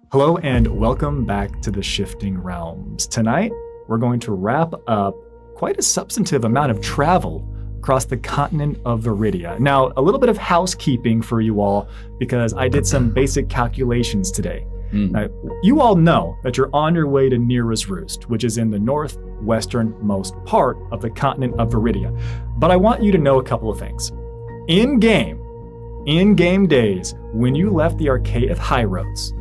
Hello and welcome back to the Shifting Realms. Tonight, we're going to wrap up quite a substantive amount of travel across the continent of Viridia. Now, a little bit of housekeeping for you all because I did some basic calculations today. Now, you all know that you're on your way to Nera's Roost, which is in the northwesternmost part of the continent of Viridia. But I want you to know a couple of things. In-game days, when you left the Archaeath High Roads,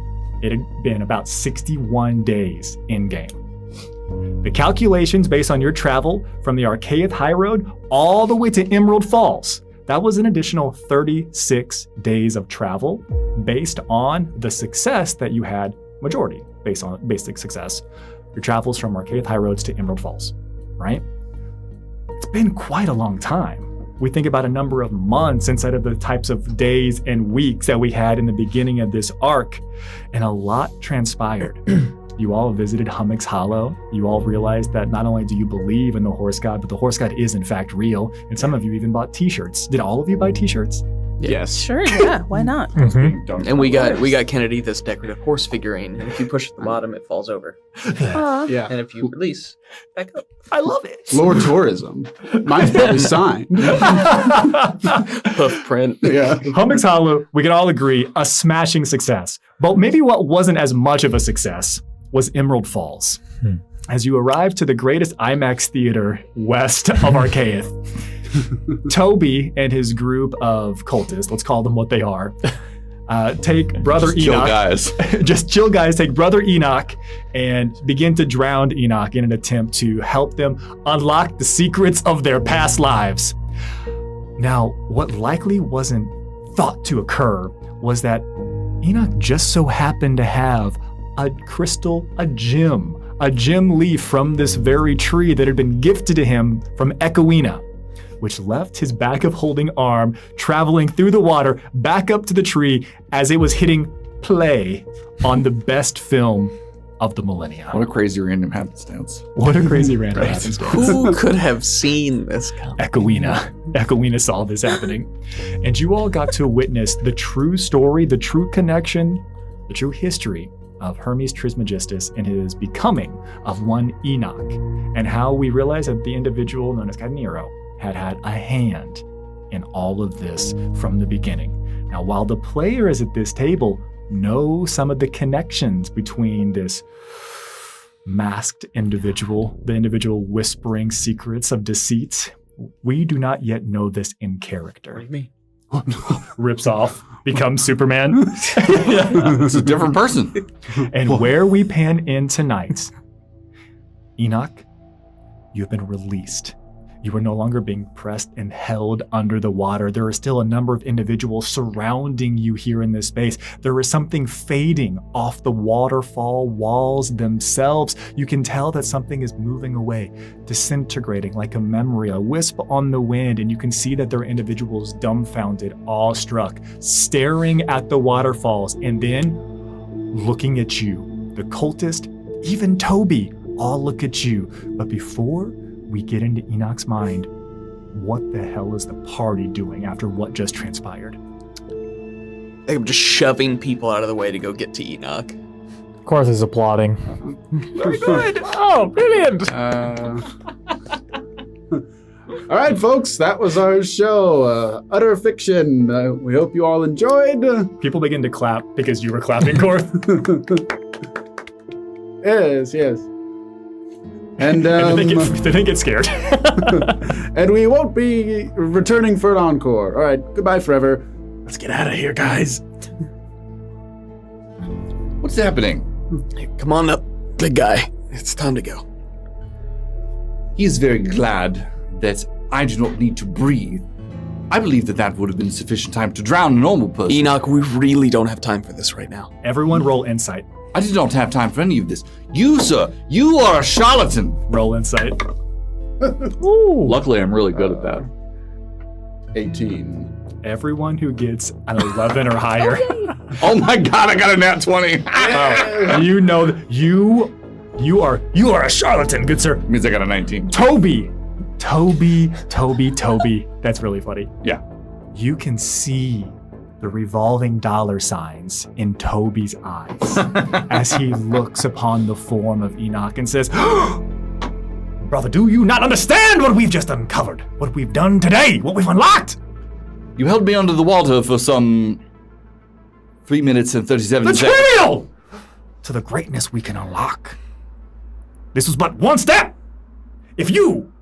it had been about 61 days in-game. The calculations based on your travel from the Archaeath High Road all the way to Emerald Falls, that was an additional 36 days of travel based on the success that you had, majority based on basic success, your travels from Archaeath High Roads to Emerald Falls, right? It's been quite a long time. We think about a number of months inside of the types of days and weeks that we had in the beginning of this arc, and a lot transpired. You all visited Hummock's Hollow. You all realized that not only do you believe in the horse god, but the horse god is in fact real, and some of you even bought t-shirts. Did all of you buy t-shirts? Yes. Sure, yeah, why not? Mm-hmm. And we got Kennedy this decorative horse figurine, and if you push at the bottom, it falls over. Yeah. And if you release, back up. I love it. Lord Tourism. Mine's probably signed. Hoof print. Yeah. Hummock's Hollow, we can all agree, a smashing success. But maybe what wasn't as much of a success was Emerald Falls. As you arrive to the greatest IMAX theater west of Archaeath, Toby and his group of cultists, let's call them what they are, take Brother Just Enoch. Chill guys. Just chill guys, take Brother Enoch and begin to drown Enoch in an attempt to help them unlock the secrets of their past lives. Now, what likely wasn't thought to occur was that Enoch just so happened to have a crystal, a gem leaf from this very tree that had been gifted to him from Echoina, which left his bag of holding arm traveling through the water back up to the tree as it was hitting play on the best film of the millennia. What a crazy random happenstance. What a crazy random happenstance. Who could have seen this coming? Echoina saw this happening. And you all got to witness the true story, the true connection, the true history of Hermes Trismegistus and his becoming of one Enoch, and how we realize that the individual known as Nera had a hand in all of this from the beginning. Now, while the players at this table know some of the connections between this masked individual, the individual whispering secrets of deceit, we do not yet know this in character. What do you mean? Rips off, becomes Superman. It's a different person. And where we pan in tonight, Enoch, you've been released. You are no longer being pressed and held under the water. There are still a number of individuals surrounding you here in this space. There is something fading off the waterfall walls themselves. You can tell that something is moving away, disintegrating like a memory, a wisp on the wind, and you can see that there are individuals dumbfounded, awestruck, staring at the waterfalls, and then looking at you. The cultist, even Toby, all look at you. But before we get into Enoch's mind, what the hell is the party doing after what just transpired? I'm just shoving people out of the way to go get to Enoch. Carnath is applauding. Very good. Oh, brilliant. All right, folks, that was our show, Utter Fiction. We hope you all enjoyed. People begin to clap because you were clapping, Korth. Yes. And, And they didn't get scared. and we won't be returning for an encore. All right, goodbye forever. Let's get out of here, guys. What's happening? Hey, come on up, big guy. It's time to go. He is very glad that I do not need to breathe. I believe that would have been sufficient time to drown a normal person. Enoch, we really don't have time for this right now. Everyone roll insight. I did not have time for any of this. You, sir, you are a charlatan. Roll insight. Luckily, I'm really good at that. 18. Everyone who gets an 11 or higher. Oh my god, I got a nat 20. You know that you are a charlatan, good sir. Means I got a 19. Toby. That's really funny. Yeah. You can see the revolving dollar signs in Toby's eyes as he looks upon the form of Enoch and says, "Brother, do you not understand what we've just uncovered? What we've done today? What we've unlocked?" You held me under the water for some 3 minutes and 37 The seconds. trail to the greatness we can unlock. This was but one step. If you,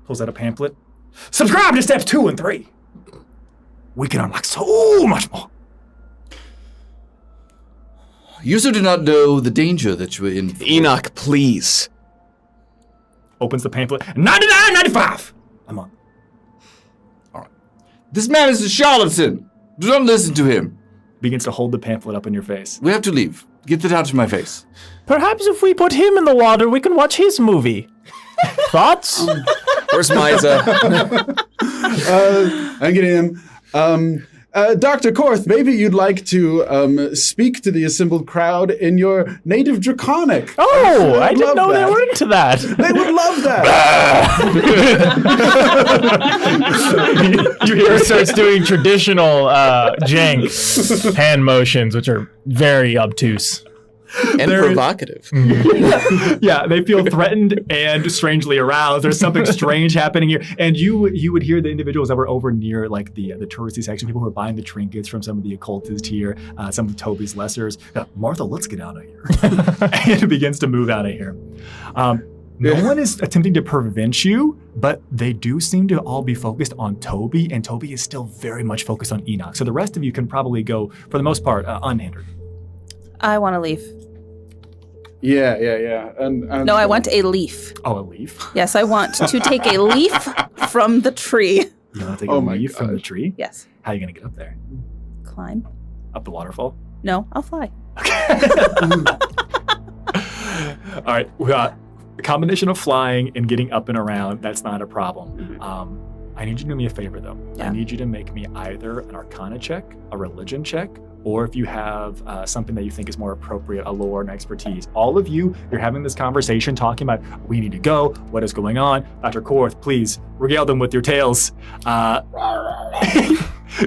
pulls out a pamphlet, subscribe to steps 2 and 3, we can unlock so much more. You also do not know the danger that you were in. Enoch, please. Opens the pamphlet, $99.95 a month. This man is a charlatan. Do not listen to him. Begins to hold the pamphlet up in your face. We have to leave. Get that out of my face. Perhaps if we put him in the water, we can watch his movie. Thoughts? Where's Miza? I'm getting him. Dr. Korth, maybe you'd like to speak to the assembled crowd in your native Draconic. Oh, I didn't know they were into that. They would love that. You hear starts doing traditional jank hand motions, which are very obtuse. And provocative. Yeah, they feel threatened and strangely aroused. There's something strange happening here. And you would hear the individuals that were over near like the touristy section, people who are buying the trinkets from some of the occultists here, some of Toby's lessers. Martha, let's get out of here. And it begins to move out of here. No one is attempting to prevent you, but they do seem to all be focused on Toby, and Toby is still very much focused on Enoch. So the rest of you can probably go, for the most part, unhindered. I want to leave. Yeah. And No, I want a leaf. Oh, a leaf? Yes, I want to take a leaf from the tree. You want to take Oh a my leaf from the gosh. tree? Yes. How are you going to get up there? Climb. Up the waterfall? No, I'll fly. All right, we got a combination of flying and getting up and around. That's not a problem. I need you to do me a favor, though. Yeah. I need you to make me either an Arcana check, a Religion check, or if you have something that you think is more appropriate, a lore and expertise. All of you, you're having this conversation, talking about, we need to go, what is going on. Dr. Korth, please regale them with your tales.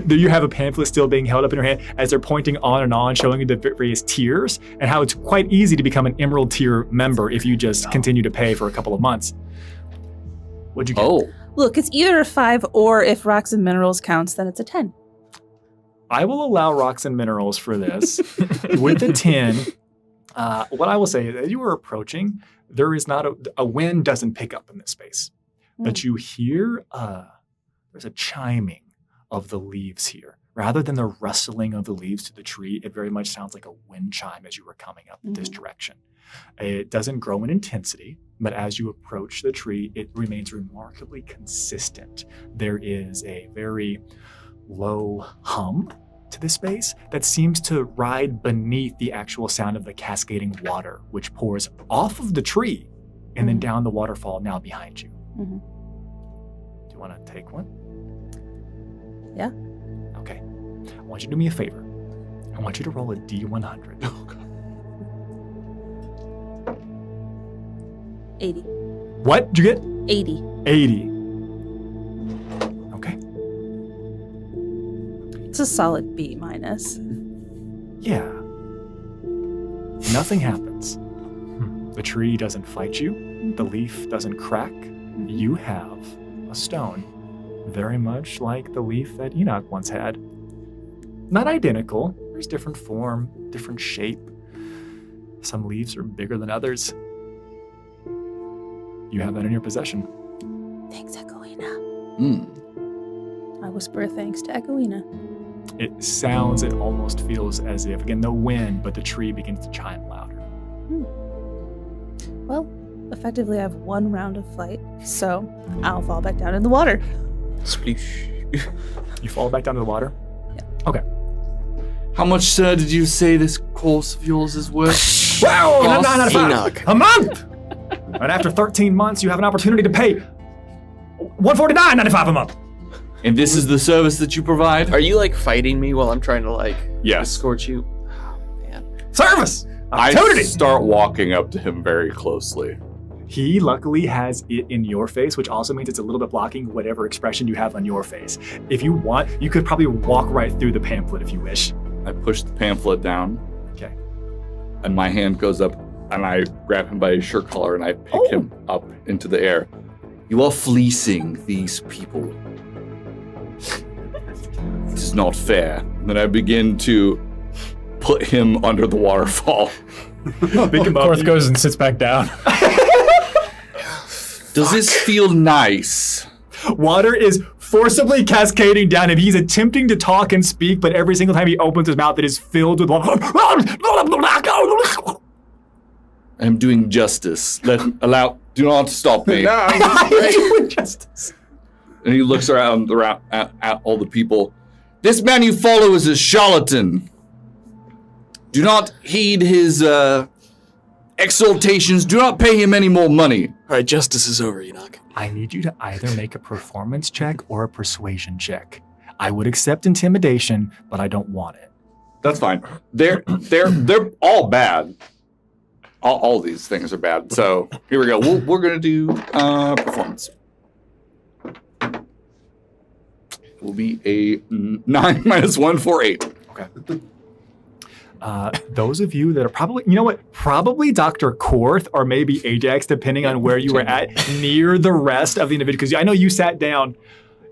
Do you have a pamphlet still being held up in your hand as they're pointing on and on, showing you the various tiers and how it's quite easy to become an Emerald tier member if you just continue to pay for a couple of months. What'd you get? Oh. Look, it's either a 5 or if rocks and minerals counts, then it's a 10. I will allow rocks and minerals for this. With the 10, what I will say is as you are approaching, there is not a wind doesn't pick up in this space. But you hear there's a chiming of the leaves here. Rather than the rustling of the leaves to the tree, it very much sounds like a wind chime as you are coming up this direction. It doesn't grow in intensity, but as you approach the tree, it remains remarkably consistent. There is a very low hum to this space that seems to ride beneath the actual sound of the cascading water, which pours off of the tree and then down the waterfall now behind you. Mhm. Do you want to take one? Yeah. Okay. I want you to do me a favor. I want you to roll a D100. Oh, God. 80. What did you get? 80. 80. Okay. It's a solid B minus. Yeah. Nothing happens. The tree doesn't fight you. The leaf doesn't crack. You have a stone, very much like the leaf that Enoch once had. Not identical. There's different form, different shape. Some leaves are bigger than others. You have that in your possession. Thanks, Echoina. I whisper thanks to Echoina. It sounds, it almost feels as if, again, no wind, but the tree begins to chime louder. Well, effectively I have 1 round of flight, so I'll fall back down in the water. Sploosh. You fall back down to the water? Yeah. Okay. How much, sir, did you say this course of yours is worth? Wow! Boss 9 out of 5. Enoch. A month! And after 13 months, you have an opportunity to pay $149.95 a month. And this is the service that you provide? Are you like fighting me while I'm trying to like Yes. escort you? Oh, man. Service! I Opportunity! start walking up to him very closely. He luckily has it in your face, which also means it's a little bit blocking whatever expression you have on your face. If you want, you could probably walk right through the pamphlet if you wish. I push the pamphlet down. Okay. And my hand goes up and I grab him by his shirt collar and I pick him up into the air. You are fleecing these people. This is not fair. And then I begin to put him under the waterfall. Korth goes and sits back down. Does this feel nice? Water is forcibly cascading down him. He's attempting to talk and speak, but every single time he opens his mouth, it is filled with water. I'm doing justice. Do not stop me. No, I'm Doing justice. And he looks around at all the people. This man you follow is a charlatan. Do not heed his exaltations. Do not pay him any more money. All right, justice is over, Enoch. I need you to either make a performance check or a persuasion check. I would accept intimidation, but I don't want it. That's fine. They're all bad. All these things are bad. So here we go. We're gonna do performance. It will be a 9 minus 1 for 8. Okay. Those of you that are probably, you know what, probably Dr. Korth or maybe Ajax, depending on where you were at, near the rest of the individual, because I know you sat down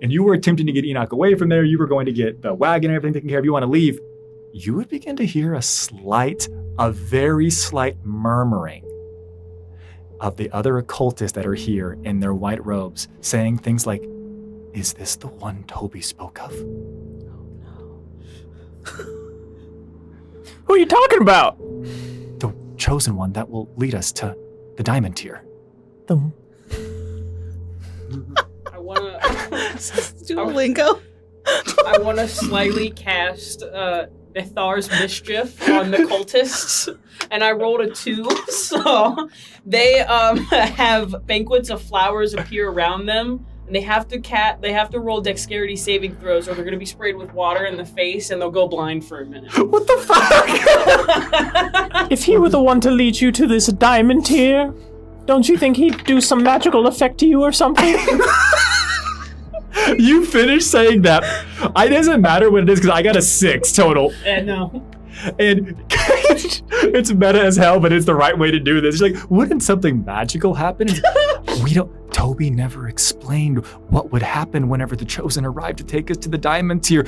and you were attempting to get Enoch away from there. You were going to get the wagon and everything taken care of. You want to leave. You would begin to hear a very slight murmuring of the other occultists that are here in their white robes, saying things like, "Is this the one Toby spoke of?" Who are you talking about? The chosen one that will lead us to the diamond tier. I want to slightly cast Ithar's Mischief on the cultists, and I rolled a 2, so they have banquets of flowers appear around them, and they have to roll dexterity saving throws, or they're going to be sprayed with water in the face, and they'll go blind for a minute. What the fuck? If he were the one to lead you to this diamond tier, don't you think he'd do some magical effect to you or something? You finished saying that. It doesn't matter what it is because I got a 6 total. No. And it's meta as hell, but it's the right way to do this. It's like, wouldn't something magical happen? Toby never explained what would happen whenever the Chosen arrived to take us to the diamond tier.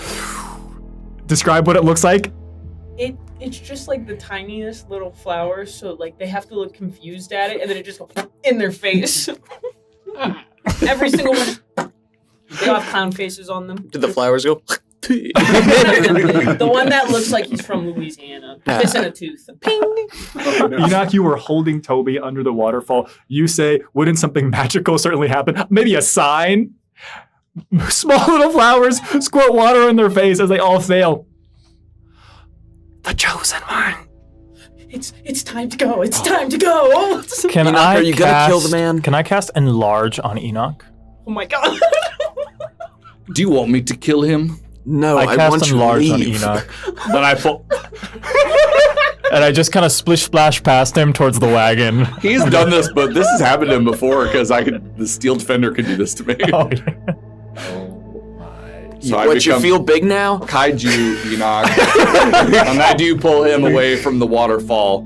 Describe what it looks like. It's just like the tiniest little flowers, so like they have to look confused at it, and then it just goes in their face. Every single one. They all have clown faces on them. Did the flowers go? The one that looks like he's from Louisiana. Missing a tooth. Ping! Enoch, you were holding Toby under the waterfall. You say, wouldn't something magical certainly happen? Maybe a sign? Small little flowers squirt water in their face as they all fail. The chosen one. It's time to go. It's time to go. Can Enoch, I are you gonna kill the man? Can I cast Enlarge on Enoch? Oh my god. Do you want me to kill him? No, I I cast want you to Enlarge on leave. Enoch. Then I pull... And I just kind of splish splash past him towards the wagon. He's done this, but this has happened to him before because the Steel Defender could do this to me. Oh, yeah. So I What, you become feel big now? Kaiju Enoch. And I do pull him away from the waterfall.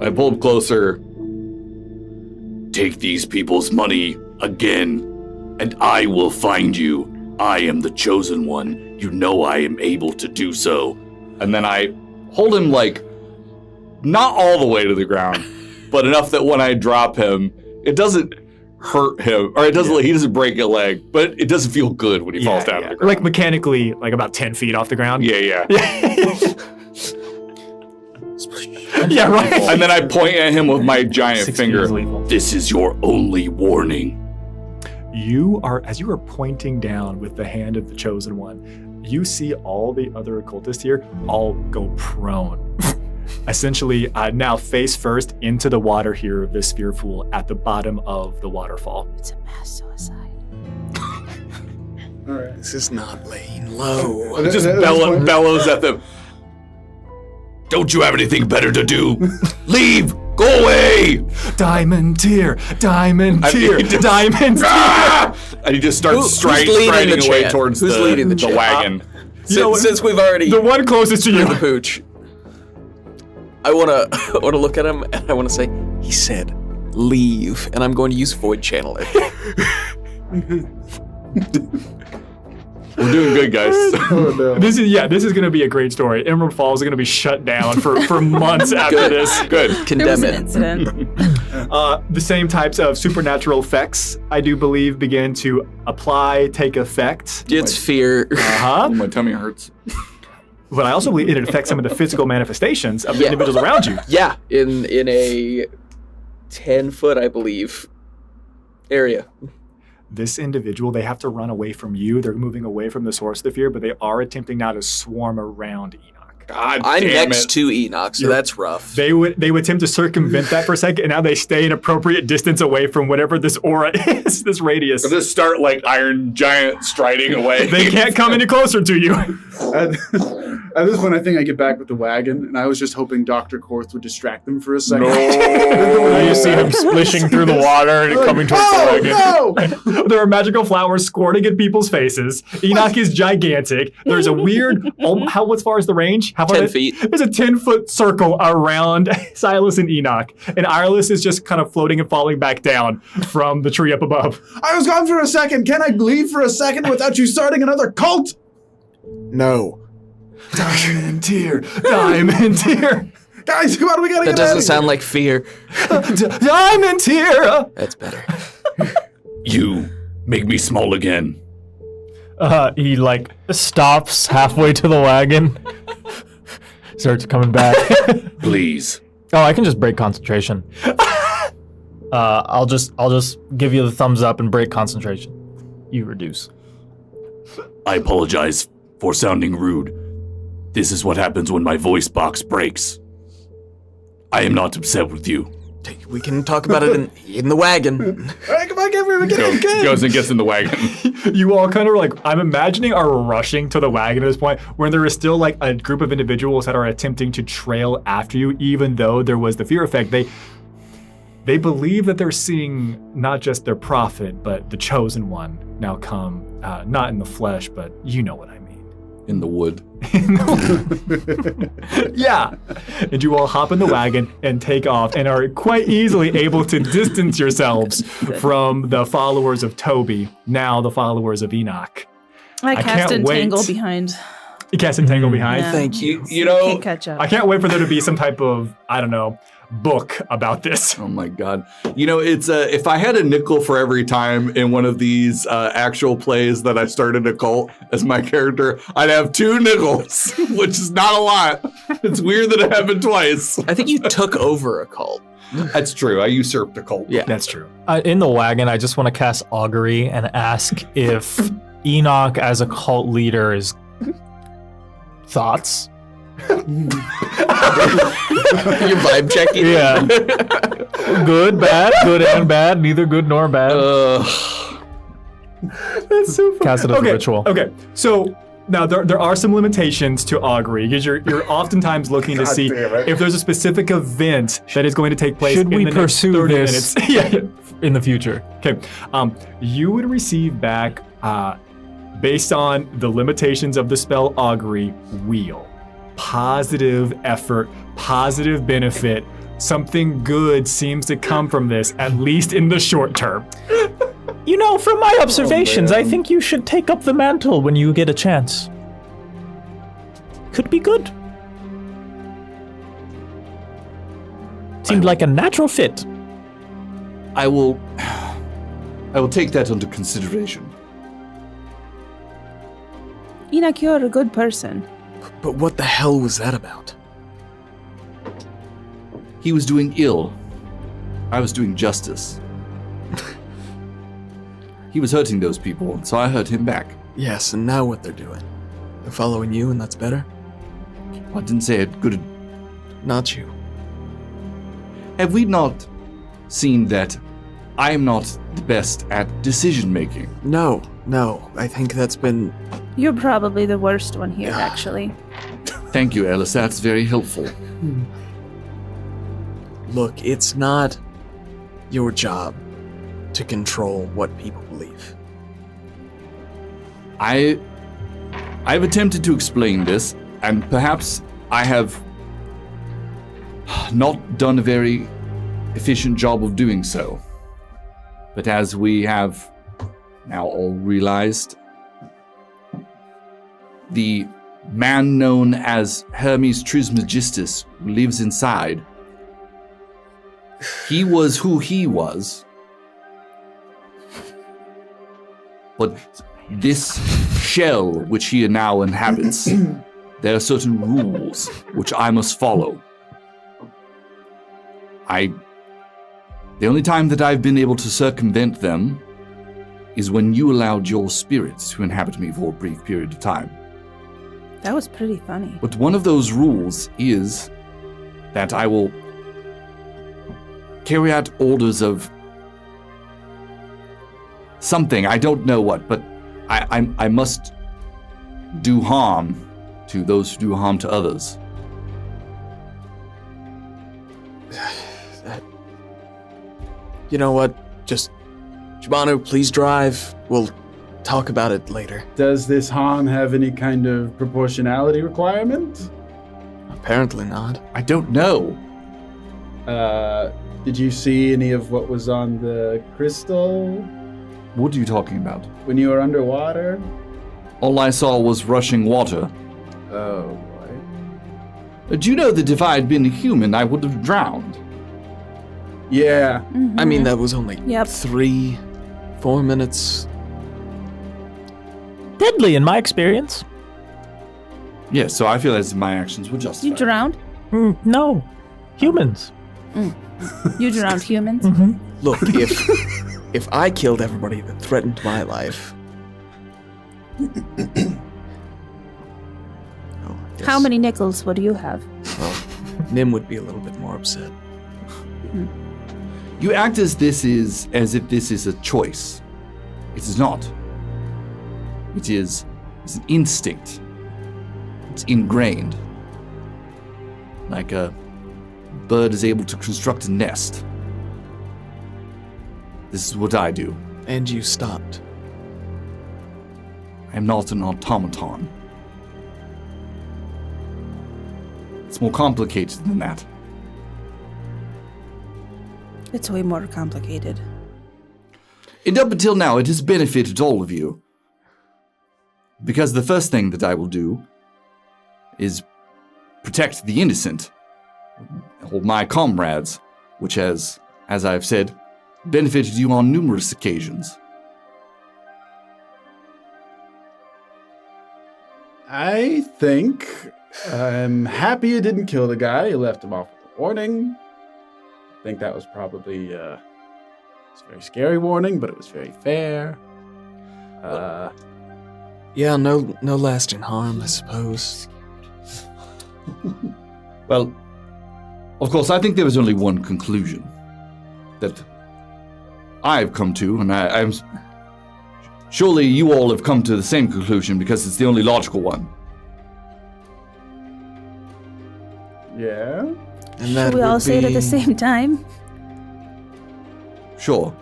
I pull him closer. Take these people's money again, and I will find you. I am the chosen one. You know I am able to do so. And then I hold him not all the way to the ground, but enough that when I drop him, it doesn't hurt him, or he doesn't break a leg, but it doesn't feel good when he falls down to the ground. Like mechanically, about 10 feet off the ground. Yeah. Yeah, right. And then I point at him with my giant 6 feet finger. is lethal. This is your only warning. As you are pointing down with the hand of the chosen one, you see all the other occultists here all go prone. Essentially, now face first into the water here of this sphere pool at the bottom of the waterfall. It's a mass suicide. All right. This is not laying low. It just bellows at them. Don't you have anything better to do? Leave Go away! Diamond tier, diamond I tier, need to- diamond tier. Ah! And he just starts Who's leading striding the away chant? towards Who's leading the chant? wagon. You know what? Since we've already The one closest to the you. pooch, I wanna look at him and I wanna say, he said, leave, and I'm going to use void channeler. We're doing good, guys. Oh, no. This is going to be a great story. Emerald Falls is going to be shut down for months after this. Good. There was Condemn an it. incident. The same types of supernatural effects, I do believe, begin to take effect. It's fear. Uh-huh. My tummy hurts. But I also believe it affects some of the physical manifestations of the Yeah. individuals around you. Yeah, in a 10-foot, I believe, area. This individual, they have to run away from you. They're moving away from the source of the fear, but they are attempting now to swarm around Enoch. God I'm damn next it. to Enoch, so You're- that's rough. They would attempt to circumvent that for a second, and now they stay an appropriate distance away from whatever this aura is, this radius. Or just start like Iron Giant striding away. They can't come any closer to you. At this point, I think I get back with the wagon, and I was just hoping Dr. Korth would distract them for a second. You see him splishing through the water and coming towards the wagon. No! There are magical flowers squirting at people's faces. Enoch is gigantic. There's a weird, as far as the range? How far 10 is it? feet. There's a 10-foot circle around Silas and Enoch. And Ireless is just kind of floating and falling back down from the tree up above. I was gone for a second. Can I leave for a second without you starting another cult? No. Diamond tier, diamond tier, Guys, come on, we gotta That get out doesn't of sound like fear. diamond tier. That's better. You make me small again. He like stops halfway to the wagon. Starts coming back. Please. Oh, I can just break concentration. I'll just give you the thumbs up and break concentration. You reduce. I apologize for sounding rude. This is what happens when my voice box breaks. I am not upset with you. We can talk about it in the wagon. All right, come on, get in. Goes and gets in the wagon. You all kind of like, I'm imagining, are rushing to the wagon at this point when there is still like a group of individuals that are attempting to trail after you, even though there was the fear effect. They believe that they're seeing not just their prophet, but the chosen one now come, not in the flesh, but you know what I mean. In the wood. Yeah. And you all hop in the wagon and take off and are quite easily able to distance yourselves from the followers of Toby, now the followers of Enoch. I cast can't wait. Entangle behind. You cast Entangle behind. Yeah. Thank you. You know, Can't catch up. I can't wait for there to be some type of, I don't know, book about this. oh my God. You know, it's if I had a nickel for every time in one of these actual plays that I started a cult as my character, I'd have 2 nickels, which is not a lot. It's weird that it happened twice. I think you took over a cult. That's true. I usurped a cult. Yeah. That's true. In the wagon, I just want to cast Augury and ask if Enoch as a cult leader is thoughts. Your vibe checking. Yeah. Good, bad, good and bad, neither good nor bad. That's so funny. Cast it as a ritual. Okay, so now there are some limitations to augury because you're oftentimes looking to see damn it. if there's a specific event that is going to take place Should in we the next pursue 30 this minutes. Yeah. in the future? Okay. You would receive back, based on the limitations of the spell augury, wheel. Positive effort, positive benefit. Something good seems to come from this, at least in the short term. You know, from my observations, I man. think you should take up the mantle when you get a chance. Could be good. Seemed like a natural fit. I will take that under consideration. Enoch, you're a good person. But what the hell was that about? He was doing ill. I was doing justice. He was hurting those people, so I hurt him back. Yes, and now what they're doing? They're following you, and that's better? I didn't say it good. Not you. Have we not seen that I am not the best at decision making? No. I think that's been... You're probably the worst one here, actually. Thank you, Alice. That's very helpful. Look, it's not your job to control what people believe. I've attempted to explain this, and perhaps I have not done a very efficient job of doing so. But as we have now all realized, the man known as Hermes Trismegistus, who lives inside, he was who he was. But this shell which he now inhabits, there are certain rules which I must follow. The only time that I've been able to circumvent them is when you allowed your spirits to inhabit me for a brief period of time. That was pretty funny. But one of those rules is that I will carry out orders of something, I don't know what, but I must do harm to those who do harm to others. You know what? Just, Shibanu, please drive. We'll talk about it later. Does this harm have any kind of proportionality requirement? Apparently not. I don't know. Did you see any of what was on the crystal What are you talking about? when you were underwater? All I saw was rushing water. Oh, boy. Do you know that if I had been a human, I would have drowned? Yeah. I mean, that was only Yep. 3-4 minutes. Deadly in my experience. Yes, so I feel as if my actions were You justified. drowned? No. Humans. You drowned humans? Look, if I killed everybody that threatened my life... Oh, I guess- How many nickels would you have? Well, Nim would be a little bit more upset. You act as if this is a choice. It is not. It's an instinct. It's ingrained. Like a bird is able to construct a nest. This is what I do. And you stopped. I am not an automaton. It's more complicated than that. It's way more complicated. And up until now, it has benefited all of you. Because the first thing that I will do is protect the innocent, all my comrades, which has, as I've said, benefited you on numerous occasions. I think I'm happy you didn't kill the guy. You left him off with a warning. I think that was probably it's a very scary warning, but it was very fair. Yeah, no lasting harm, I suppose. Well, of course, I think there is only one conclusion that I've come to, and I'm surely you all have come to the same conclusion because it's the only logical one. Yeah. And that Should we all would say it at be- the same time? Sure.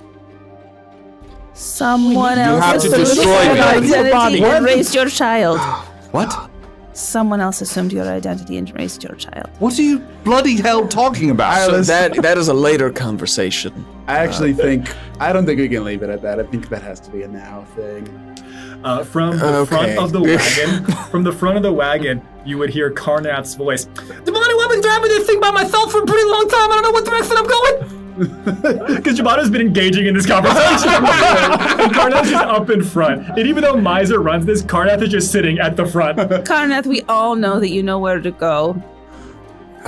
Someone You else have to assumed destroy your me. identity What? and raised your child. What? Someone else assumed your identity and raised your child. What are you bloody hell talking about? So that is a later conversation. I actually think I don't think we can leave it at that. I think that has to be a now thing. From the front Okay. of the wagon, you would hear Carnath's voice. Jabanu, I've been driving this thing by myself for a pretty long time. I don't know what direction I'm going. Because Jabanu's been engaging in this conversation. And Carnath's just up in front. And even though Miser runs this, Carnath is just sitting at the front. Carnath, we all know that you know where to go.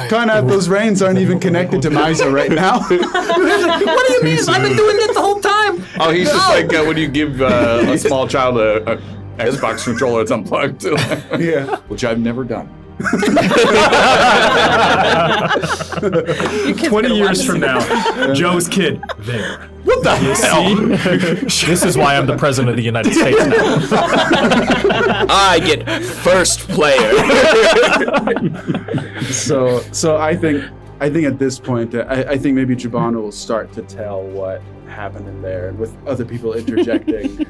Carnath, those reins aren't even connected to Miser right now. What do you mean? I've been doing this the whole time. Oh, he's just like when you give a small child a Xbox controller, it's unplugged. Yeah. Which I've never done. 20 years from now, Joe's kid, there. What the hell? This is why I'm the president of the United States now. I get first player. So I think I think at this point, I think maybe Jabana will start to tell what happened in there, and with other people interjecting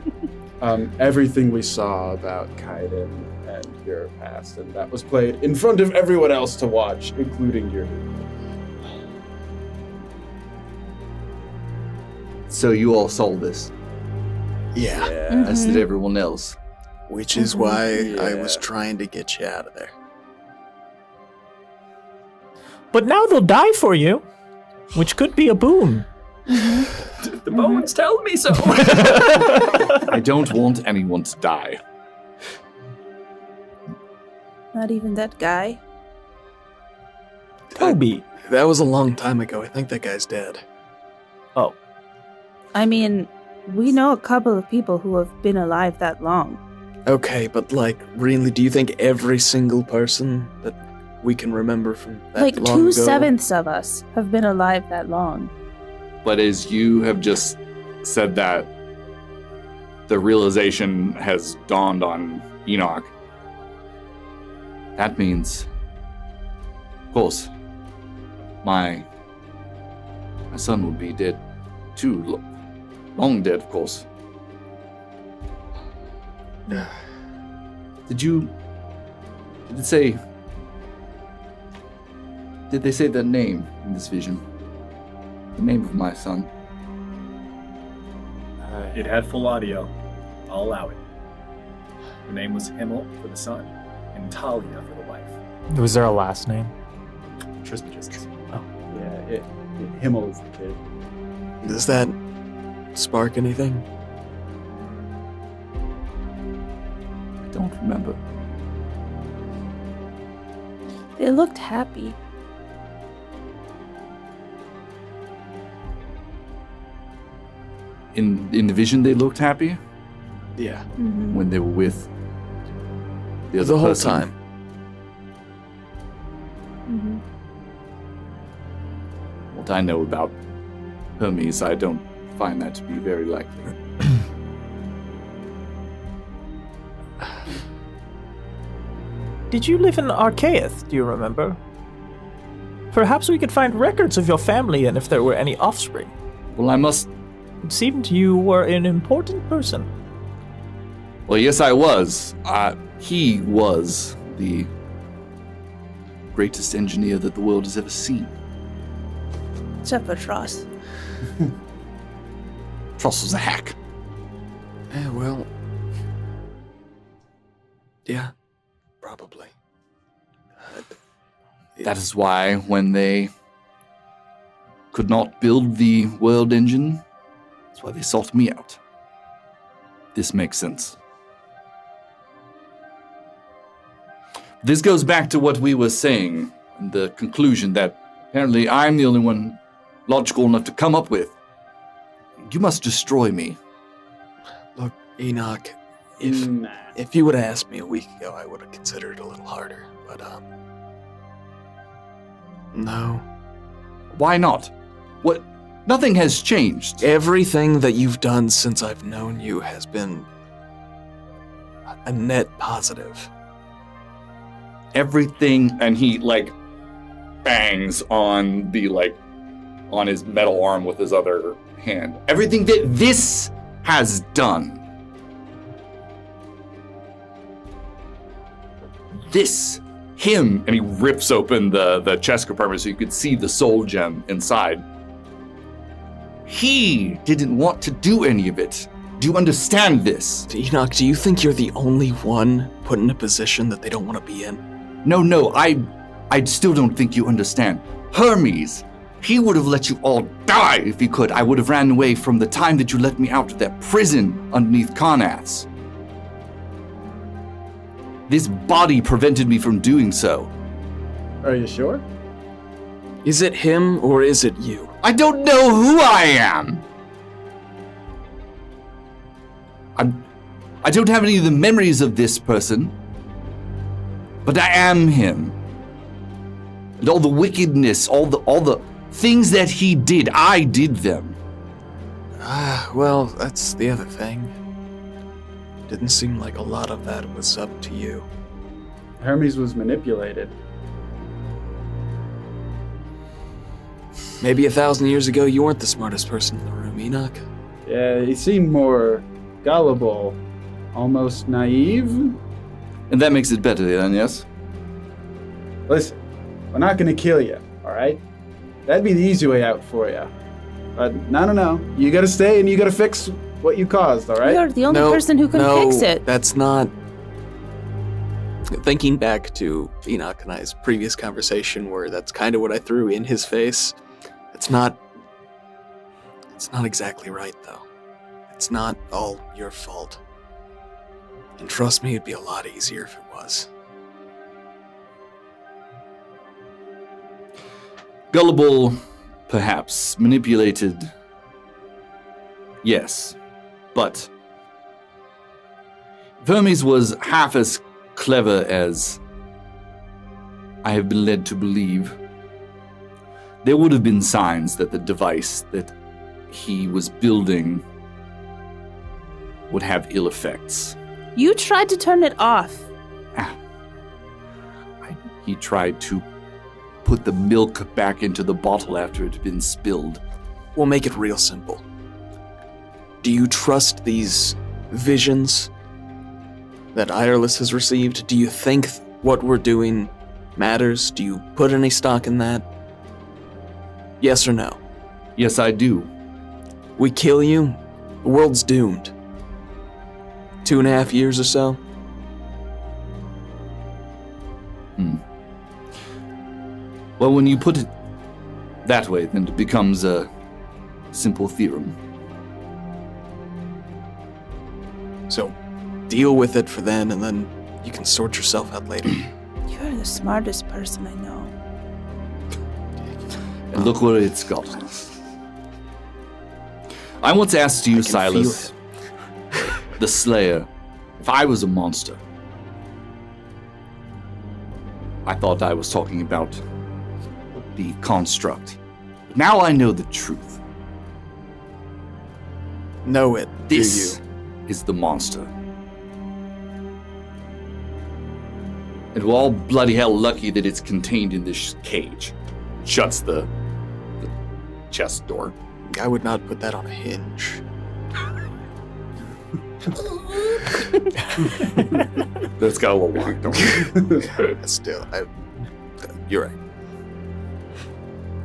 everything we saw about Kaiden and your past, and that was played in front of everyone else to watch, including your. So you all saw this, Yeah. as did everyone else. Which is why I was Yeah. trying to get you out of there. But now they'll die for you, which could be a boon. The bones tell me so. I don't want anyone to die. Not even that guy. Toby. That was a long time ago. I think that guy's dead. Oh. I mean, we know a couple of people who have been alive that long. Okay, but like, really, do you think every single person that we can remember from that Like long ago? 2/7 of us have been alive that long. But as you have just said that, the realization has dawned on Enoch. That means, of course, my son would be dead too. Long dead, of course. Did they say the name in this vision? The name of my son? It had full audio. I'll allow it. The name was Himmel for the son, and Talia for the wife. Was there a last name? Trismegistus. Yeah, Himmel is the kid. Does that spark anything? I don't remember. They looked happy. In the vision, they looked happy Yeah. Mhm. when they were with the other The whole person. time. Mhm. What I know about Hermes, I don't find that to be very likely. Did you live in Archaeath, do you remember? Perhaps we could find records of your family and if there were any offspring. Well, I must. It seemed you were an important person. Well, yes, I was. He was the greatest engineer that the world has ever seen. Except for Tross. Tross was a hack. Yeah, well. Yeah, probably. That is why, when they could not build the world engine, that's why they sought me out. This makes sense. This goes back to what we were saying, the conclusion that apparently I'm the only one logical enough to come up with. You must destroy me. Look, Enoch, if Nah. if you would have asked me a week ago, I would have considered it a little harder. But no. Why not? What? Nothing has changed. Everything that you've done since I've known you has been a net positive. Everything, and he bangs on on his metal arm with his other hand. Everything that this has done. This, him, and he rips open the chest compartment so you could see the soul gem inside. He didn't want to do any of it. Do you understand this? Enoch, do you think you're the only one put in a position that they don't want to be in? No, I still don't think you understand. Hermes, he would have let you all die if he could. I would have ran away from the time that you let me out of that prison underneath Carnath's. This body prevented me from doing so. Are you sure? Is it him or is it you? I don't know who I am. I don't have any of the memories of this person, but I am him. And all the wickedness, all the things that he did, I did them. Well, that's the other thing. Didn't seem like a lot of that was up to you. Hermes was manipulated. Maybe 1,000 years ago, you weren't the smartest person in the room, Enoch. Yeah, he seemed more gullible, almost naive. And that makes it better then, yes? Listen, we're not gonna kill you, all right? That'd be the easy way out for you. But no. You gotta stay and you gotta fix what you caused, all right? You're the only person who can fix it. That's not... Thinking back to Enoch and I's previous conversation where that's kind of what I threw in his face, it's not exactly right, though. It's not all your fault. And trust me, it'd be a lot easier if it was. Gullible, perhaps. Manipulated, yes. But if Hermes was half as clever as I have been led to believe, there would have been signs that the device that he was building would have ill effects. You tried to turn it off. He tried to put the milk back into the bottle after it had been spilled. We'll make it real simple. Do you trust these visions that Ireless has received? Do you think what we're doing matters? Do you put any stock in that? Yes or no? Yes, I do. We kill you, the world's doomed. 2.5 years or so? Well, when you put it that way, then it becomes a simple theorem. So, deal with it for then, and then you can sort yourself out later. You're the smartest person I know. And look where it's got us. I once asked you, Silas, the Slayer, if I was a monster. I thought I was talking about the construct. Now I know the truth. Know it, This do you? is the monster. And we're all bloody hell lucky that it's contained in this cage. Shuts the chest door. I would not put that on a hinge. That's got a little lock, don't Still, you're right.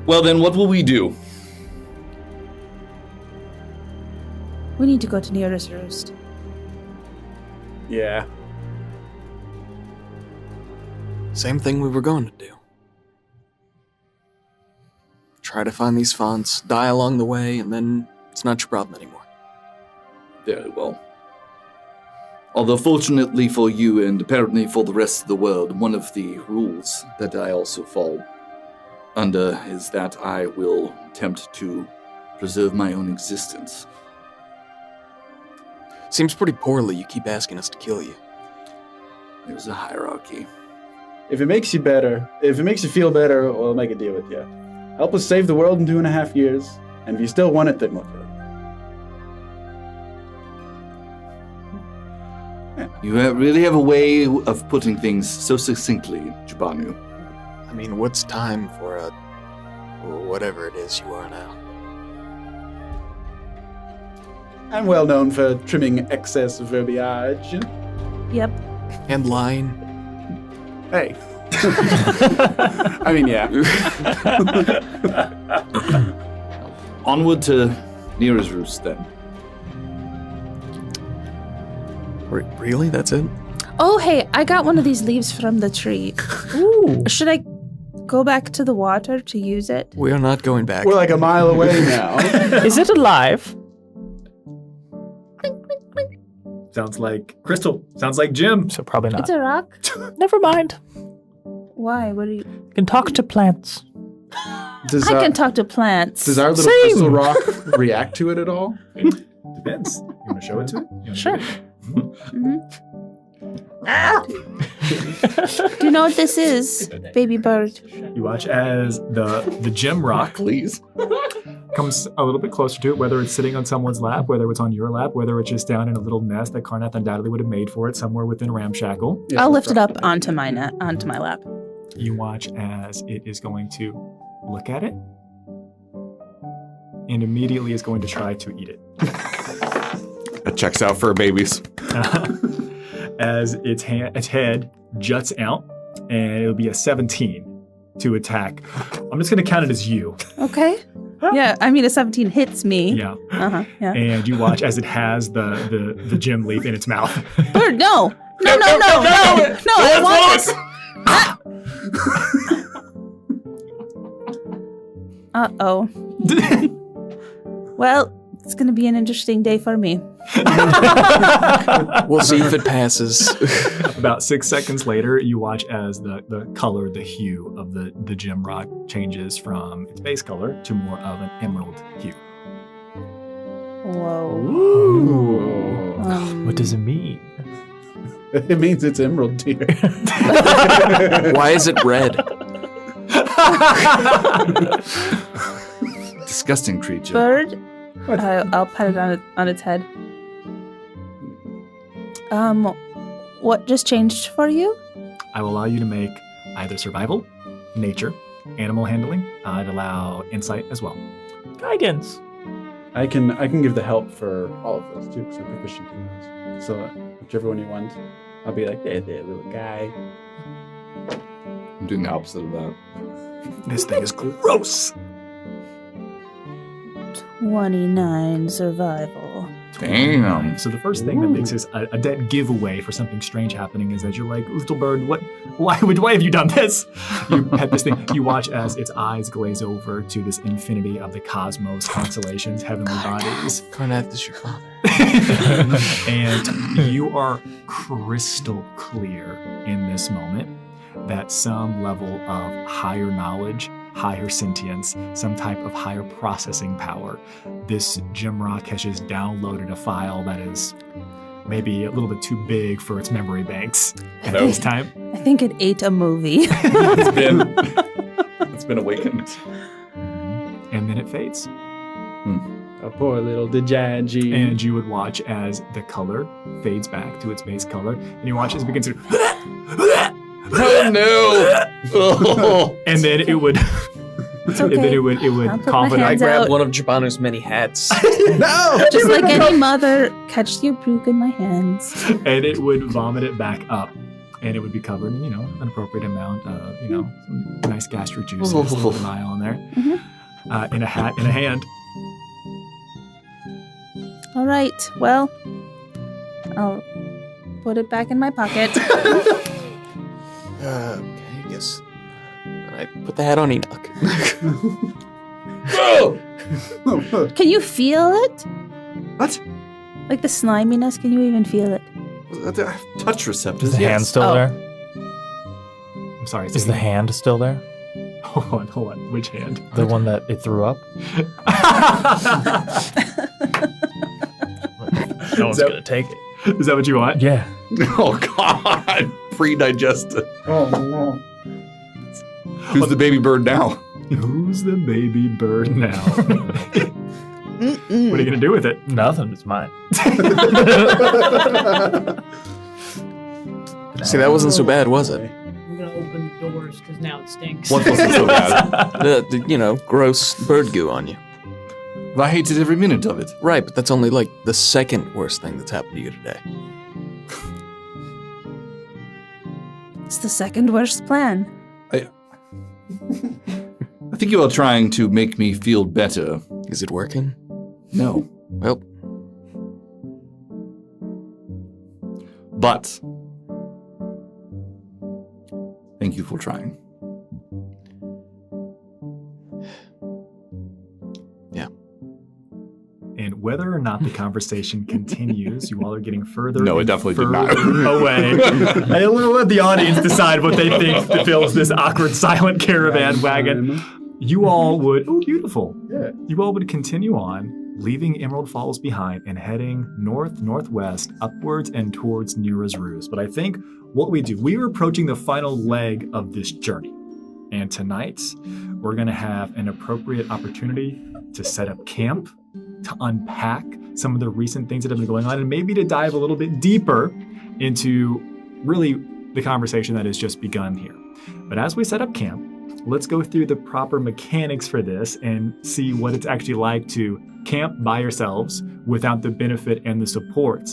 Well then, what will we do? We need to go to Nera's Roost. Yeah. Same thing we were going to do. Try to find these fonts, die along the way, and then it's not your problem anymore. Very well. Although fortunately for you and apparently for the rest of the world, one of the rules that I also fall under is that I will attempt to preserve my own existence. Seems pretty poorly you keep asking us to kill you. There's a hierarchy. If it makes you better, if it makes you feel better, we'll make a deal with you. Help us save the world in 2.5 years, and if you still want it, then we'll kill it. You really have a way of putting things so succinctly, Jabanu. I mean, what's time for a... whatever it is you are now? I'm well known for trimming excess verbiage. Yep. And lying. Hey. I mean, yeah. Onward to Nera's Roost, then. Really? That's it? Oh, hey, I got one of these leaves from the tree. Ooh. Should I go back to the water to use it? We are not going back. We're like a mile away now. Is it alive? Sounds like Crystal. Sounds like Jim. So probably not. It's a rock. Never mind. Why? What do you... You can talk to plants. Does, I can talk to plants. does our little Same. crystal rock react to it at all? Depends. You want to show it to it? You wanna Sure. do it? Do you know what this is, baby bird? You watch as the gem rock Please. comes a little bit closer to it, whether it's sitting on someone's lap, whether it's on your lap, whether it's just down in a little nest that Carnath undoubtedly would have made for it somewhere within Ramshackle. Yeah, I'll lift it up onto my lap. You watch as it is going to look at it, and immediately is going to try to eat it. That checks out for babies. As its head juts out, and it'll be a 17 to attack. I'm just going to count it as you. Okay. Yeah, I mean, a 17 hits me. Yeah. Yeah. And you watch as it has the gem leaf in its mouth. Bird, no! No, I want this! Uh-oh. Well, it's going to be an interesting day for me. We'll see if it passes. About 6 seconds later, you watch as the color, the hue of the gem rock changes from its base color to more of an emerald hue. Whoa. What does it mean? It means it's emerald deer. Why is it red? Disgusting creature. Bird? I'll pat it on its head. What just changed for you? I will allow you to make either survival, nature, animal handling. I'd allow insight as well. Guidance. I can give the help for all of those too, because I'm proficient in those. So whichever one you want, I'll be like, there, little guy. I'm doing the opposite of that. This thing is gross. 29 survival. Damn. So the first thing that makes this a dead giveaway for something strange happening is that you're like, little bird, why have you done this? You pet this thing. You watch as its eyes glaze over to this infinity of the cosmos, constellations, heavenly bodies. Carnath is your father. And you are crystal clear in this moment that some level of higher knowledge, higher sentience, some type of higher processing power. This gem rock has just downloaded a file that is maybe a little bit too big for its memory banks at this time. I think it ate a movie. It's been awakened. And then it fades. A poor little Dejadji. And you would watch as the color fades back to its base color, and you watch as it begins to Oh no! and then it would It's and okay. then it would I'll put cough my it I hands out. grab out. one of Jabanu's many hats. No! Just like any mother, catch the brook in my hands. And it would vomit it back up. And it would be covered in, an appropriate amount of, some nice gastric juices, a little bile in there, in a hat, in a hand. All right, well, I'll put it back in my pocket. Okay, I guess. I put the hat on Enoch. Can you feel it? What? Like the sliminess, can you even feel it? Touch receptors. Is the hand still Oh. there? I'm sorry. Is the hand still there? Hold on. Which hand? The one that it threw up? No one's gonna take it. Is that what you want? Yeah. Oh God! Pre-digested. Oh no. Who's the baby bird now? Who's the baby bird now? What are you going to do with it? Nothing. It's mine. See, that wasn't so bad, was it? I'm gonna open the doors because now it stinks. What wasn't so bad? Gross bird goo on you. I hated every minute of it. Right, but that's only like the second worst thing that's happened to you today. It's the second worst plan. I think you are trying to make me feel better. Is it working? No. Well, But thank you for trying. And whether or not the conversation continues, you all are getting further No, it and definitely did further not. away. And we'll let the audience decide what they think fills this awkward silent caravan wagon. You all would, beautiful. Yeah. You all would continue on, leaving Emerald Falls behind and heading north-northwest, upwards and towards Nera's Roost. But I think what we do, we are approaching the final leg of this journey. And tonight, we're going to have an appropriate opportunity to set up camp, to unpack some of the recent things that have been going on, and maybe to dive a little bit deeper into really the conversation that has just begun here. But as we set up camp, let's go through the proper mechanics for this and see what it's actually like to camp by yourselves without the benefit and the support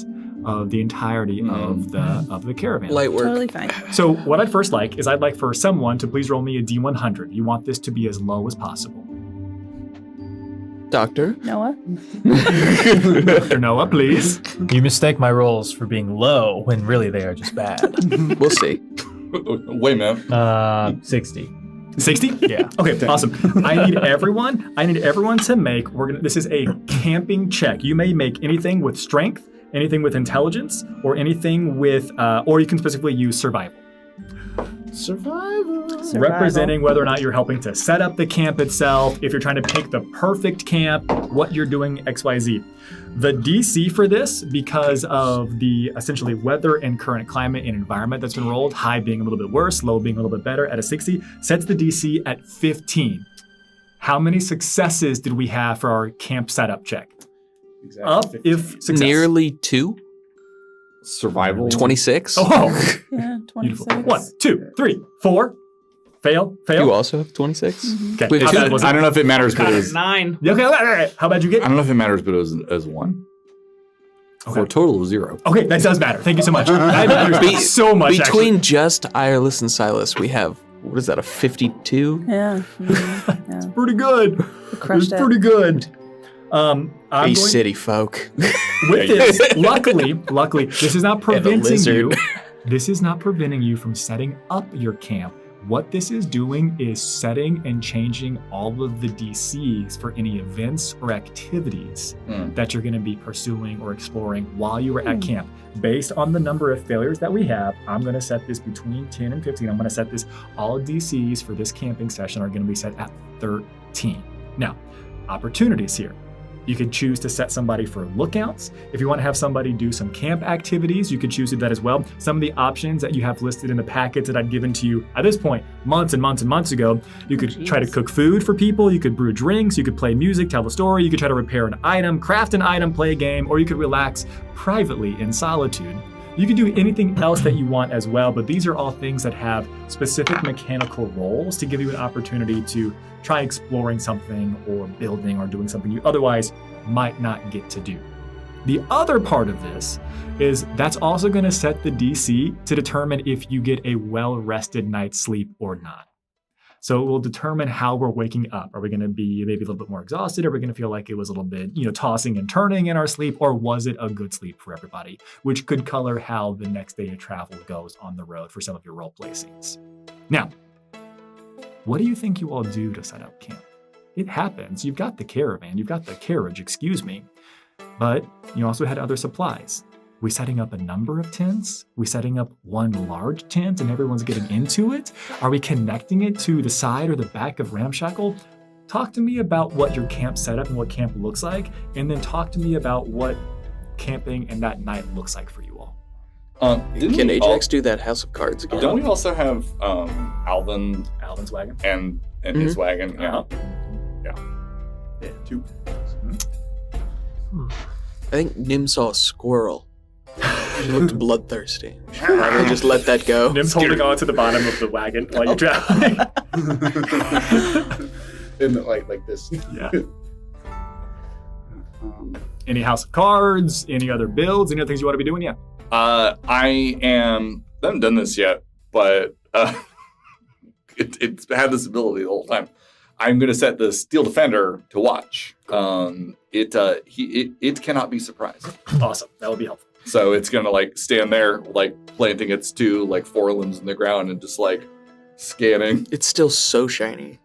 of the entirety of the caravan. Light work. Totally fine. So what I'd first like is I'd like for someone to please roll me a D100. You want this to be as low as possible. Doctor? Noah? Dr. Noah, please. You mistake my rolls for being low when really they are just bad. We'll see. Wait a minute. 60. 60? Yeah. Okay, awesome. I need everyone to make, this is a camping check. You may make anything with strength, anything with intelligence, or anything with, or you can specifically use survival. Survival. Representing whether or not you're helping to set up the camp itself, if you're trying to pick the perfect camp, what you're doing, XYZ. The DC for this, because of the essentially weather and current climate and environment that's been rolled, high being a little bit worse, low being a little bit better at a 60, sets the DC at 15. How many successes did we have for our camp setup check? Exactly. Up if success. Nearly 2? Survival. 26? Oh, Yeah, 26. beautiful. 1, 2, 3, 4. Fail. You also have 26? Okay. Wait, How two- bad was it? I don't know if it matters, but it was, 9. Yeah, okay, all right. How bad you get? I don't know if it matters, but it was as 1. For a total of 0. Okay, that does matter. Thank you so much. That matters so much. Between just Ireless and Silas, we have, what is that, a 52? Yeah. Yeah. Pretty good. We crushed It's it. pretty good. These city folk. With this, luckily, this is not preventing you. lizard. This is not preventing you from setting up your camp. What this is doing is setting and changing all of the DCs for any events or activities that you're going to be pursuing or exploring while you are at camp. Based on the number of failures that we have, I'm going to set this between 10 and 15. I'm going to set this, all DCs for this camping session are going to be set at 13. Now, opportunities here. You could choose to set somebody for lookouts. If you want to have somebody do some camp activities, you could choose to do that as well. Some of the options that you have listed in the packets that I'd given to you at this point, months and months and months ago, you could try to cook food for people, you could brew drinks, you could play music, tell a story, you could try to repair an item, craft an item, play a game, or you could relax privately in solitude. You can do anything else that you want as well, but these are all things that have specific mechanical roles to give you an opportunity to try exploring something or building or doing something you otherwise might not get to do. The other part of this is that's also going to set the DC to determine if you get a well-rested night's sleep or not. So it will determine how we're waking up. Are we going to be maybe a little bit more exhausted? Are we going to feel like it was a little bit, tossing and turning in our sleep? Or was it a good sleep for everybody? Which could color how the next day of travel goes on the road for some of your roleplay scenes. Now, what do you think you all do to set up camp? It happens. You've got the caravan. You've got the carriage, but you also had other supplies. We setting up a number of tents? We setting up one large tent and everyone's getting into it? Are we connecting it to the side or the back of Ramshackle? Talk to me about what your camp setup and what camp looks like, and then talk to me about what camping and that night looks like for you all. Can Ajax do that House of Cards again? Don't we also have Alvin's wagon? and his wagon? Yeah. Yeah, 2. I think Nim saw a squirrel. He looked bloodthirsty. We should probably just let that go. Nim's holding on to the bottom of the wagon while you're traveling. And like this. Yeah. Any House of Cards? Any other builds? Any other things you want to be doing? Yeah. I haven't done this yet, but it's had this ability the whole time. I'm going to set the Steel Defender to watch. It cannot be surprised. Awesome. That would be helpful. So it's going to stand there, planting its 2 forelimbs in the ground and just scanning. It's still so shiny.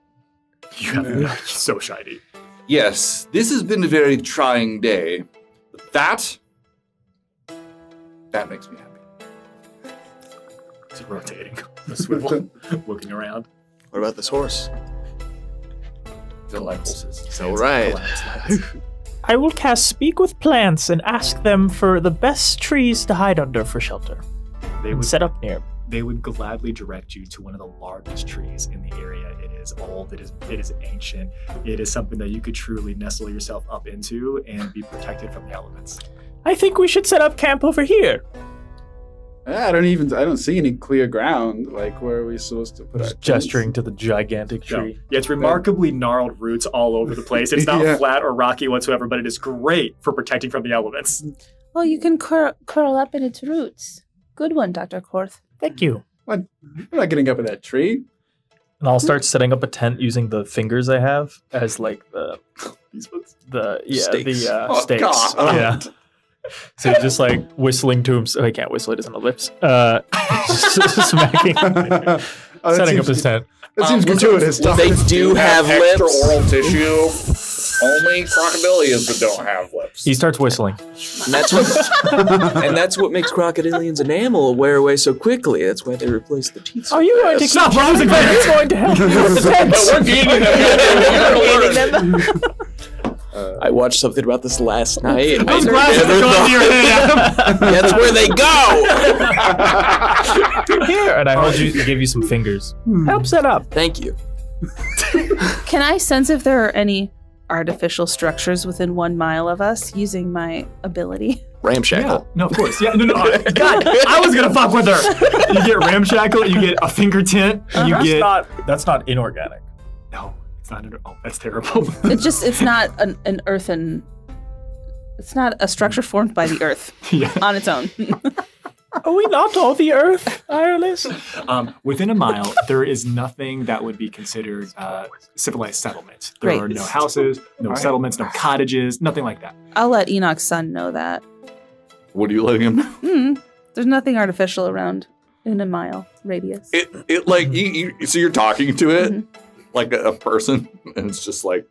You have so shiny. Yes, this has been a very trying day. But that makes me happy. It's rotating the swivel, looking around. What about this horse? Delightful. All right. I will cast Speak with Plants and ask them for the best trees to hide under for shelter. They And would set up near. They would gladly direct you to one of the largest trees in the area. It is old. It is ancient. It is something that you could truly nestle yourself up into and be protected from the elements. I think we should set up camp over here. I don't see any clear ground. Like, where are we supposed to put our Just gesturing to the gigantic tree. Yeah, it's remarkably gnarled roots all over the place. It's not flat or rocky whatsoever, but it is great for protecting from the elements. Well, you can curl up in its roots. Good one, Dr. Korth. Thank you. What? I'm not getting up in that tree. And I'll start setting up a tent using the fingers I have as like the Stakes. stakes. God. Yeah. So he's just like whistling to him. So he can't whistle. He doesn't have lips. Smacking. Setting up his tent. That seems gratuitous. They do have extra lips. oral tissue. Only crocodilians that don't have lips. He starts whistling. And that's what makes crocodilians enamel wear away so quickly. That's why they replace the teeth. Are you going to Stop keep losing Are you going to help me with the tent? We're feeding them. You're gonna learn. I watched something about this last night. And Those glasses are going to your head, Adam. that's where they go. Here, and I give you some fingers. Help set up. Thank you. Can I sense if there are any artificial structures within 1 mile of us using my ability? Ramshackle. Yeah, no, of course. Yeah, no. God, I was gonna fuck with her. You get ramshackle, you get a finger tent, you get. That's not inorganic. No, it's not. Oh, that's terrible. It's not an earthen. It's not a structure formed by the earth Yeah. on its own. Are we not all the earth, Ireland? Within a mile, there is nothing that would be considered civilized settlement. There Great. are no houses, no settlements, no cottages, nothing like that. I'll let Enoch's son know that. What are you letting him know? There's nothing artificial around in a mile radius. It like so you're talking to it like a person, and it's just like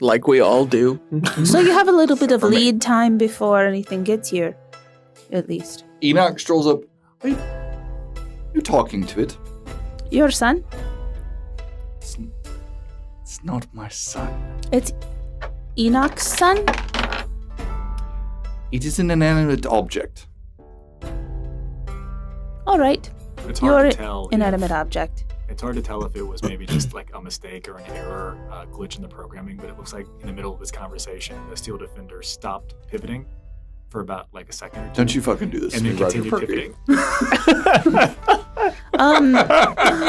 Like we all do. So you have a little bit of lead time before anything gets here, at least. Enoch strolls up. Are you talking to it? Your son? It's not my son. It's Enoch's son? It is an inanimate object. All right. It's You're hard to tell. inanimate object. It's hard to tell if it was maybe just like a mistake or an error, glitch in the programming, but it looks like in the middle of this conversation, the Steel Defender stopped pivoting for about like a second or two. Don't you fucking do this. And then to me, Roger. continued pivoting.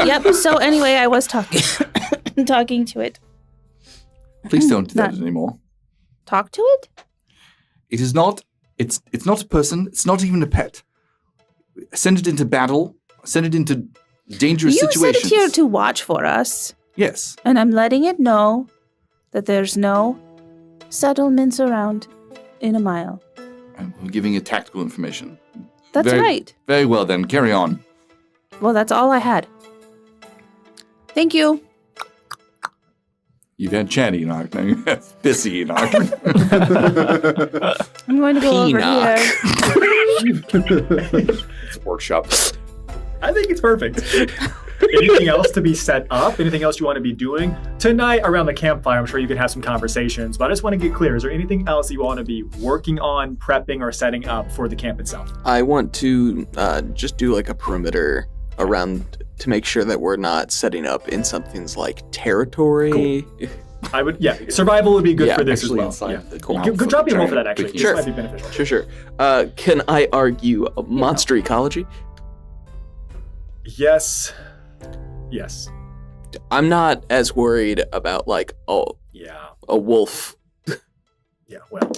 Yep. So anyway, I was talking to it. Please don't do that None. anymore. Talk to it? It is not. It's not a person. It's not even a pet. Send it into battle. Send it into dangerous You situations. sent it here to watch for us, Yes. and I'm letting it know that there's no settlements around in a mile. I'm giving it tactical information. That's Very- right. Very well then. Carry on. Well, that's all I had. Thank you. You've had chatty Enoch. Now you have pissy Enoch. I'm going to go over Peanut. here. It's a workshop. I think it's perfect. Anything else to be set up? Anything else you want to be doing? Tonight around the campfire, I'm sure you can have some conversations, but I just want to get clear. Is there anything else you want to be working on, prepping, or setting up for the camp itself? I want to just do like a perimeter around to make sure that we're not setting up in something's like territory. Cool. I would, survival would be good Yeah, for this actually as well. inside the Cool. mouth Good of drop the me a roll for giant that, actually. behemoth. Sure. This might be beneficial. Sure. Can I argue monster ecology? Yes. I'm not as worried about like Yeah. a wolf. Yeah, well.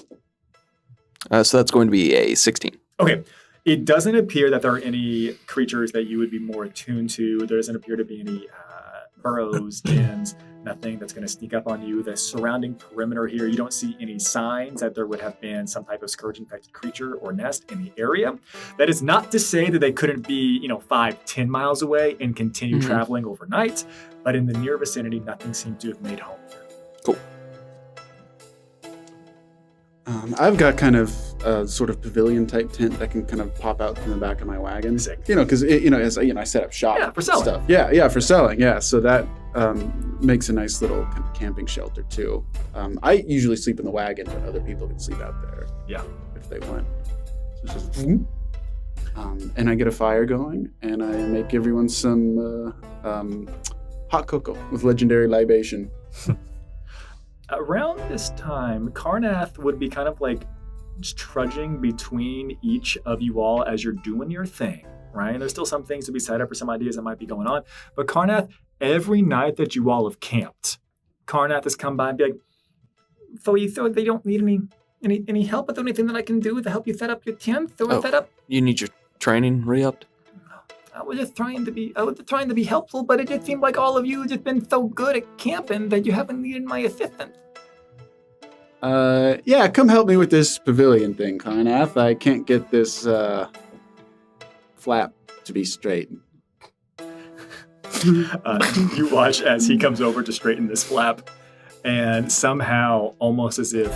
So that's going to be a 16. Okay. It doesn't appear that there are any creatures that you would be more attuned to. There doesn't appear to be any burrows, dens, nothing that's going to sneak up on you. The surrounding perimeter here, you don't see any signs that there would have been some type of Scourge-infected creature or nest in the area. That is not to say that they couldn't be, 5-10 miles away and continue traveling overnight, but in the near vicinity, nothing seemed to have made home here. Cool. I've got kind of a sort of pavilion type tent that can kind of pop out from the back of my wagon. Sick. Because I set up shop. Yeah, for selling. Stuff. Yeah, for selling. Yeah, so that makes a nice little kind of camping shelter too. I usually sleep in the wagon, but other people can sleep out there. Yeah. If they want. So it's just, and I get a fire going, and I make everyone some hot cocoa with legendary libation. Around this time, Carnath would be kind of like just trudging between each of you all as you're doing your thing. right? And there's still some things to be set up or some ideas that might be going on. But Carnath, every night that you all have camped, Carnath has come by and be like, so you thought they don't need any help with anything that I can do to help you set up your tent or set up? You need your training re-upped? I was just trying to be helpful, but it just seemed like all of you have just been so good at camping that you haven't needed my assistance. Yeah, come help me with this pavilion thing, Carnath. I can't get this flap to be straight. You watch as he comes over to straighten this flap, and somehow, almost as if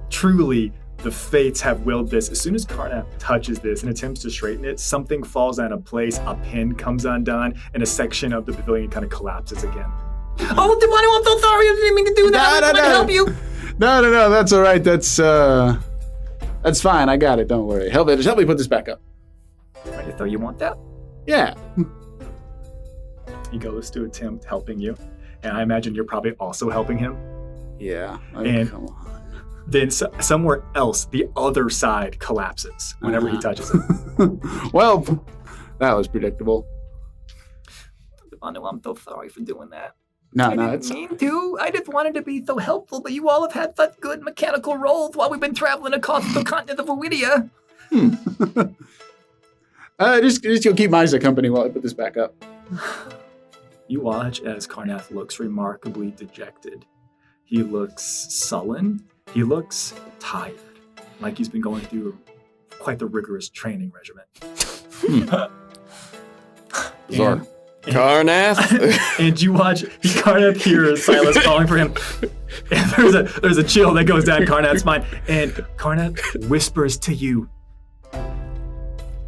truly the fates have willed this, as soon as Carnath touches this and attempts to straighten it, something falls out of place, a pin comes undone, and a section of the pavilion kind of collapses again. Oh, Devano, I'm so sorry. I didn't mean to do that. I'm trying to help you. No, that's all right. That's fine. I got it. Don't worry. Just help me put this back up. I thought you want that? Yeah. He goes to attempt helping you, and I imagine you're probably also helping him. Yeah. And come on. Then somewhere else, the other side collapses whenever he touches it. Well, that was predictable. Devano, I'm so sorry for doing that. No, I didn't mean to. I just wanted to be so helpful, but you all have had such good mechanical rolls while we've been traveling across the continent of Iridia. Just go keep Misa company while I put this back up. You watch as Carnath looks remarkably dejected. He looks sullen. He looks tired, like he's been going through quite the rigorous training regimen. Bizarre. Carnath? And you watch, Carnath hears Silas calling for him. And there's a chill that goes down Carnath's spine. And Carnath whispers to you,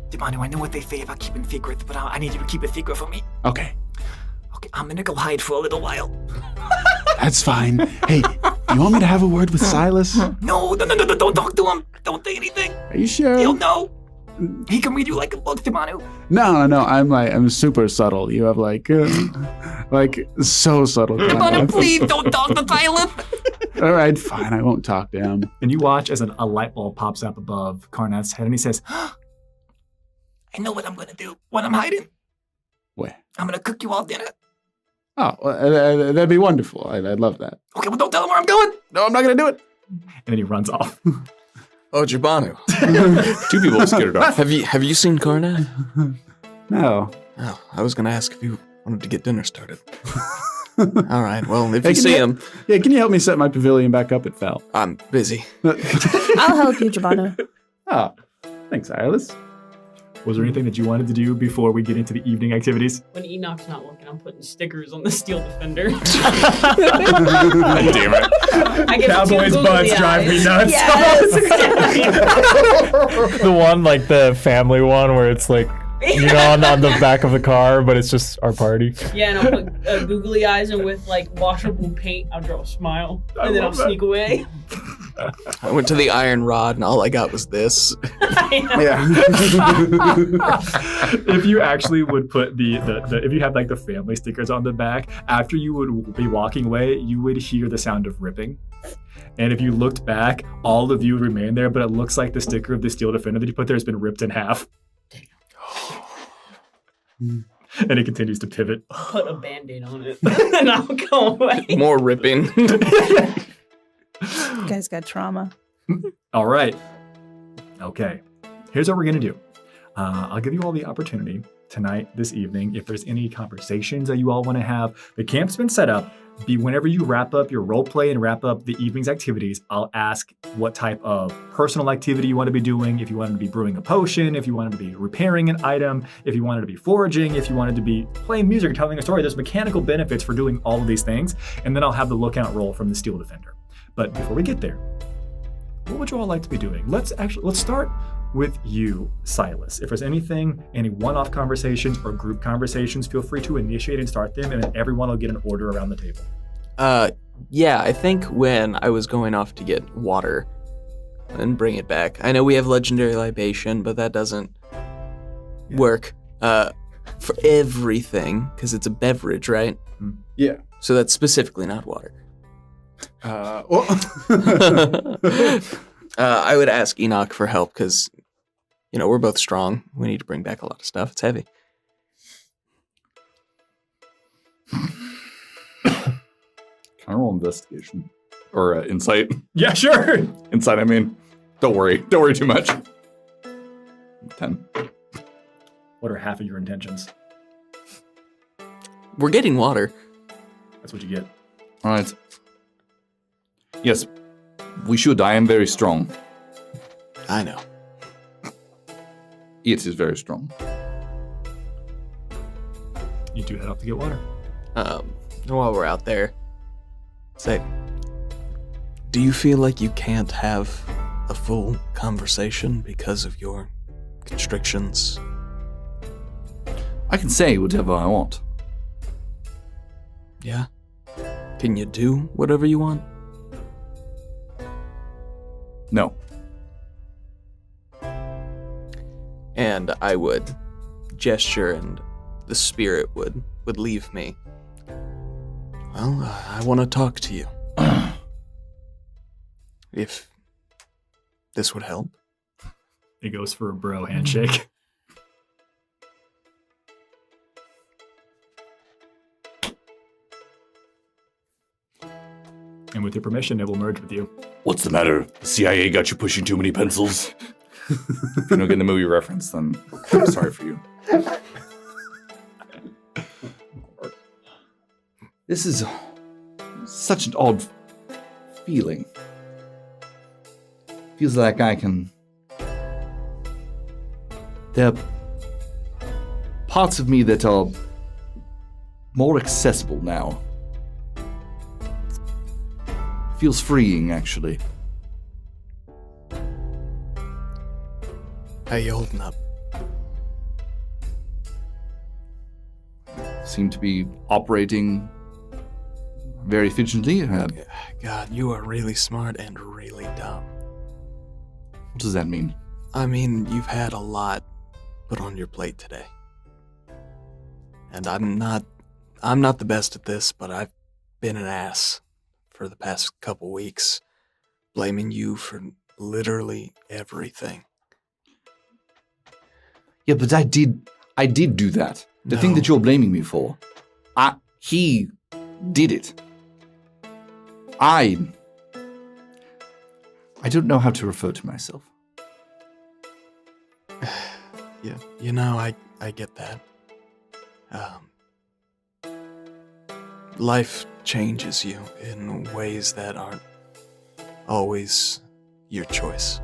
Devano, I know what they say about keeping secrets, but I need you to keep a secret from me. Okay, I'm gonna go hide for a little while. that's fine. Hey, you want me to have a word with Silas? No, don't talk to him. Don't say anything. Are you sure? He'll know. He can read you like a book, Devano. No. I'm super subtle. You have like so subtle. Devano, please don't talk to Silas. All right, fine. I won't talk to him. And you watch as a light bulb pops up above Carnath's head, and he says, I know what I'm gonna do when I'm hiding. What? I'm gonna cook you all dinner. Oh, well, that'd be wonderful. I'd love that. Okay, well, don't tell him where I'm going. No, I'm not gonna do it. And then he runs off. Oh, Jabanu. 2 people scared off. Have you seen Carnath? No. Oh, I was gonna ask if you wanted to get dinner started. All right, well, if you see him. Yeah, can you help me set my pavilion back up? It fell. I'm busy. I'll help you, Jabano. Oh, thanks, Silas. Was there anything that you wanted to do before we get into the evening activities? When Enoch's not looking, I'm putting stickers on the steel defender. Damn it. I get Cowboys' two butts googly drive me eyes. nuts. The one, like the family one, where it's like, you know, on the back of the car, but it's just our party. Yeah, and I'll put googly eyes, and with like washable paint, I'll draw a smile, I and then I'll love that. sneak away. I went to the iron rod, and all I got was this. Yeah. If you actually would put the if you had like the family stickers on the back, after you would be walking away, you would hear the sound of ripping. And if you looked back, all of you would remain there, but it looks like the sticker of the steel defender that you put there has been ripped in half. And it continues to pivot. Put a band-aid on it, and I'll go away. More ripping. You guys got trauma. All right. Okay. Here's what we're going to do. I'll give you all the opportunity tonight, this evening, if there's any conversations that you all want to have. The camp's been set up. Whenever you wrap up your role play and wrap up the evening's activities, I'll ask what type of personal activity you want to be doing. If you wanted to be brewing a potion, if you wanted to be repairing an item, if you wanted to be foraging, if you wanted to be playing music or telling a story. There's mechanical benefits for doing all of these things. And then I'll have the lookout roll from the Steel Defender. But before we get there, what would you all like to be doing? Let's start with you, Silas. If there's anything, any one-off conversations or group conversations, feel free to initiate and start them, and then everyone will get an order around the table. Yeah, I think when I was going off to get water and bring it back, I know we have legendary libation, but that doesn't work for everything, because it's a beverage, right? Yeah. So that's specifically not water. Well. I would ask Enoch for help because, we're both strong. We need to bring back a lot of stuff. It's heavy. Can I roll investigation? Or insight? Yeah, sure. Insight, I mean. Don't worry. Don't worry too much. 10. What are half of your intentions? We're getting water. That's what you get. All right. Yes, we should. I am very strong. I know. It is very strong. You do head up to get water. While we're out there, say, do you feel like you can't have a full conversation because of your constrictions? I can say whatever I want. Yeah? Can you do whatever you want? No. And I would gesture and the spirit would leave me. Well, I want to talk to you. If this would help. He goes for a bro handshake. And with your permission, it will merge with you. What's the matter? The CIA got you pushing too many pencils? If you don't get the movie reference, then I'm sorry for you. This is such an odd feeling. Feels like I can... There are parts of me that are more accessible now. Feels freeing, actually. How you holding up? Seem to be operating very efficiently. God, you are really smart and really dumb. What does that mean? I mean, you've had a lot put on your plate today. And I'm not the best at this, but I've been an ass for the past couple weeks, blaming you for literally everything. Yeah, but I did do that. The thing No. that you're blaming me for, he did it. I don't know how to refer to myself. Yeah, I get that. Life changes you in ways that aren't always your choice.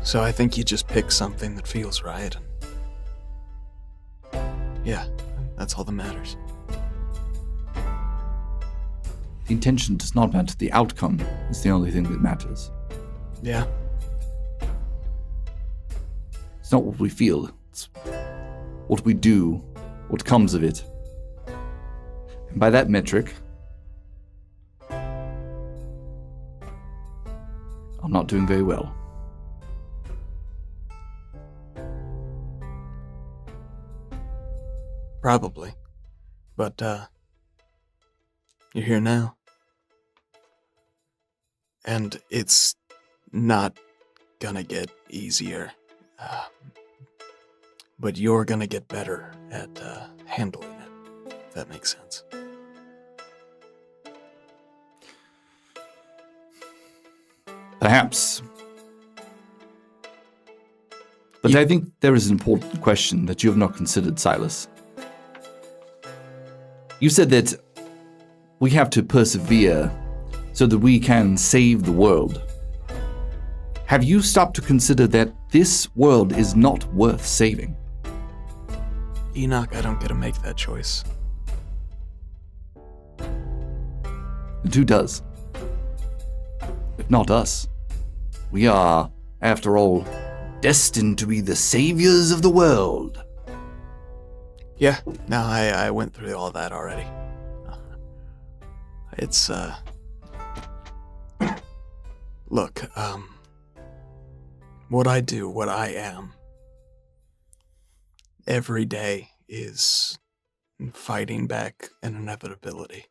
So I think you just pick something that feels right. And yeah, that's all that matters. The intention does not matter. The outcome is the only thing that matters. Yeah. It's not what we feel. It's what we do, what comes of it. And by that metric, I'm not doing very well. Probably. But, you're here now. And it's not gonna get easier. But you're gonna get better at, handling it, if that makes sense. Perhaps. But I think there is an important question that you have not considered, Silas. You said that we have to persevere so that we can save the world. Have you stopped to consider that this world is not worth saving? Enoch, I don't get to make that choice. And who does? If not us. We are, after all, destined to be the saviors of the world. Yeah, no, I went through all that already. It's, Look, what I do, what I am, every day is fighting back an inevitability.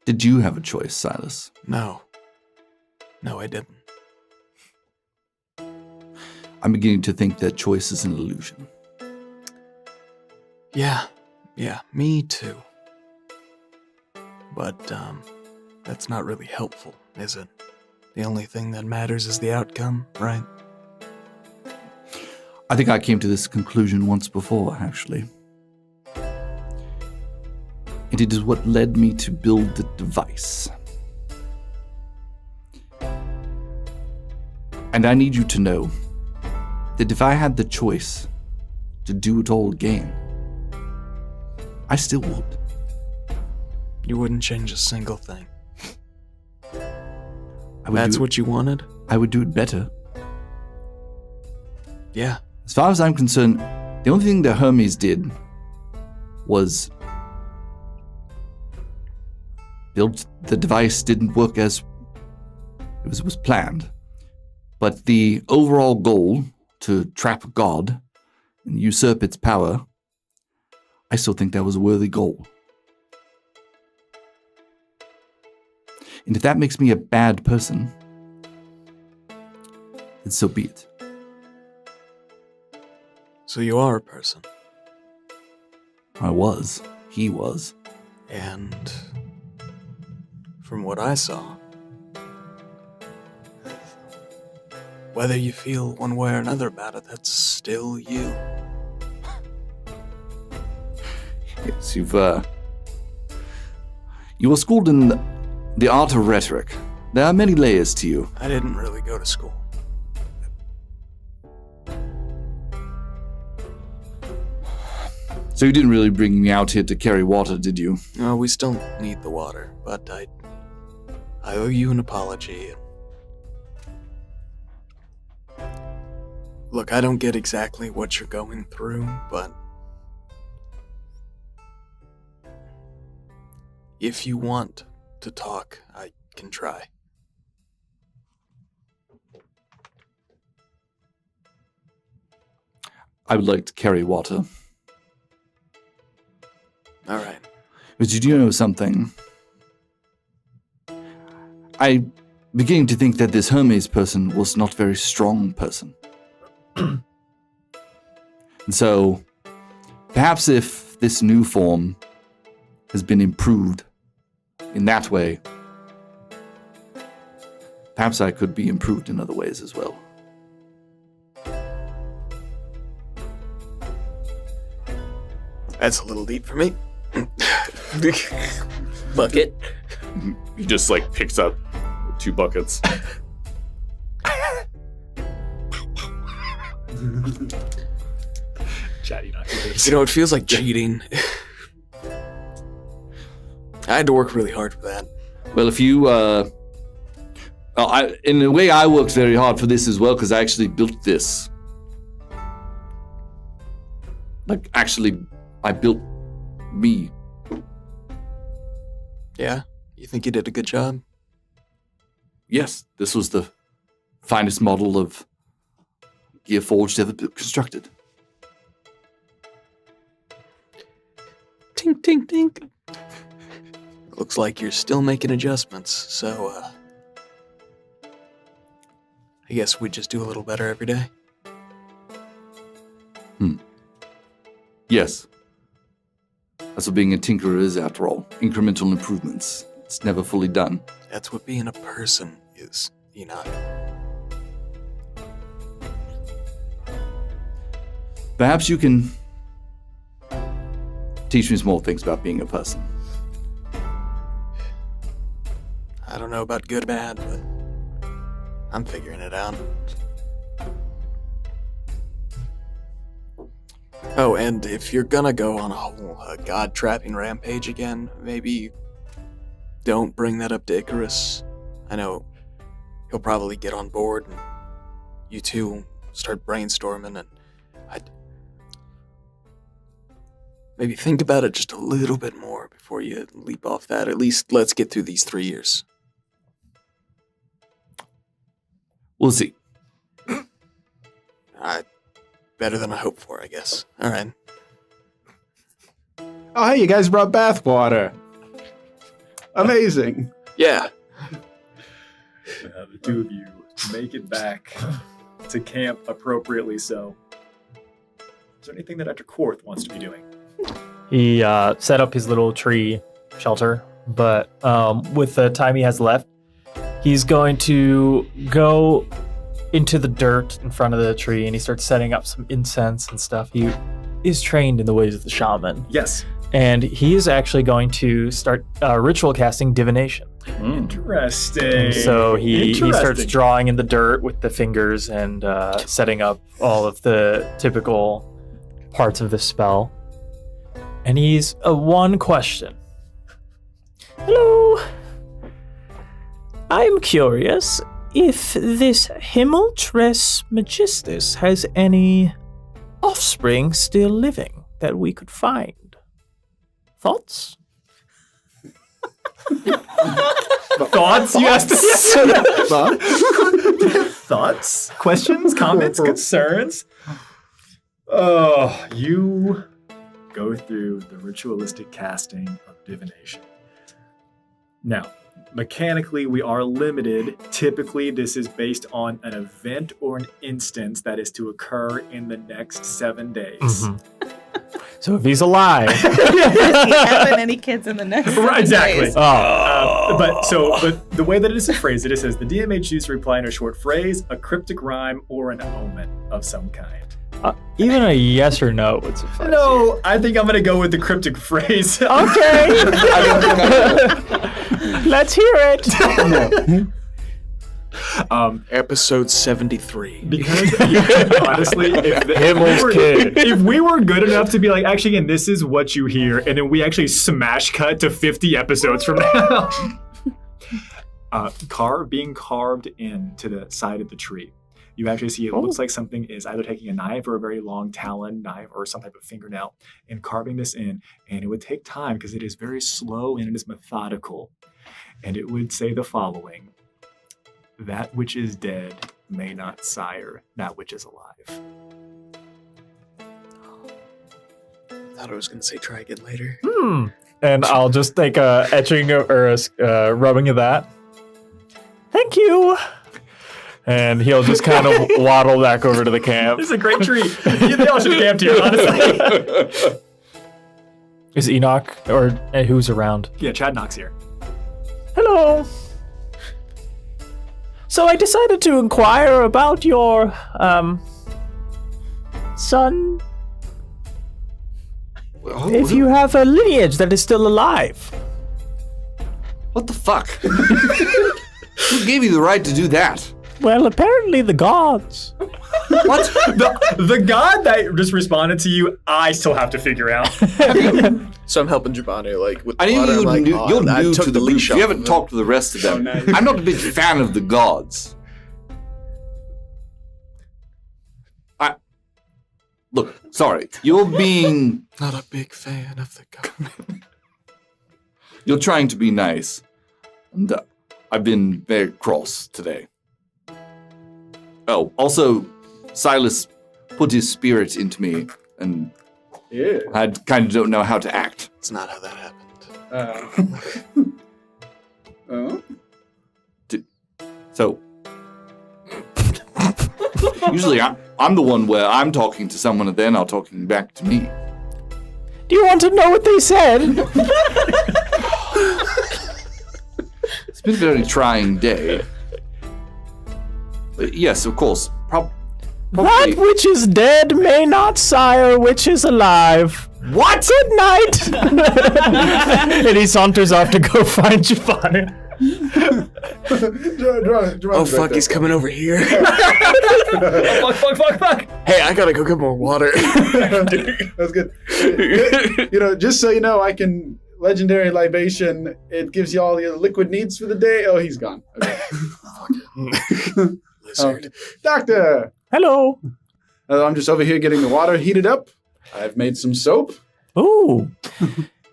Did you have a choice, Silas? No, I didn't. I'm beginning to think that choice is an illusion. Yeah, me too. But, that's not really helpful, is it? The only thing that matters is the outcome, right? I think I came to this conclusion once before, actually. And it is what led me to build the device. And I need you to know that if I had the choice to do it all again, I still would. You wouldn't change a single thing. I would That's do what you wanted? I would do it better. Yeah. As far as I'm concerned, the only thing that Hermes did was build the device didn't work as it was planned. But the overall goal to trap God and usurp its power, I still think that was a worthy goal. And if that makes me a bad person, then so be it. So you are a person. I was. He was. And from what I saw, whether you feel one way or another about it, that's still you. Yes, you were schooled in the art of rhetoric. There are many layers to you. I didn't really go to school. So you didn't really bring me out here to carry water, did you? No, we still need the water, but I owe you an apology. Look, I don't get exactly what you're going through, but if you want to talk, I can try. I would like to carry water. All right. But you do know something. I'm beginning to think that this Hermes person was not a very strong person. And so, perhaps if this new form has been improved in that way, perhaps I could be improved in other ways as well. That's a little deep for me. Bucket. He just picks up 2 buckets. Chatty knockers. You know, it feels like cheating. I had to work really hard for that. Well, if you, in a way, I worked very hard for this as well because I actually built this. I built me. Yeah? You think you did a good job? Yes, this was the finest model of gear forged ever constructed. Tink, tink, tink. Looks like you're still making adjustments, so, I guess we just do a little better every day. Yes. That's what being a tinkerer is, after all. Incremental improvements. It's never fully done. That's what being a person is, Enoch. Perhaps you can teach me some more things about being a person. I don't know about good or bad, but I'm figuring it out. Oh, and if you're gonna go on a whole god-trapping rampage again, maybe don't bring that up to Icarus. I know he'll probably get on board, and you two start brainstorming, and I'd maybe think about it just a little bit more before you leap off that. At least let's get through these 3 years. We'll see. Better than I hoped for, I guess. All right. Oh, hey, you guys brought bath water. Amazing. Yeah. The two of you make it back to camp appropriately so. Is there anything that Dr. Quarth wants to be doing? He set up his little tree shelter, but with the time he has left, he's going to go into the dirt in front of the tree and he starts setting up some incense and stuff. He is trained in the ways of the shaman. Yes. And he is actually going to start ritual casting divination. Interesting. So he starts drawing in the dirt with the fingers and setting up all of the typical parts of the spell. And he's one question. Hello. I'm curious if this Himmeltress Magistus has any offspring still living that we could find. Thoughts? Thoughts? You asked Thoughts? Questions? Comments? Concerns? Oh, you go through the ritualistic casting of divination. Now, mechanically, we are limited. Typically, this is based on an event or an instance that is to occur in the next 7 days. Mm-hmm. So if he's alive, Does he have any kids in the next 7 exactly. days? But the way that it is phrased, it says the DM may choose to reply in a short phrase, a cryptic rhyme, or an omen of some kind. even a yes or no would suffice. No, I think I'm gonna go with the cryptic phrase. Okay. Let's hear it. Episode 73. Because honestly, kid. if we were good enough to be like, actually, again, this is what you hear, and then we actually smash cut to 50 episodes from now. Being carved into the side of the tree. You actually see it looks like something is either taking a knife or a very long talon knife or some type of fingernail and carving this in. And it would take time because it is very slow and it is methodical. And it would say the following: that which is dead may not sire that which is alive. I thought I was going to say try again later. And I'll just take a etching or a rubbing of that. Thank you. And he'll just kind of waddle back over to the camp. This is a great tree. They all should have camped here, honestly. Is Enoch or who's around? Yeah, Chad Knox here. Hello. So I decided to inquire about your son. If you have a lineage that is still alive. What the fuck? Who gave you the right to do that? Well, apparently the gods. What? The god that just responded to you, I still have to figure out. So I'm helping Giovanni, like, with the I knew water. you're I'm like, new, oh, you're I new took to the leash group. You off haven't of talked to the rest of them. Oh, nice. I'm not a big fan of the gods. Look, sorry. You're being... Not a big fan of the government. You're trying to be nice. And I've been very cross today. Oh, also, Silas put his spirit into me, and Yeah. I kind of don't know how to act. It's not how that happened. Oh. So, usually I'm the one where I'm talking to someone and they're not talking back to me. Do you want to know what they said? It's been a very trying day. But yes, of course. That Probably. which is dead may not sire which is alive. What? Good night. And he saunters off to go find Giovanni. Oh, fuck, he's coming over here. Fuck. Hey, I gotta go get more water. That's good. You know, just so you know, I can legendary libation. It gives you all your liquid needs for the day. Oh, he's gone. Okay. Lizard. Doctor. Hello. I'm just over here getting the water heated up. I've made some soap. Ooh.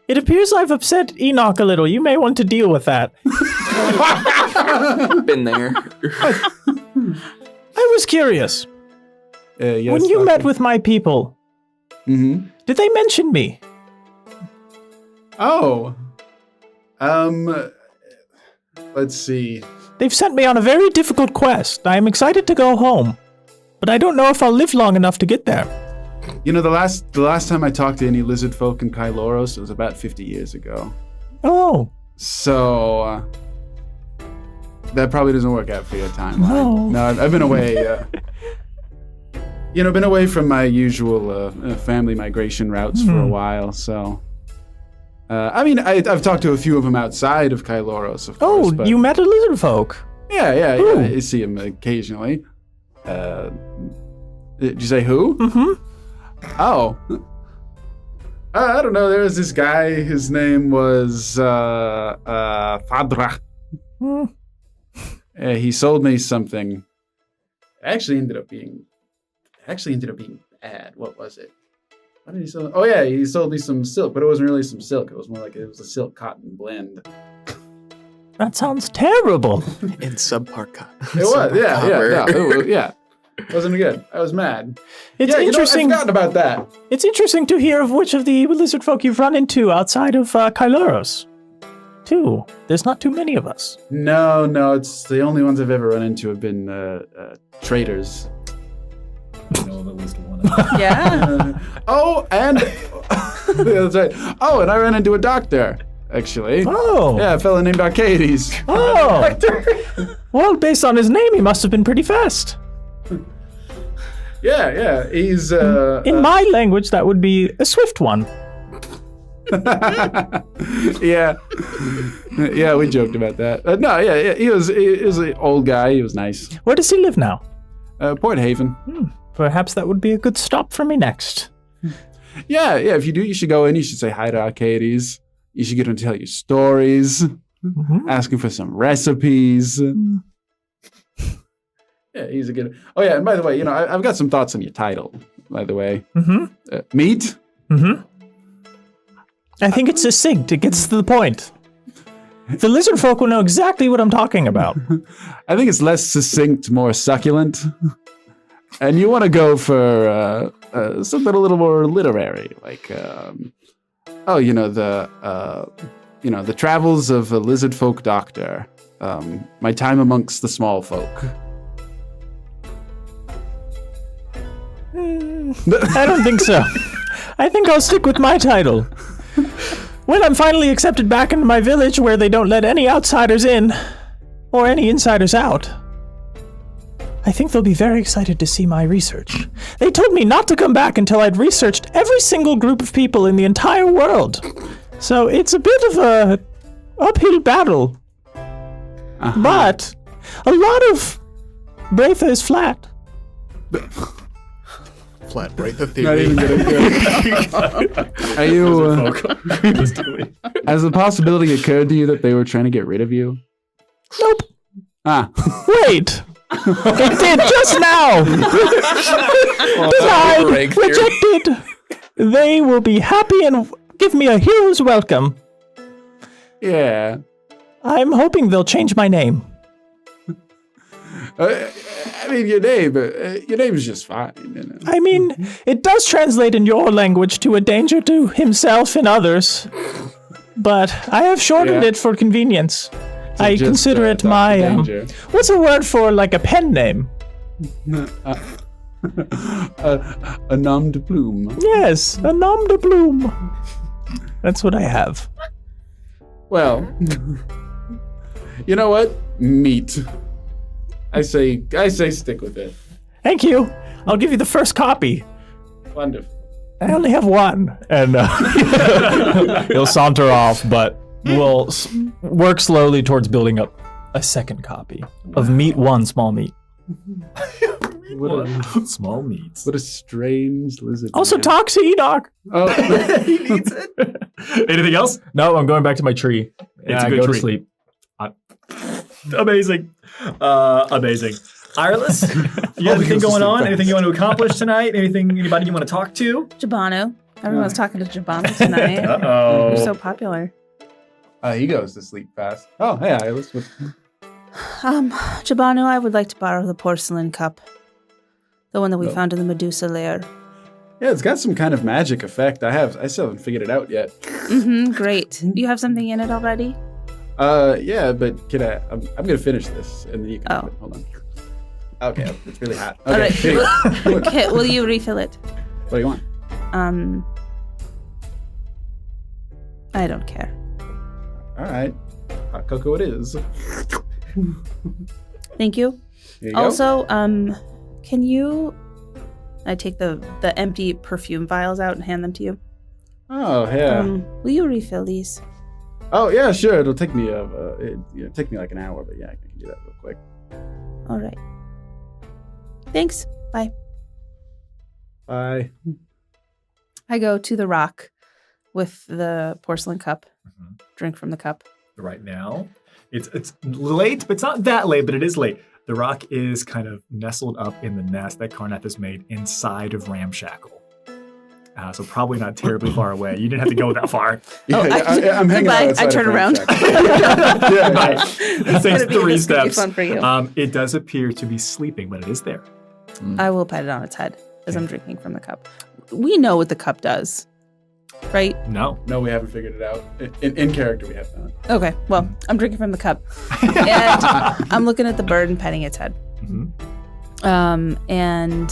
It appears I've upset Enoch a little. You may want to deal with that. Been there. I was curious. Yes, When you Doctor. met with my people, Mm-hmm. did they mention me? Oh. Let's see. They've sent me on a very difficult quest. I am excited to go home. but I don't know if I'll live long enough to get there. You know, the last time I talked to any lizard folk in Kyloros, it was about 50 years ago. Oh. So, that probably doesn't work out for your timeline. No. No, I've been away, been away from my usual family migration routes for a while, so... I've talked to a few of them outside of Kyloros, of course. Oh, you met a lizard folk? Yeah. Ooh. I see them occasionally. Did you say who? Mm-hmm. Oh. I don't know. There was this guy. His name was Fadra. He sold me something. It actually ended up being bad. What was it? What did he sell? Oh yeah, he sold me some silk, but it wasn't really some silk. It was more like it was a silk cotton blend. That sounds terrible. In subpar cotton. It was, yeah. It wasn't good. I was mad. It's interesting. I've forgotten about that. It's interesting to hear of which of the lizard folk you've run into outside of Kyloros. Too. There's not too many of us. No, it's the only ones I've ever run into have been traders. I know of at least one. Yeah. That's right. Oh, and I ran into a doctor, actually. Oh. Yeah, a fella named Arcades. Oh. Well, based on his name, he must have been pretty fast. Yeah. He's In my language, that would be a swift one. Yeah, we joked about that. He was an old guy. He was nice. Where does he live now? Port Haven. Perhaps that would be a good stop for me next. Yeah. If you do, you should go in. You should say hi to Arcades. You should get him to tell you stories. Ask him for some recipes. Yeah, he's a good. Oh yeah, and by the way, I've got some thoughts on your title. By the way, meat. I think it's succinct. It gets to the point. The lizard folk will know exactly what I'm talking about. I think it's less succinct, more succulent. And you want to go for something a little more literary, like, the travels of a lizard folk doctor. My time amongst the small folk. I don't think so. I think I'll stick with my title. When I'm finally accepted back into my village where they don't let any outsiders in, or any insiders out, I think they'll be very excited to see my research. They told me not to come back until I'd researched every single group of people in the entire world. So it's a bit of a uphill battle. But a lot of Braitha is flat. Flat Braitha Not theory. even good. Are you? Has the possibility occurred to you that they were trying to get rid of you? Nope. Wait. It did just now. Denied. Rejected. They will be happy and give me a hero's welcome. Yeah. I'm hoping they'll change my name. Your name is just fine. I mean, it does translate in your language to a danger to himself and others. But I have shortened it for convenience. I consider it my, what's a word for, like, a pen name? A nom de plume. Yes, a nom de plume. That's what I have. Well, you know what? Meat. I say stick with it. Thank you. I'll give you the first copy. Wonderful. I only have one. And he'll saunter off, but we'll work slowly towards building up a second copy of Meat 1, Small Meat. Small meats. What a strange lizard. Also, man. talk to Enoch. Oh. He needs it. Anything else? No, I'm going back to my tree. It's a good go tree. to sleep. Amazing. Amazing. Irelis, you got anything going on? Anything you want to accomplish tonight? Anybody you want to talk to? Jabano. Everyone's talking to Jabano tonight. Uh-oh. You're so popular. He goes to sleep fast. Oh, hey, Iris. Jabano, I would like to borrow the porcelain cup. The one that we found in the Medusa lair. Yeah, it's got some kind of magic effect. I still haven't figured it out yet. Great. You have something in it already? Yeah, but I'm gonna finish this and then you can have it. Hold on. Okay, it's really hot. All Okay, right. here you go. Okay, will you refill it? What do you want? I don't care. All right. Hot cocoa it is. Thank you. Here you go. Also, can you? I take the empty perfume vials out and hand them to you. Oh, yeah. Will you refill these? Oh, yeah, sure. It'll take me take me like an hour, but yeah, I can do that real quick. All right. Thanks. Bye. Bye. I go to the rock with the porcelain cup. Drink from the cup. Right now, it's late, but it's not that late, but it is late. The rock is kind of nestled up in the nest that Carnath has made inside of Ramshackle. So probably not terribly far away. You didn't have to go that far. Yeah, I'm hanging out Goodbye. outside I turn of around. Yeah, Bye. It takes 3 This could be steps. fun for you. It does appear to be sleeping, but it is there. I will pat it on its head as I'm drinking from the cup. We know what the cup does, right? No. No, we haven't figured it out. In character, we have not. Okay, well, I'm drinking from the cup. And I'm looking at the bird and petting its head. And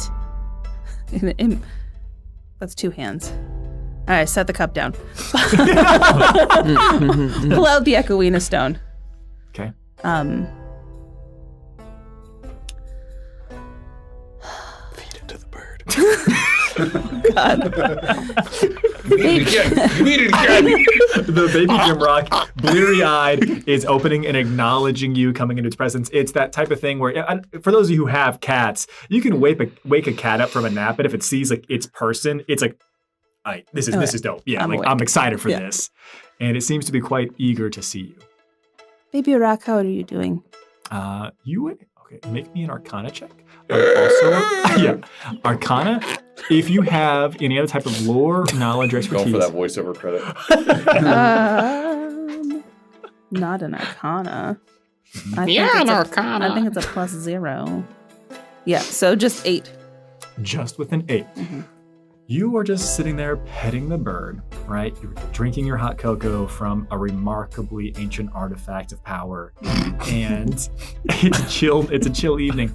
that's 2 hands. All right, set the cup down. Pull out the Echoina stone. Okay. Feed it to the bird. God. You need it again. The baby Grimrock, bleary-eyed, is opening and acknowledging you coming into its presence. It's that type of thing where, for those of you who have cats, you can wake a cat up from a nap, and if it sees like its person, it's like, all right, this is dope. Yeah, I'm excited for this, and it seems to be quite eager to see you. Baby Rock, how are you doing? Make me an Arcana check. Also, Arcana. If you have any other type of lore, knowledge, or expertise. Going for that voiceover credit. Not an Arcana. An Arcana. I think it's a +0. Yeah, so just 8. Just with an 8. You are just sitting there petting the bird, right? You're drinking your hot cocoa from a remarkably ancient artifact of power. And it's a chill evening.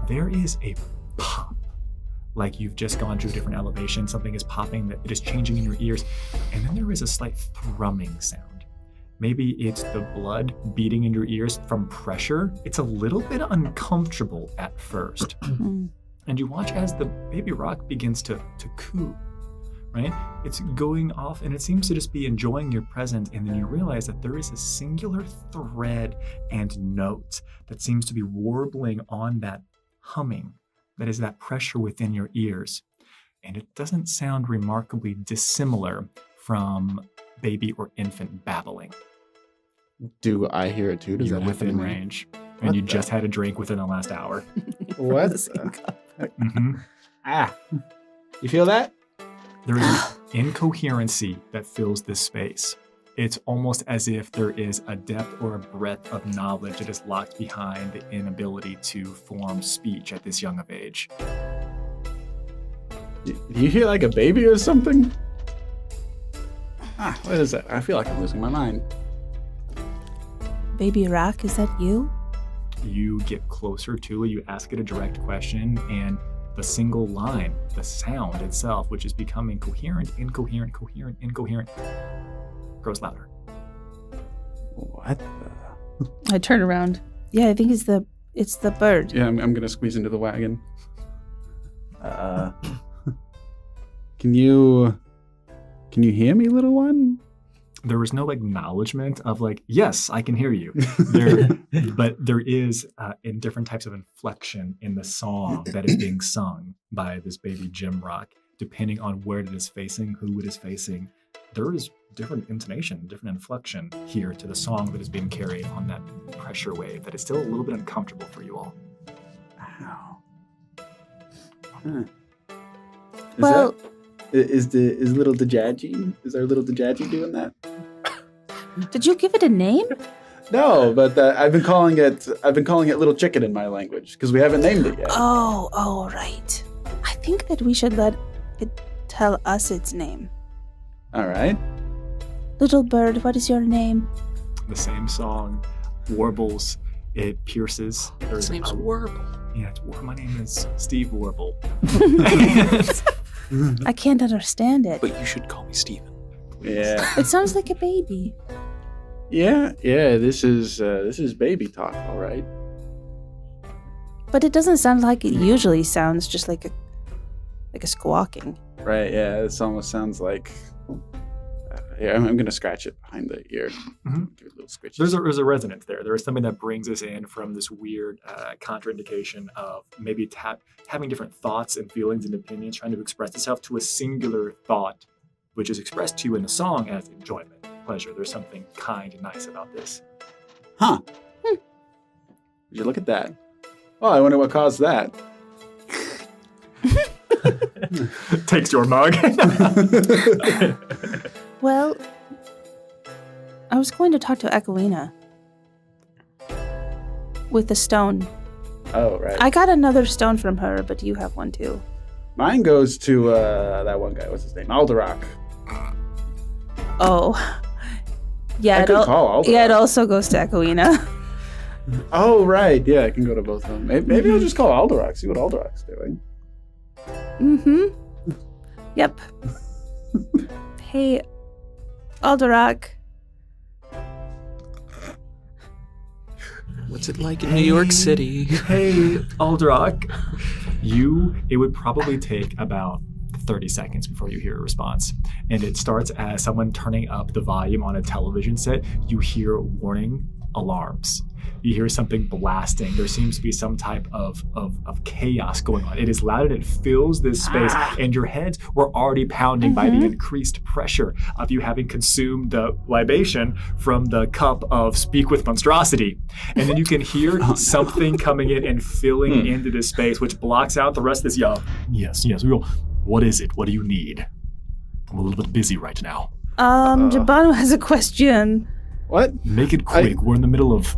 There is a pop. Like you've just gone to a different elevation. Something is popping, that it is changing in your ears. And then there is a slight thrumming sound. Maybe it's the blood beating in your ears from pressure. It's a little bit uncomfortable at first. And you watch as the baby rock begins to coo, right? It's going off and it seems to just be enjoying your presence. And then you realize that there is a singular thread and note that seems to be warbling on that humming, that is that pressure within your ears. And it doesn't sound remarkably dissimilar from baby or infant babbling. Do I hear it too? Does You're that happen within to me? range. And you just had a drink within the last hour. What? You feel that? There is an incoherency that fills this space. It's almost as if there is a depth or a breadth of knowledge that is locked behind the inability to form speech at this young of age. Do you hear like a baby or something? What is that? I feel like I'm losing my mind. Baby Rock, is that you? You get closer to it, you ask it a direct question, and the single line, the sound itself, which is becoming incoherent, grows louder. What the? I turn around. Yeah, I think it's the bird. Yeah, I'm gonna squeeze into the wagon. Can you hear me, little one? There was no acknowledgement of yes, I can hear you. But there is in different types of inflection in the song that is being sung by this baby Jim Rock, depending on where it is facing, who it is facing. There is different intonation, different inflection here to the song that is being carried on that pressure wave that is still a little bit uncomfortable for you all. Ow. Is little Dajaji? Is our little Dajaji doing that? Did you give it a name? No, but I've been calling it little chicken in my language because we haven't named it yet. Oh, right. I think that we should let it tell us its name. All right. Little bird, what is your name? The same song warbles, it pierces. His name's Warble. Yeah, my name is Steve Warble. I can't understand it. But you should call me Steven. Yeah. It sounds like a baby. Yeah. This is baby talk, all right. But it doesn't sound like it usually sounds, just like a squawking. Right. Yeah. This almost sounds like. Yeah, I'm gonna scratch it behind the ear. Mhm. Give it a little scratch. There's a resonance there. There is something that brings us in from this weird contraindication of maybe having different thoughts and feelings and opinions, trying to express itself to a singular thought, which is expressed to you in the song as enjoyment, pleasure. There's something kind and nice about this. Huh. Would you look at that? Oh, I wonder what caused that. Takes your mug. Well, I was going to talk to Echoina with the stone. Oh, right. I got another stone from her, but you have one too. Mine goes to that one guy. What's his name? Alderock. Oh. Yeah, I could call Alderock. yeah, it also goes to Echoina. Oh, right. Yeah, I can go to both of them. Maybe I'll just call Alderock, see what Alderock's doing. Mm-hmm. Yep. Hey, Alderock. What's it like in New York City? Hey, Alderock. It would probably take about 30 seconds before you hear a response. And it starts as someone turning up the volume on a television set. You hear warning alarms. You hear something blasting. There seems to be some type of chaos going on. It is loud and it fills this space, and your heads were already pounding by the increased pressure of you having consumed the libation from the cup of Speak with Monstrosity. And then you can hear something coming in and filling into this space, which blocks out the rest of this yell. Yes, we will. What is it? What do you need? I'm a little bit busy right now. Jabano has a question. What? Make it quick. We're in the middle of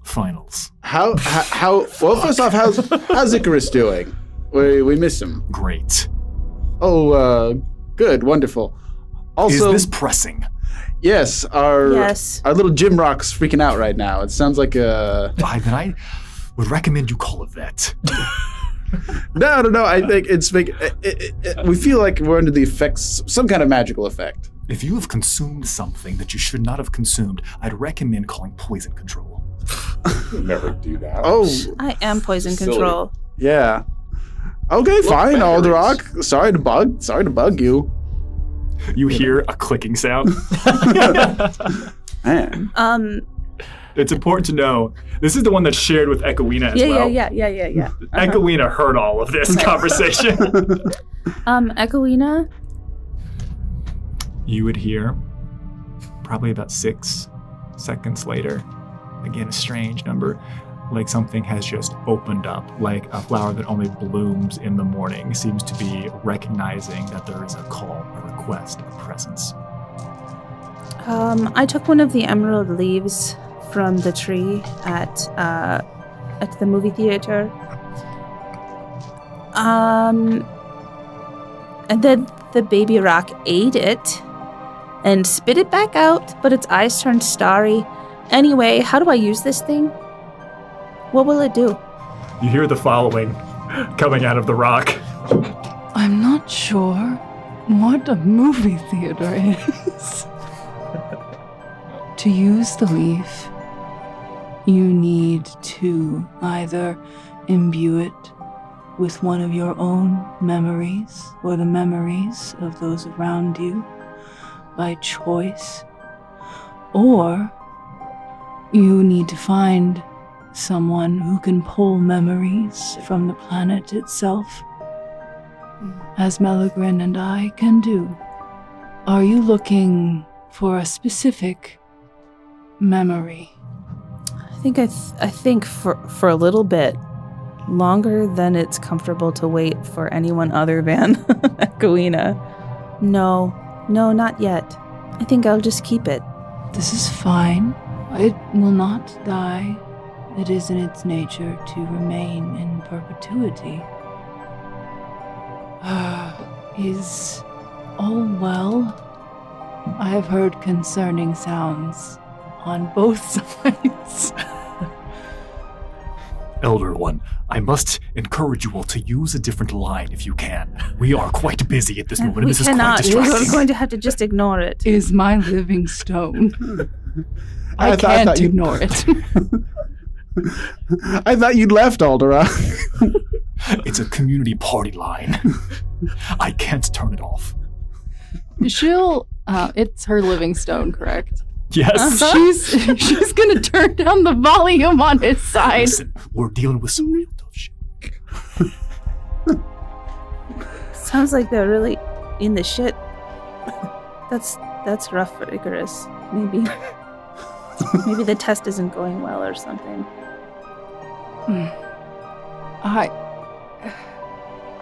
finals. How well, first off, how's Icarus doing? We miss him. Great. Oh, good, wonderful. Also, is this pressing? Yes, our Yes. little gym rock's freaking out right now. It sounds like a Then I would recommend you call a vet. No, I think it's we feel like we're under the effects, some kind of magical effect. If you have consumed something that you should not have consumed, I'd recommend calling poison control. Never do that. Oh, I am poison Silly. control. yeah. Okay, fine, batteries. Alderock. Sorry to bug you. You hear a clicking sound. Man. It's important to know, this is the one that's shared with Echoina as well. Yeah. Echoina heard all of this conversation. Echoina? You would hear, probably about 6 seconds later, again a strange number, like something has just opened up, like a flower that only blooms in the morning seems to be recognizing that there is a call, a request, a presence. I took one of the emerald leaves from the tree at the movie theater. And then the baby rock ate it and spit it back out, but its eyes turned starry. Anyway, how do I use this thing? What will it do? You hear the following coming out of the rock. I'm not sure what a movie theater is. To use the leaf, you need to either imbue it with one of your own memories or the memories of those around you by choice, or you need to find someone who can pull memories from the planet itself, as Melagrin and I can do. Are you looking for a specific memory? I think for a little bit longer than it's comfortable to wait for anyone other than Echoina. No, not yet. I think I'll just keep it. This is fine. It will not die. It is in its nature to remain in perpetuity. Is all well? I have heard concerning sounds on both sides. Elder One, I must encourage you all to use a different line if you can. We are quite busy at this moment, and We this is quite cannot. distracting. We're going to have to just ignore it. Is my living stone. I thought can't you- ignore it. I thought you'd left, Aldera. It's a community party line. I can't turn it off. She'll. It's her living stone, correct? Yes. She's gonna turn down the volume on his side. Listen, we're dealing with some real tough shit. Sounds like they're really in the shit. That's rough for Icarus. Maybe the test isn't going well or something.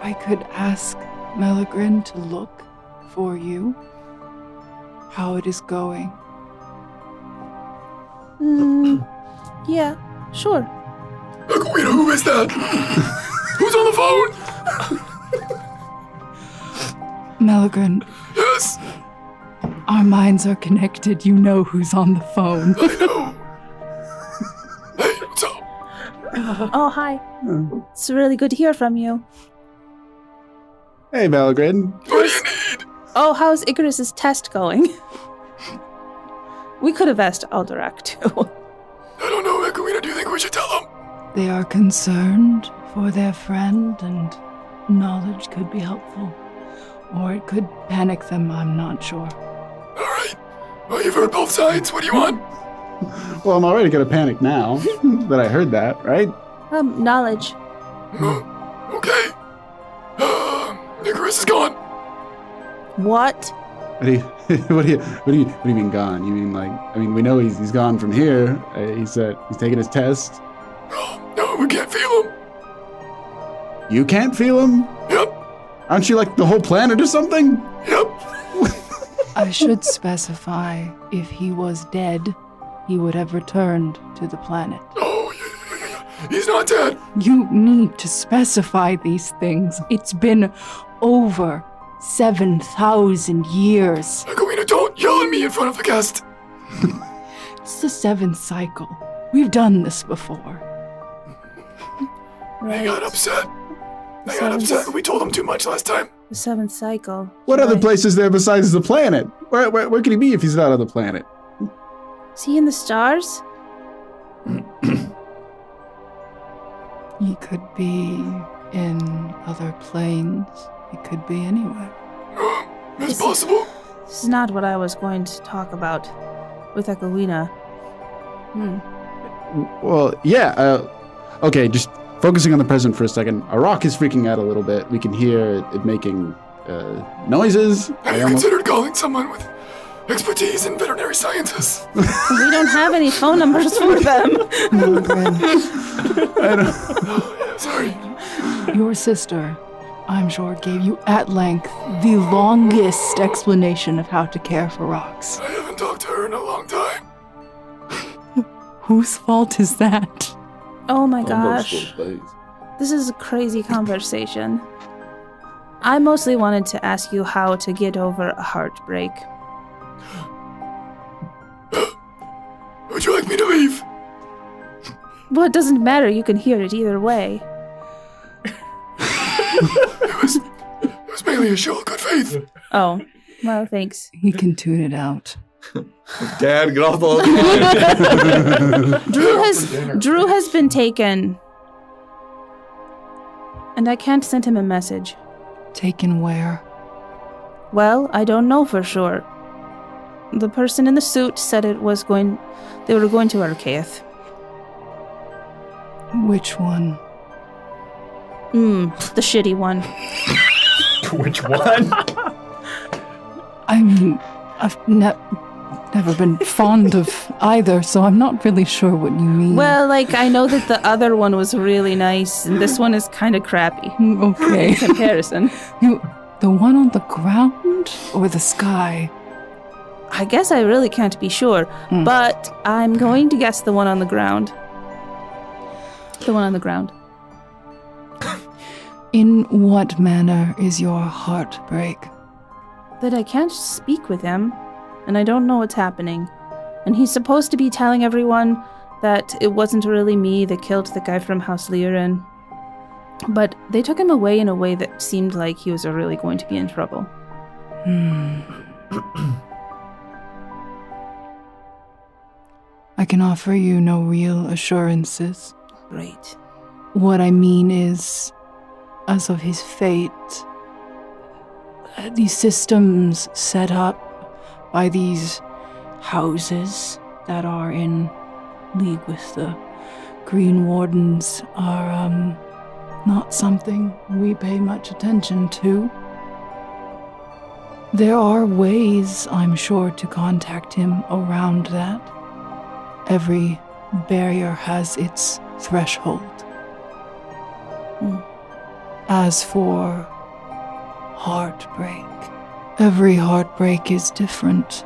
I could ask Meligrin to look for you. How it is going. Yeah, sure. Aguina, who is that? Who's on the phone? Meligrin, Yes, our minds are connected. You know who's on the phone. I know. Hey, what's up? Oh, hi. It's really good to hear from you. Hey, Belgrid. What do you need? Oh, how's Icarus's test going? We could have asked Alderak too. I don't know, Aguina. Do you think we should tell them? They are concerned for their friend, and knowledge could be helpful. Or it could panic them, I'm not sure. All right. Well, you've heard both sides. What do you want? Well, I'm already gonna panic now that I heard that, right? Knowledge. Okay. Icarus is gone. What? What do you mean gone? You mean like? I mean, we know he's gone from here. He said he's taking his test. Oh, no, we can't feel him. You can't feel him? Yep. Aren't you like the whole planet or something? Yep. I should specify, if he was dead, he would have returned to the planet. Oh, yeah. He's not dead. You need to specify these things. It's been over 7,000 years. Aguina, don't yell at me in front of the guest. It's the 7th cycle. We've done this before. They got upset. They got upset. We told them too much last time. The 7th cycle. What other Right. place is there besides the planet? Where could he be if he's not on the planet? Is he in the stars? He could be in other planes. He could be anywhere. It's possible. This is not what I was going to talk about with Ekawina. Well, yeah. Okay, just focusing on the present for a second. A rock is freaking out a little bit. We can hear it making noises. Have you considered calling someone with expertise in veterinary sciences? We don't have any phone numbers for them. I don't. Oh, yeah, sorry. Your sister, I'm sure, gave you at length the longest explanation of how to care for rocks. I haven't talked to her in a long time. Whose fault is that? Oh my gosh. This is a crazy conversation. I mostly wanted to ask you how to get over a heartbreak. Would you like me to leave? Well, it doesn't matter. You can hear it either way. It was mainly a show of good faith. Oh, well, thanks. He can tune it out. Dad, get off the Drew has been taken. And I can't send him a message. Taken where? Well, I don't know for sure. The person in the suit said they were going to Arcaeth. Which one? The shitty one. Which one? I mean, I've never been fond of either, so I'm not really sure what you mean. Well, like, I know that the other one was really nice, and this one is kind of crappy. Okay. In comparison. The one on the ground or the sky? I guess I really can't be sure, but I'm going to guess the one on the ground. The one on the ground. In what manner is your heartbreak? That I can't speak with him, and I don't know what's happening. And he's supposed to be telling everyone that it wasn't really me that killed the guy from House Liren. But they took him away in a way that seemed like he was really going to be in trouble. I can offer you no real assurances. Great. What I mean is, as of his fate, these systems set up by these houses that are in league with the Green Wardens are not something we pay much attention to. There are ways, I'm sure, to contact him around that. Every barrier has its threshold. As for heartbreak, every heartbreak is different.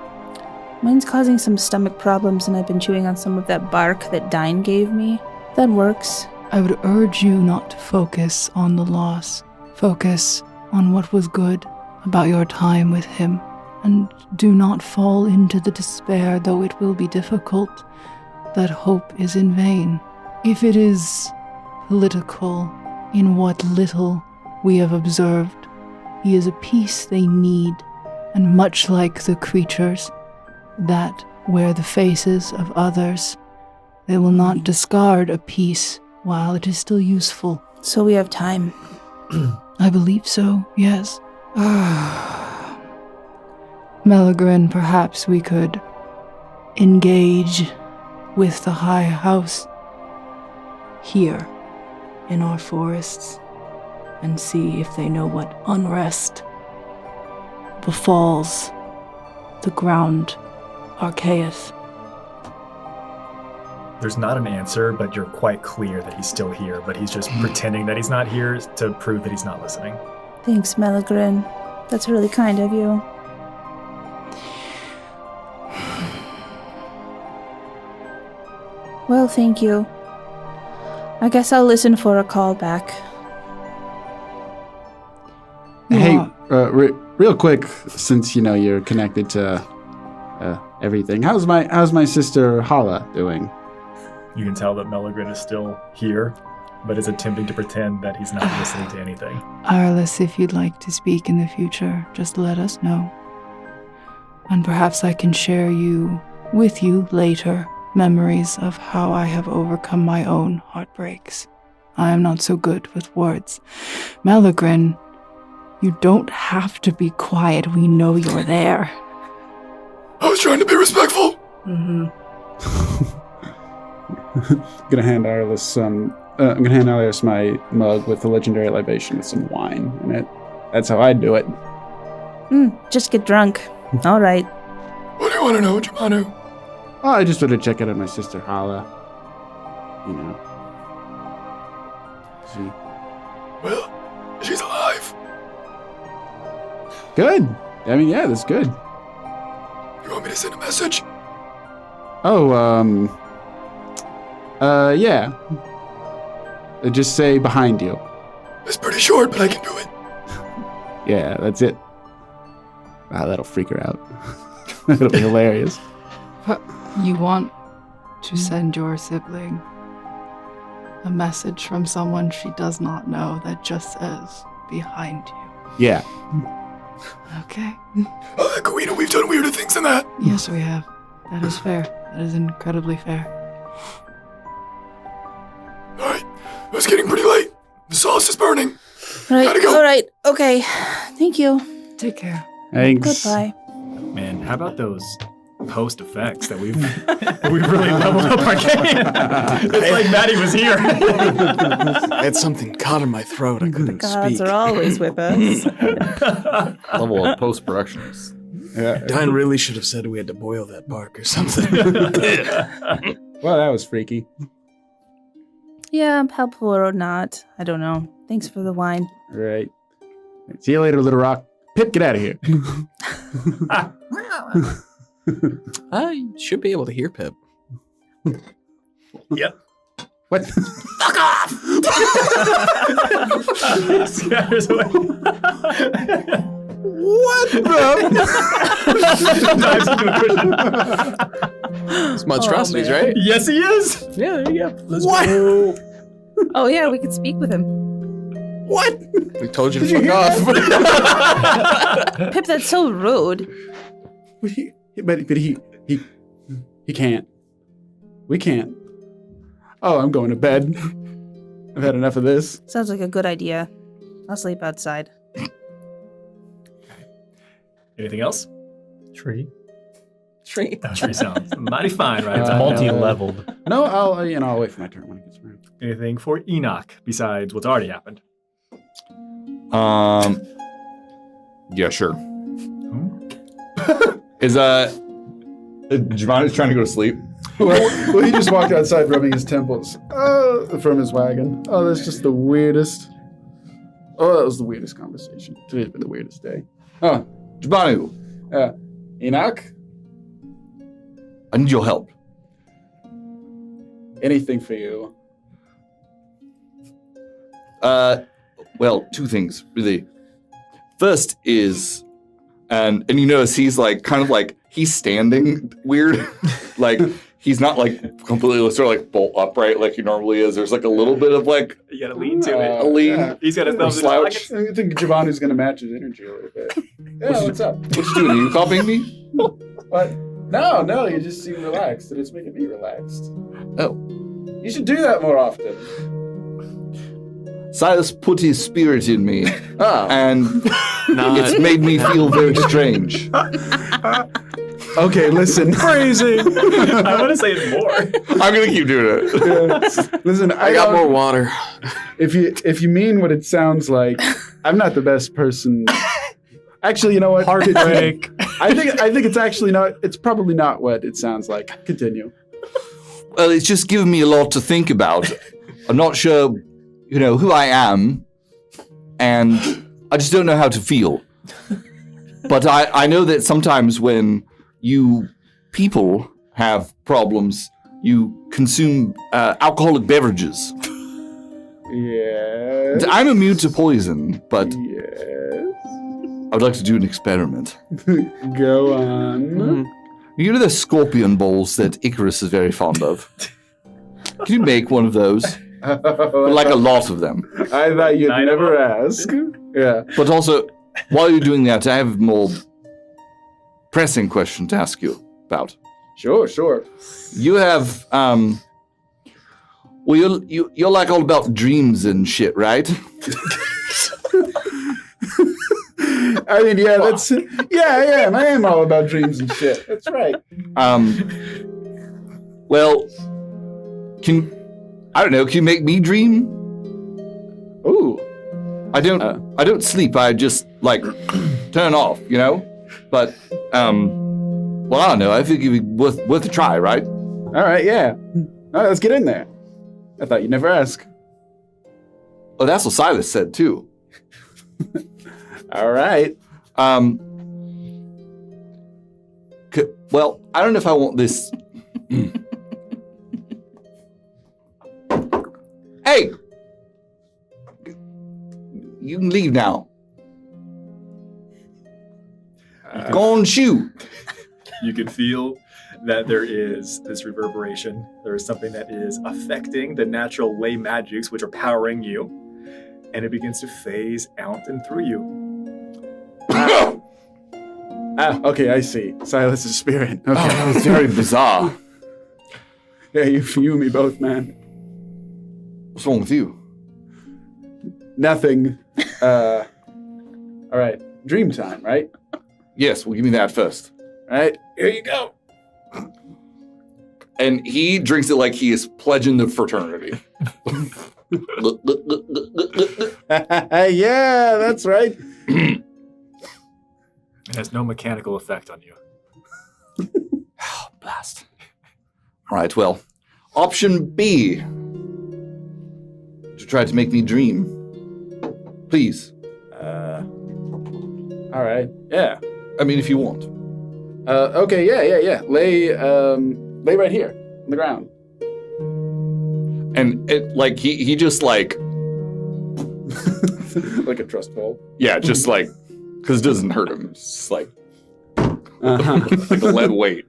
Mine's causing some stomach problems, and I've been chewing on some of that bark that Dine gave me. That works. I would urge you not to focus on the loss. Focus on what was good about your time with him, and do not fall into the despair, though it will be difficult. That hope is in vain. If it is political in what little we have observed, he is a piece they need, and much like the creatures that wear the faces of others, they will not discard a piece while it is still useful. So we have time. I believe so, yes. Melagrin, perhaps we could engage with the High House here in our forests and see if they know what unrest befalls the ground Archaeus. There's not an answer, but you're quite clear that he's still here, but he's just pretending that he's not here to prove that he's not listening. Thanks, Melagrin. That's really kind of you. Well, thank you. I guess I'll listen for a call back. Hey, real quick, since you're connected to everything, how's my sister Hala doing? You can tell that Melagrin is still here, but is attempting to pretend that he's not listening to anything. Arliss, if you'd like to speak in the future, just let us know. And perhaps I can share with you later memories of how I have overcome my own heartbreaks. I am not so good with words. Melagrin, you don't have to be quiet. We know you're there. I was trying to be respectful. Mm-hmm. I'm gonna hand Arliss my mug with the legendary libation with some wine in it. That's how I do it. Just get drunk. All right. What do you want to know, Jumanu? Oh, I just wanted to check out on my sister Hala. Well, she's alive. Good. I mean, yeah, that's good. You want me to send a message? Oh, yeah. Just say behind you. It's pretty short, but I can do it. Yeah, that's it. Wow, that'll freak her out. It'll be hilarious. You want to send your sibling a message from someone she does not know that just says behind you. Yeah. Okay. Equina, we've done weirder things than that. Yes, we have. That is fair. That is incredibly fair. Alright, it's getting pretty late. The sauce is burning. Gotta go. All right. Okay. Thank you. Take care. Thanks. Goodbye. Man, how about those post effects that we've really leveled up our game? It's like Maddie was here. I had something caught in my throat. I couldn't Gods speak. are always with us. Level of post-production is... Dine really should have said we had to boil that bark or something. Well, that was freaky. Yeah, helpful or not. I don't know. Thanks for the wine. All right. See you later, Little Rock. Pip, get out of here. I should be able to hear Pip. Yep. What? Fuck off! Scatters away. What the? Dives into a cushion. It's monstrosities, right? Yes, he is. Yeah, there you go. Let's What? go. Oh yeah, we could speak with him. What? We told you to Did you fuck hear off. Pip, that's so rude. But he can't. We can't. Oh, I'm going to bed. I've had enough of this. Sounds like a good idea. I'll sleep outside. Anything else? Tree. Tree. That tree sounds mighty fine right It's now. multi-leveled. No, I'll wait for my turn when it gets around. Anything for Enoch besides what's already happened? Yeah, sure. Is Giovanni's trying to go to sleep? Well, he just walked outside rubbing his temples from his wagon. Oh, that's just the weirdest. Oh, that was the weirdest conversation. Today's been the weirdest day. Oh, Giovanni, Enoch? I need your help. Anything for you. Well, two things, really. First is, and you notice he's like, kind of like, he's standing weird. Like, he's not like completely sort of like bolt upright like he normally is. There's like a little bit of like, You gotta lean to it. a lean. Yeah. He's got his thumbs in his Slouch. pockets. I think Giovanni's going to match his energy a little bit. Yeah, what's up? What you doing? Are you copying me? What? No, you just seem relaxed, and it's making me relaxed. Oh. You should do that more often. Silas put his spirit in me, Oh. and it's made me feel very strange. Okay, listen. Crazy. I want to say it more. I'm gonna keep doing it. Listen, I got don't- more water. If you mean what it sounds like, I'm not the best person. Actually, you know what? Heartbreak. I think it's actually not. It's probably not what it sounds like. Continue. Well, it's just given me a lot to think about. I'm not sure, who I am, and I just don't know how to feel. But I know that sometimes when you people have problems, you consume alcoholic beverages. Yes. I'm immune to poison, but Yes. I would like to do an experiment. Go on. You know the scorpion balls that Icarus is very fond of? Can you make one of those? Like a lot of them. I thought you'd Nine never of ask. Yeah. But also, while you're doing that, I have a more pressing question to ask you about. Sure. You have, you're like all about dreams and shit, right? I mean, yeah, I am all about dreams and shit. That's right. Well, can you make me dream? Ooh. I don't sleep. I just like turn off, But well, I don't know. I think it'd be worth a try, right? All right, yeah. All right, let's get in there. I thought you'd never ask. Oh, that's what Silas said too. All right. Well, I don't know if I want this. Hey, you can leave now. Go on, shoot. You can feel that there is this reverberation. There is something that is affecting the natural ley magics which are powering you, and it begins to phase out and through you. Okay, I see. Silas's spirit. Okay. Oh, that was very bizarre. Yeah, you and me both, man. What's wrong with you? Nothing. All right. Dream time, right? Yes, well, give me that first. All right. Here you go. And he drinks it like he is pledging the fraternity. Yeah, that's right. It has no mechanical effect on you. Oh, blast. All right, well, option B. To try to make me dream. Please. All right. Yeah. I mean, if you want. Okay. Yeah. Lay right here on the ground. And it, like, he just like, Like a trust fall. yeah, just like, because it doesn't hurt him. It's just like, Uh-huh. like a lead weight.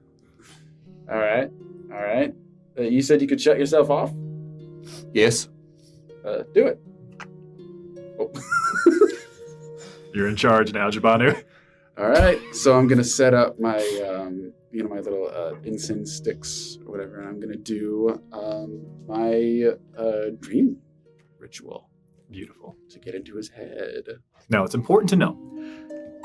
All right. All right. You said you could shut yourself off? Yes. Do it. Oh. You're in charge now, Jabanu. All right. So I'm going to set up my, my little incense sticks or whatever, and I'm going to do my dream ritual. Beautiful. To get into his head. Now, it's important to know,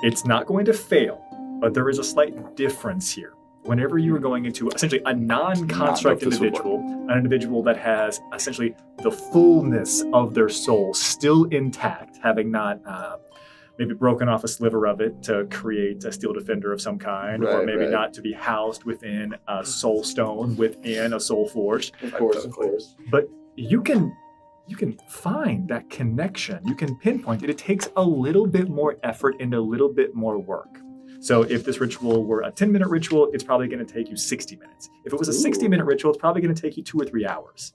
it's not going to fail, but there is a slight difference here. Whenever you are going into essentially a non-construct individual, an individual that has essentially the fullness of their soul still intact, having not maybe broken off a sliver of it to create a steel defender of some kind, or maybe not to be housed within a soul stone, within a soul forge. Of course. But you can find that connection. You can pinpoint it. It takes a little bit more effort and a little bit more work. So if this ritual were a 10-minute ritual, it's probably going to take you 60 minutes. If it was a 60-minute ritual, it's probably going to take you 2 or 3 hours.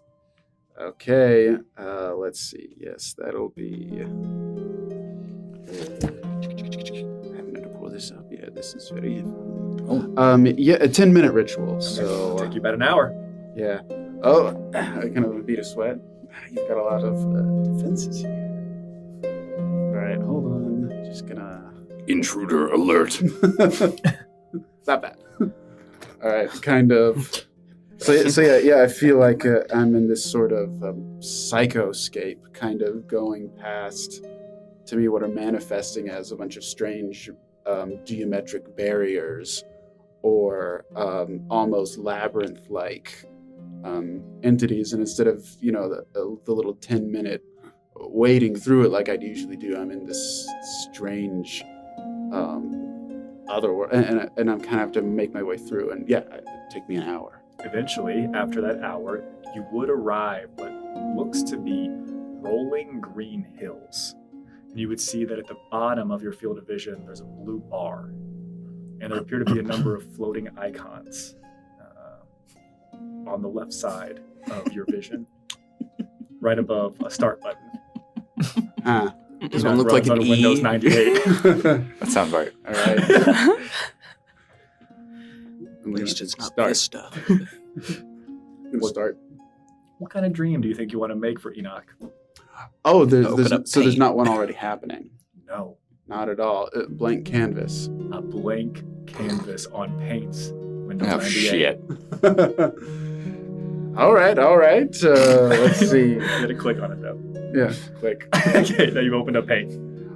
Okay. Let's see. Yes, that'll be... I haven't had to pull this up yet. This is very... yeah, a 10-minute ritual. So It'll take you about an hour. Yeah. Oh, I kind of beat a sweat. You've got a lot of defenses here. All right, hold on. Just gonna... Intruder alert. Not bad. All right, kind of. So yeah, I feel like I'm in this sort of psychoscape, kind of going past, to me, what are manifesting as a bunch of strange geometric barriers or almost labyrinth-like entities. And instead of, the little 10-minute wading through it like I'd usually do, I'm in this strange... other world, and I'm kind of have to make my way through, and yeah, it'd take me an hour. Eventually, after that hour, you would arrive what looks to be rolling green hills. And you would see that at the bottom of your field of vision, there's a blue bar, and there appear to be a number of floating icons on the left side of your vision, right above a start button. Does one look like an E? Windows 98. That sounds right. All right. At least it's not start. Vista. I'm gonna start. What kind of dream do you think you want to make for Enoch? Oh, Open up there's paint. not one already happening. No. Not at all. Blank canvas. A blank canvas on paints. Windows Oh, 98. shit. All right. Let's see. You had to click on it, though. Yeah, click. Okay, now you've opened up paint.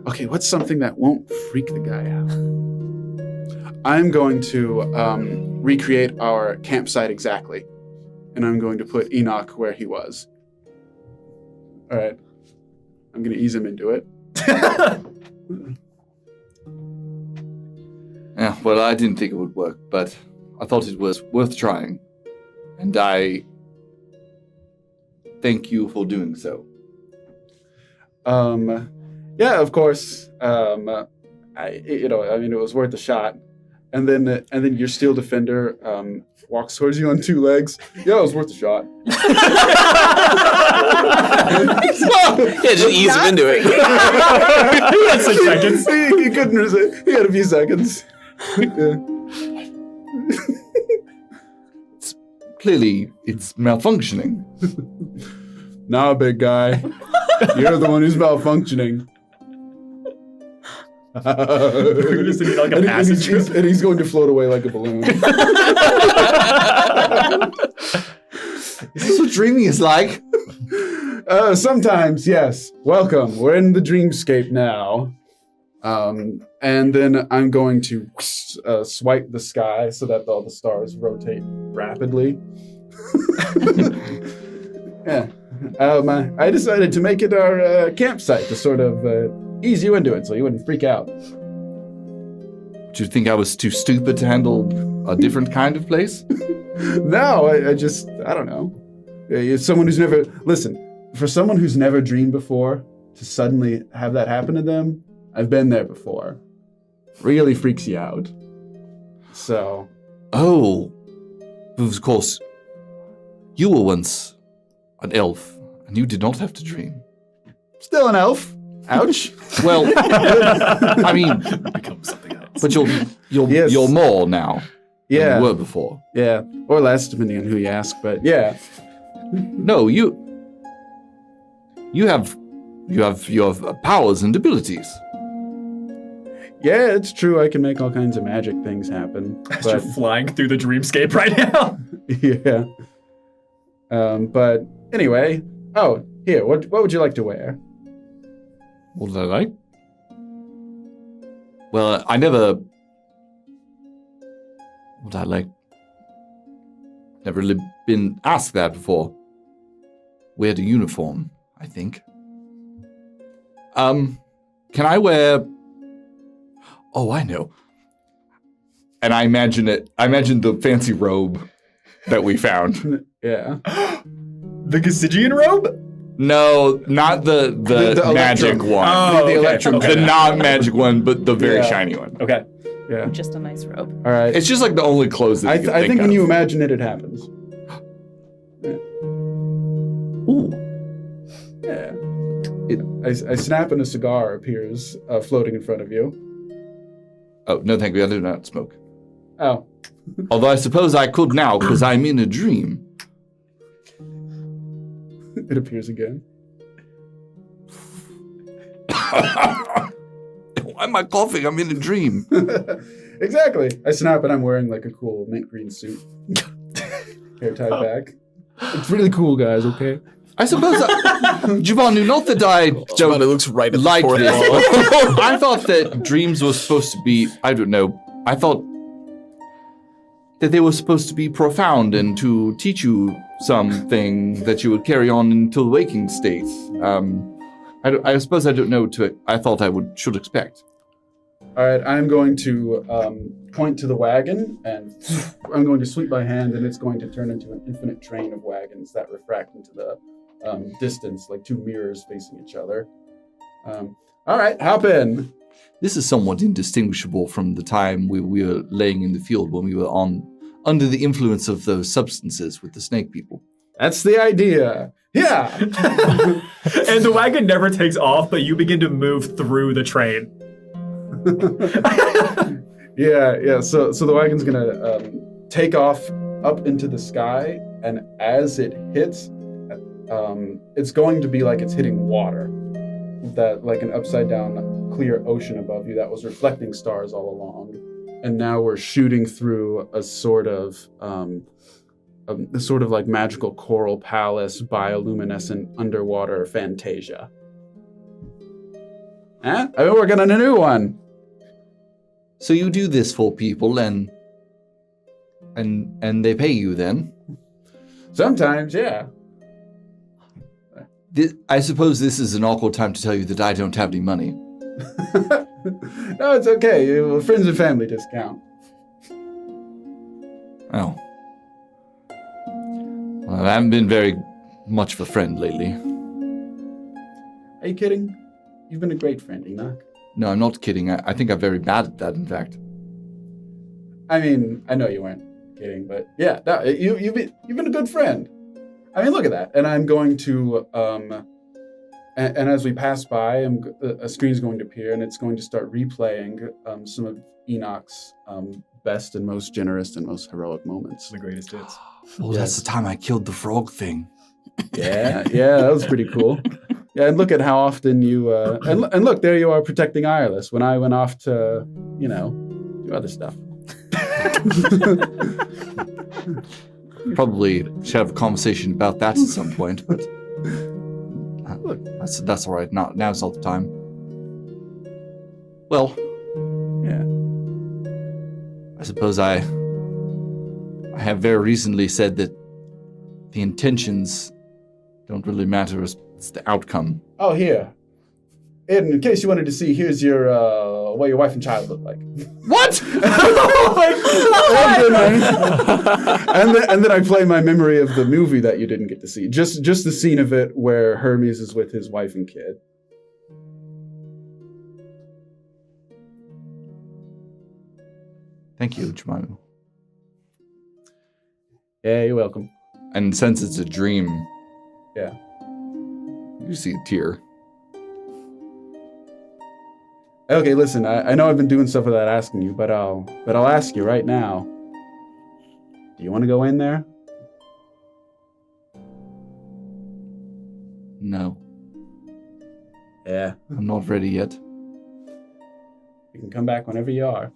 Okay, what's something that won't freak the guy out? I'm going to recreate our campsite exactly, and I'm going to put Enoch where he was. All right. I'm going to ease him into it. Yeah, well, I didn't think it would work, but I thought it was worth trying. And I thank you for doing so. Yeah, of course. It was worth a shot. And then your steel defender walks towards you on 2 legs. Yeah, it was worth a shot. Yeah, just ease him into it. He had 6 seconds. He couldn't resist. He had a few seconds. Yeah. Clearly, it's malfunctioning. Nah, big guy. You're the one who's malfunctioning. We're just in like a passage. And he's going to float away like a balloon. Is this what dreaming is like? Sometimes, yes. Welcome. We're in the dreamscape now. And then I'm going to swipe the sky so that all the stars rotate rapidly. Yeah. I decided to make it our campsite to sort of ease you into it so you wouldn't freak out. Do you think I was too stupid to handle a different kind of place? No, I don't know. It's someone who's never... Listen, for someone who's never dreamed before, to suddenly have that happen to them, I've been there before. Really freaks you out. So... Oh. Of course, you were once an elf, and you did not have to dream. Still an elf. Ouch. Well, I mean... Become something else. But Yes. you're more now. Yeah. than you were before. Yeah, or less, depending on who you ask. But yeah, No, you have powers and abilities. yeah, it's true. I can make all kinds of magic things happen. As you're But flying through the dreamscape right now. yeah. But anyway, here. What would you like to wear? What did I like? Well, I never. What I like. Never really been asked that before. Wear the uniform, I think. Can I wear? Oh, I know. And I imagine the fancy robe that we found. Yeah. The Gasigian robe? No, not the magic electrum. one. Oh, The okay. electrum. Okay. The non-magic one, but the very Yeah. shiny one. Okay. Yeah. Just a nice robe. All right. It's just like the only clothes that I you can think when of. you imagine it, it happens. Ooh. Yeah. I snap and a cigar appears floating in front of you. Oh, no thank you, I do not smoke. Oh. Although I suppose I could now, because I'm in a dream. It appears again. Why am I coughing? I'm in a dream. Exactly. I snap and I'm wearing like a cool mint green suit. Hair tied back. It's really cool, guys, okay? I suppose, Giovanni, not that I But it don't looks right at like the fourth this. wall. I thought that dreams were supposed to be, I don't know, I thought that they were supposed to be profound and to teach you something that you would carry on into the waking state. I suppose I don't know I thought I should expect. All right, I'm going to point to the wagon, and I'm going to sweep my hand, and it's going to turn into an infinite train of wagons that refract into the distance, like two mirrors facing each other. All right, hop in. This is somewhat indistinguishable from the time we were laying in the field when we were under the influence of those substances with the snake people. That's the idea. Yeah. And the wagon never takes off, but you begin to move through the train. Yeah. So the wagon's gonna take off up into the sky, and as it hits, it's going to be like it's hitting water, that like an upside down clear ocean above you that was reflecting stars all along, and now we're shooting through a sort of like magical coral palace, bioluminescent underwater fantasia. I've been working on a new one. So you do this for people and they pay you then? Sometimes, yeah. I suppose this is an awkward time to tell you that I don't have any money. No, it's okay. Friends and family discount. Oh. Well, I haven't been very much of a friend lately. Are you kidding? You've been a great friend, Enoch. No, I'm not kidding. I think I'm very bad at that, in fact. I mean, I know you weren't kidding, but yeah, no, you've been a good friend. I mean, look at that. And I'm going to, and as we pass by, a screen's going to appear, and it's going to start replaying some of Enoch's best and most generous and most heroic moments. The greatest hits. Oh, Yes. that's the time I killed the frog thing. Yeah, that was pretty cool. Yeah, and look at how often you and look, there you are protecting Irelis when I went off to, do other stuff. Probably should have a conversation about that at some point, but look, that's all right. Now's not the time. Well, Yeah. I suppose I have very recently said that the intentions don't really matter, it's the outcome. Oh, here. Aiden, in case you wanted to see, here's your what your wife and child look like. What? Oh my God! and then I play my memory of the movie that you didn't get to see. Just the scene of it where Hermes is with his wife and kid. Thank you, Jemima. Yeah, you're welcome. And since it's a dream, Yeah. you see a tear. Okay, listen, I know I've been doing stuff without asking you, but I'll ask you right now. Do you want to go in there? No, Yeah. I'm not ready yet. You can come back whenever you are.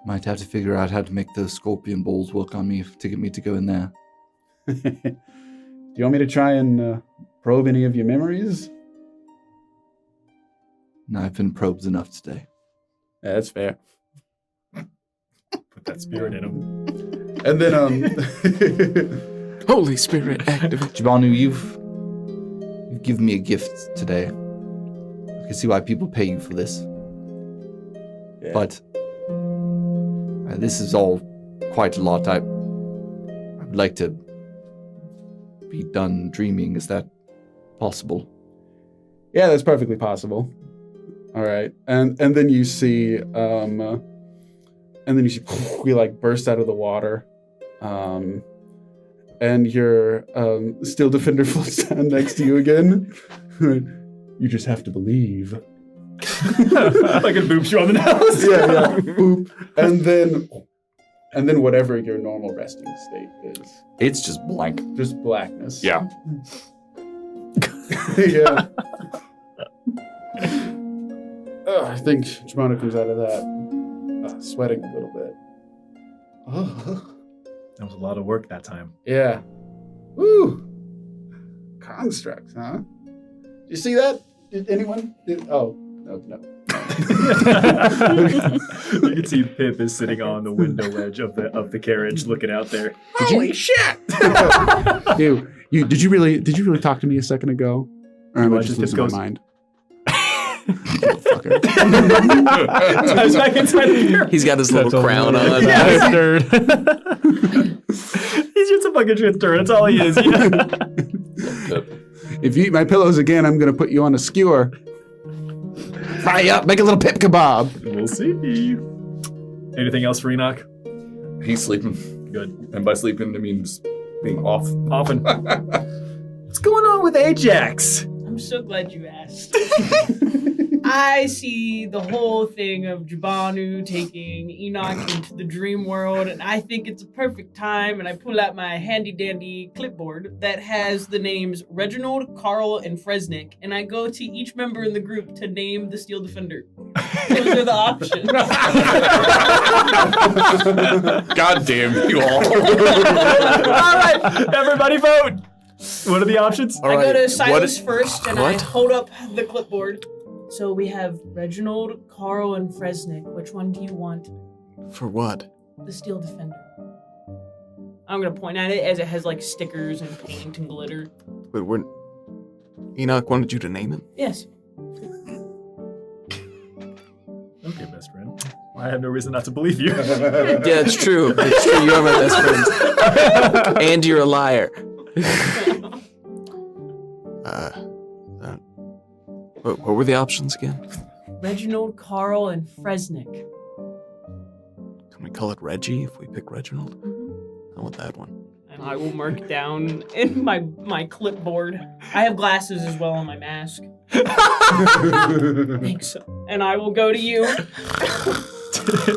Might have to figure out how to make those scorpion balls work on me to get me to go in there. Do you want me to try and probe any of your memories? No, I've been probed enough today. Yeah, that's fair. Put that spirit in him. And then, Holy Spirit, activate. Jibanu, you've given me a gift today. I can see why people pay you for this. Yeah. But this is all quite a lot. I would like to be done dreaming. Is that possible? Yeah, that's perfectly possible. All right, and then you see, we like burst out of the water, and your steel defender floats down next to you again. You just have to believe. Like it boops you on the nose. Yeah. Boop. And then whatever your normal resting state is, It's just blank. just blackness. Yeah. Yeah. I think Jimano comes out of that sweating a little bit. That was a lot of work that time. Yeah. Woo! Constructs, huh? Did you see that? Did anyone? No. You can see Pip is sitting on the window ledge of the carriage, looking out there. Holy shit! You did you really talk to me a second ago? Or am I just losing my mind? Motherfucker. Times back inside the carriage. He's got his little crown on. Yeah, nerd. He's just a fucking shit stirrer. That's all he is. Yeah. If you eat my pillows again, I'm gonna put you on a skewer. Fry you up, make a little pip kebab. We'll see. Anything else for Enoch? He's sleeping. Good. And by sleeping, I mean just being off. Often. What's going on with Ajax? I'm so glad you asked. I see the whole thing of Jibanu taking Enoch into the dream world, and I think it's a perfect time, and I pull out my handy-dandy clipboard that has the names Reginald, Carl, and Fresnick, and I go to each member in the group to name the Steel Defender. Those are the options. God damn you all. All right, everybody vote. What are the options? All I right, go to what Silas is- first, and I what? hold up the clipboard. So we have Reginald, Carl, and Fresnick. Which one do you want? For what? The Steel Defender. I'm gonna point at it as it has like stickers and paint and glitter. But Enoch wanted you to name him? Yes. Okay, best friend. I have no reason not to believe you. Yeah, it's true. It's true. You are my best friend. And you're a liar. What were the options again? Reginald, Carl, and Fresnick. Can we call it Reggie if we pick Reginald? I want that one. And I will mark down in my clipboard. I have glasses as well on my mask. Thanks. And I will go to you.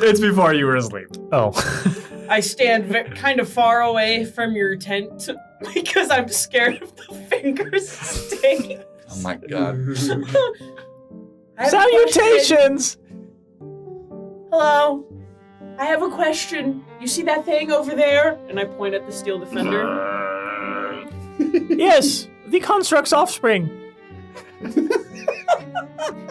It's before you were asleep. Oh. I stand kind of far away from your tent because I'm scared of the fingers stain. Oh my god. I have a question. Salutations! Hello. I have a question. You see that thing over there? And I point at the Steel Defender. Yes, the construct's offspring.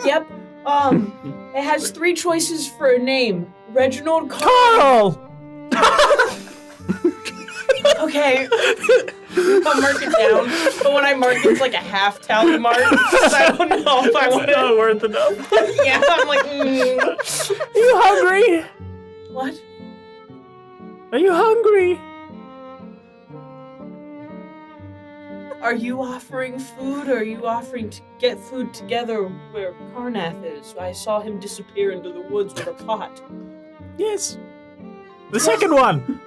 Yep. It has 3 choices for a name. Reginald, Carl. Okay. I'll mark it down. But when I mark it, it's like a half tally mark. Because I don't know if I want Not to. worth enough. Yeah, I'm like, Are you hungry? What? Are you hungry? Are you offering food, or are you offering to get food together where Carnath is? I saw him disappear into the woods with a pot. Yes. The second one.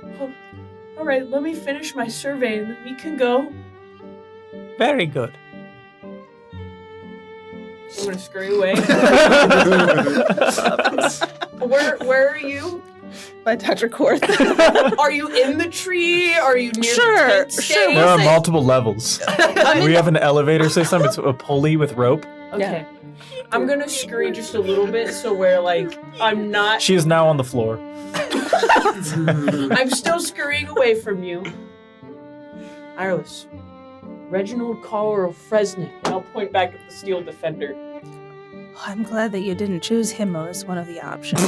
All right, let me finish my survey and then we can go. Very good. I'm gonna scurry away. Where are you? by Dr. Korth. Are you in the tree? Are you near Sure, the tent sure. stage? There are multiple levels. We have an elevator system. It's a pulley with rope. Okay. I'm gonna scurry just a little bit so where, like, I'm not... She is now on the floor. I'm still scurrying away from you. Iris. Reginald Collar of Fresnick. And I'll point back at the Steel Defender. I'm glad that you didn't choose him as one of the options.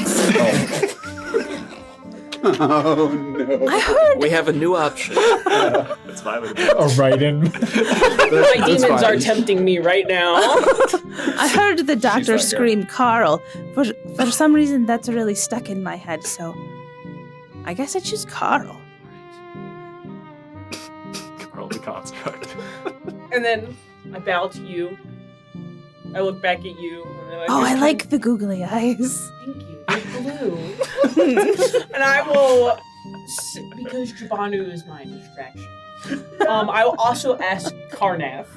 Oh no. I heard We have a new option. That's fine with me. A write-in. My demons are tempting me right now. I heard the doctor not here. scream Carl. For some reason, that's really stuck in my head, so I guess I choose Carl. Carl the construct. And then I bow to you. I look back at you. And Oh, I like the googly eyes. Thank you. You're blue. And I will, because Jabanu is my distraction. I will also ask Carnath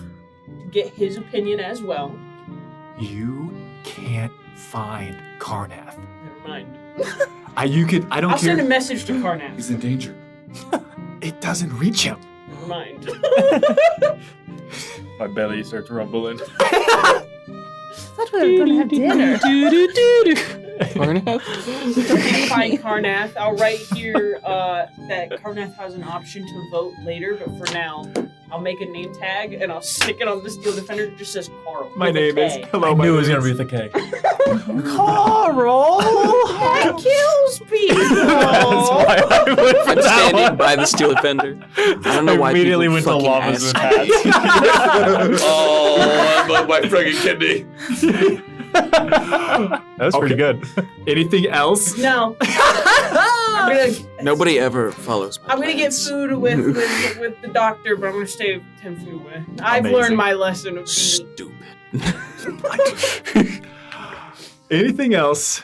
to get his opinion as well. You can't find Carnath. Never mind. I don't I'll care. send a message to Carnath. He's in danger. It doesn't reach him. Never mind. My belly starts rumbling. I thought we were going to have dinner. If you find Carnath, I'll write here that Carnath has an option to vote later, but for now, I'll make a name tag and I'll stick it on the Steel Defender. It just says Carl. My with a name is. K. Hello, I my knew it was name going to is- be with a K. Carl! That kills people. That's why I went for I'm that standing one. by the Steel Defender. I don't know I why immediately people went to fucking llamas with ask. hats. Oh, I love my friggin' kidney. That was pretty good. Anything else? No. Nobody ever follows my I'm gonna get plans. food with the doctor, but I'm gonna stay 10 feet away. I've Amazing. learned my lesson of being Stupid. Anything else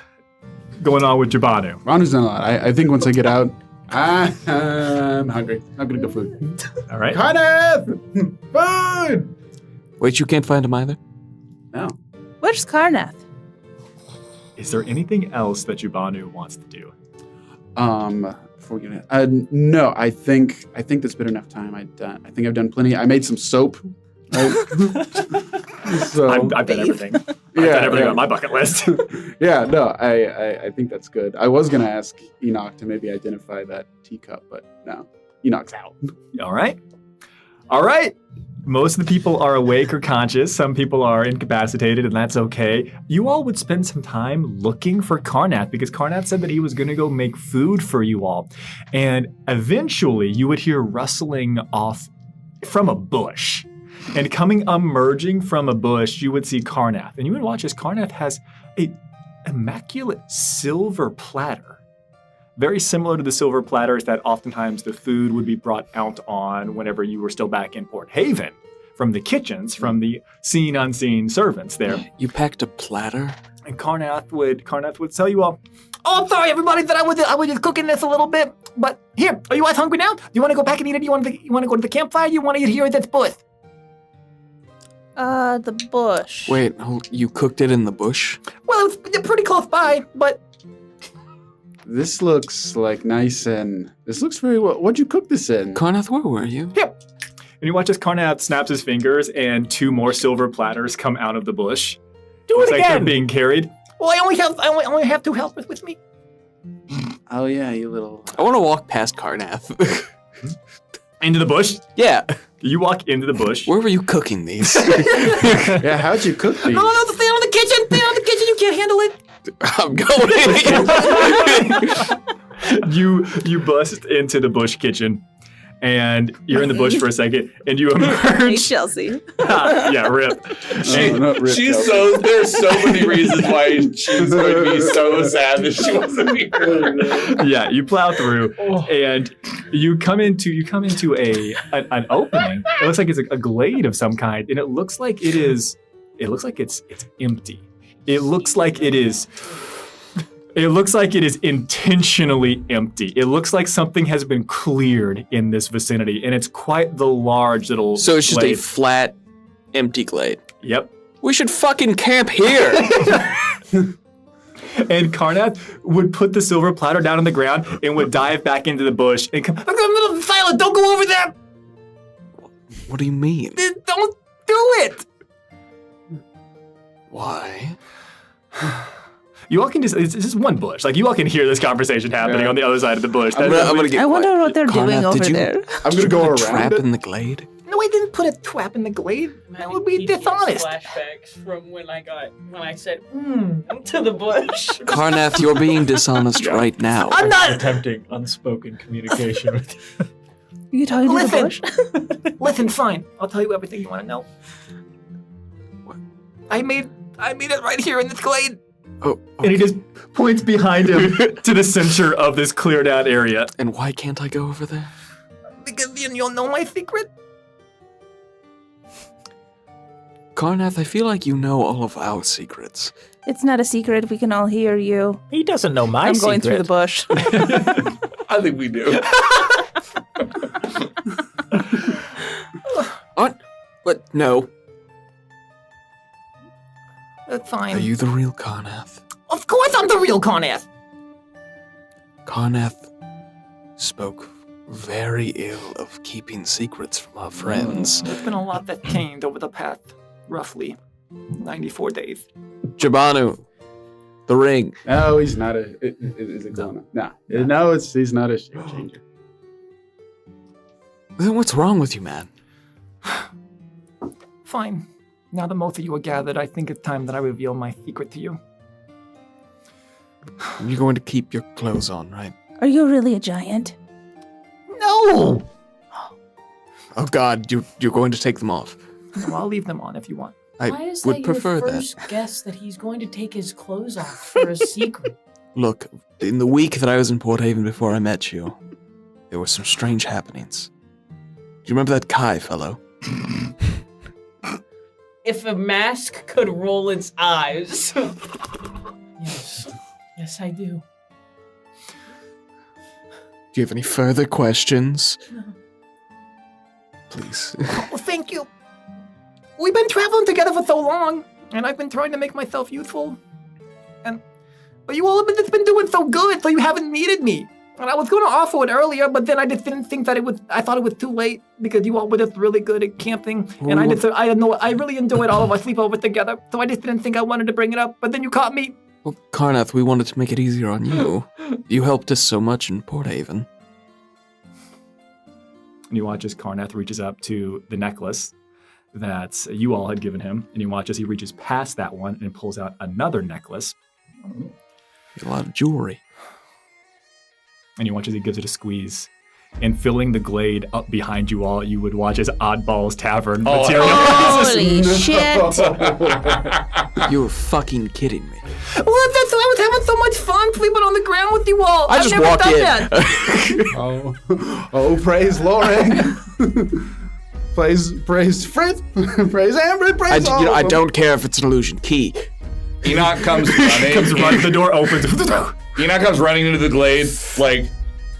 going on with Jabanu? Ranu's done a lot. I think once I get out, I'm hungry. I'm gonna go food. All right. Carnath! Food! Wait, you can't find him either? No. Where's Carnath? Is there anything else that Jabanu wants to do? Before we get in, no, I think that's been enough time. I think I've done plenty. I made some soap. Right? So I've done everything. I've done everything on my bucket list. yeah, no, I think that's good. I was gonna ask Enoch to maybe identify that teacup, but no, Enoch's out. All right. All right. Most of the people are awake or conscious. Some people are incapacitated, and that's okay. You all would spend some time looking for Carnath because Carnath said that he was going to go make food for you all. And eventually, you would hear rustling off from a bush. And emerging from a bush, you would see Carnath. And you would watch as Carnath has a immaculate silver platter. Very similar to the silver platters that oftentimes the food would be brought out on whenever you were still back in Port Haven from the kitchens, from the seen unseen servants there. You packed a platter? And Carnath would tell you all, "Oh, I'm sorry, everybody, that I was just cooking this a little bit. But here, are you guys hungry now? Do you want to go back and eat it? Do you want to go to the campfire? You want to eat here at this bush?" The bush. Wait, you cooked it in the bush? Well, it's pretty close by, but This looks like nice and this looks very well. What'd you cook this in? Carnath, where were you? here. And you watch as Carnath snaps his fingers and 2 more silver platters come out of the bush. Do Looks it like they're again. being carried. Well, I only have 2 helpers with me. Oh yeah, you little. I want to walk past Carnath. Into the bush. Yeah. You walk into the bush. Where were you cooking these? Yeah, how'd you cook these? No, stay on the kitchen. Stay on the kitchen. You can't handle it. I'm going in. You bust into the bush kitchen, and you're in the bush for a second, and you Hey, emerge. Chelsea. Yeah, rip. Not Rip, She's Chelsea. there's so many reasons why she's going to be so sad that she wasn't here. Yeah, you plow through, and you come into an opening. It looks like it's a glade of some kind, and it looks like it's empty. It looks like it is intentionally empty. It looks like something has been cleared in this vicinity, and it's quite the large little So it's just a glade. flat, empty glade. Yep. We should fucking camp here. And Carnath would put the silver platter down on the ground and would dive back into the bush and come, I'm in the middle of the silent, don't go over there! What do you mean? Don't do it! Why? You all can just, it's just one bush. Like, you all can hear this conversation happening on the other side of the bush. I'm gonna get I wonder quiet. what they're doing Carnath, over did you- there. I'm gonna go Put a around trap it. in the glade? No, I didn't put a trap in the glade. That would be dishonest. Flashbacks from when I said to the bush. Carnath, you're being dishonest right now. I'm not. attempting unspoken communication with you. You talking to the bush? Listen, fine. I'll tell you everything you want to know. I made it right here in this glade. Oh, okay. And he just points behind him to the center of this cleared out area. And why can't I go over there? Because then you'll know my secret. Carnath, I feel like you know all of our secrets. It's not a secret. We can all hear you. He doesn't know my I'm secret. going through the bush. I think we do. What? No. That's fine. Are you the real Carnath? Of course I'm the real Carnath. Carnath spoke very ill of keeping secrets from our friends. There's been a lot that changed over the past, roughly, 94 days. Jabanu, the ring. No, he's not a. Is it going on? No, he's not a shape changer. Then what's wrong with you, man? Fine. Now that most of you are gathered, I think it's time that I reveal my secret to you. You're going to keep your clothes on, right? Are you really a giant? No! Oh God, you're going to take them off. No, I'll leave them on if you want. I Why is would that prefer your that. first guess that he's going to take his clothes off for a secret? Look, in the week that I was in Port Haven before I met you, there were some strange happenings. Do you remember that Kai fellow? If a mask could roll its eyes. Yes, I do. Do you have any further questions? No. Please. Well, thank you. We've been traveling together for so long, and I've been trying to make myself useful. But you all have just been doing so good, so you haven't needed me. And I was going to offer it earlier, but then I just didn't think that I thought it was too late because you all were just really good at camping. And I really enjoyed all of our sleepovers together, so I just didn't think I wanted to bring it up. But then you caught me. Well, Carnath, we wanted to make it easier on you. You helped us so much in Port Haven. And you watch as Carnath reaches up to the necklace that you all had given him, and you watch as he reaches past that one and pulls out another necklace. There's a lot of jewelry. And you watch as he gives it a squeeze. And filling the glade up behind you all, you would watch as Oddballs Tavern materializes. Holy shit! You're fucking kidding me. Well, that's why I was having so much fun sleeping on the ground with you all. I just never walk done in. that. Oh, praise Loring. praise Fritz. Praise Amber. Praise all of I them. don't care if it's an illusion. Key. Enoch comes running. The door opens. Enoch comes running into the glade, like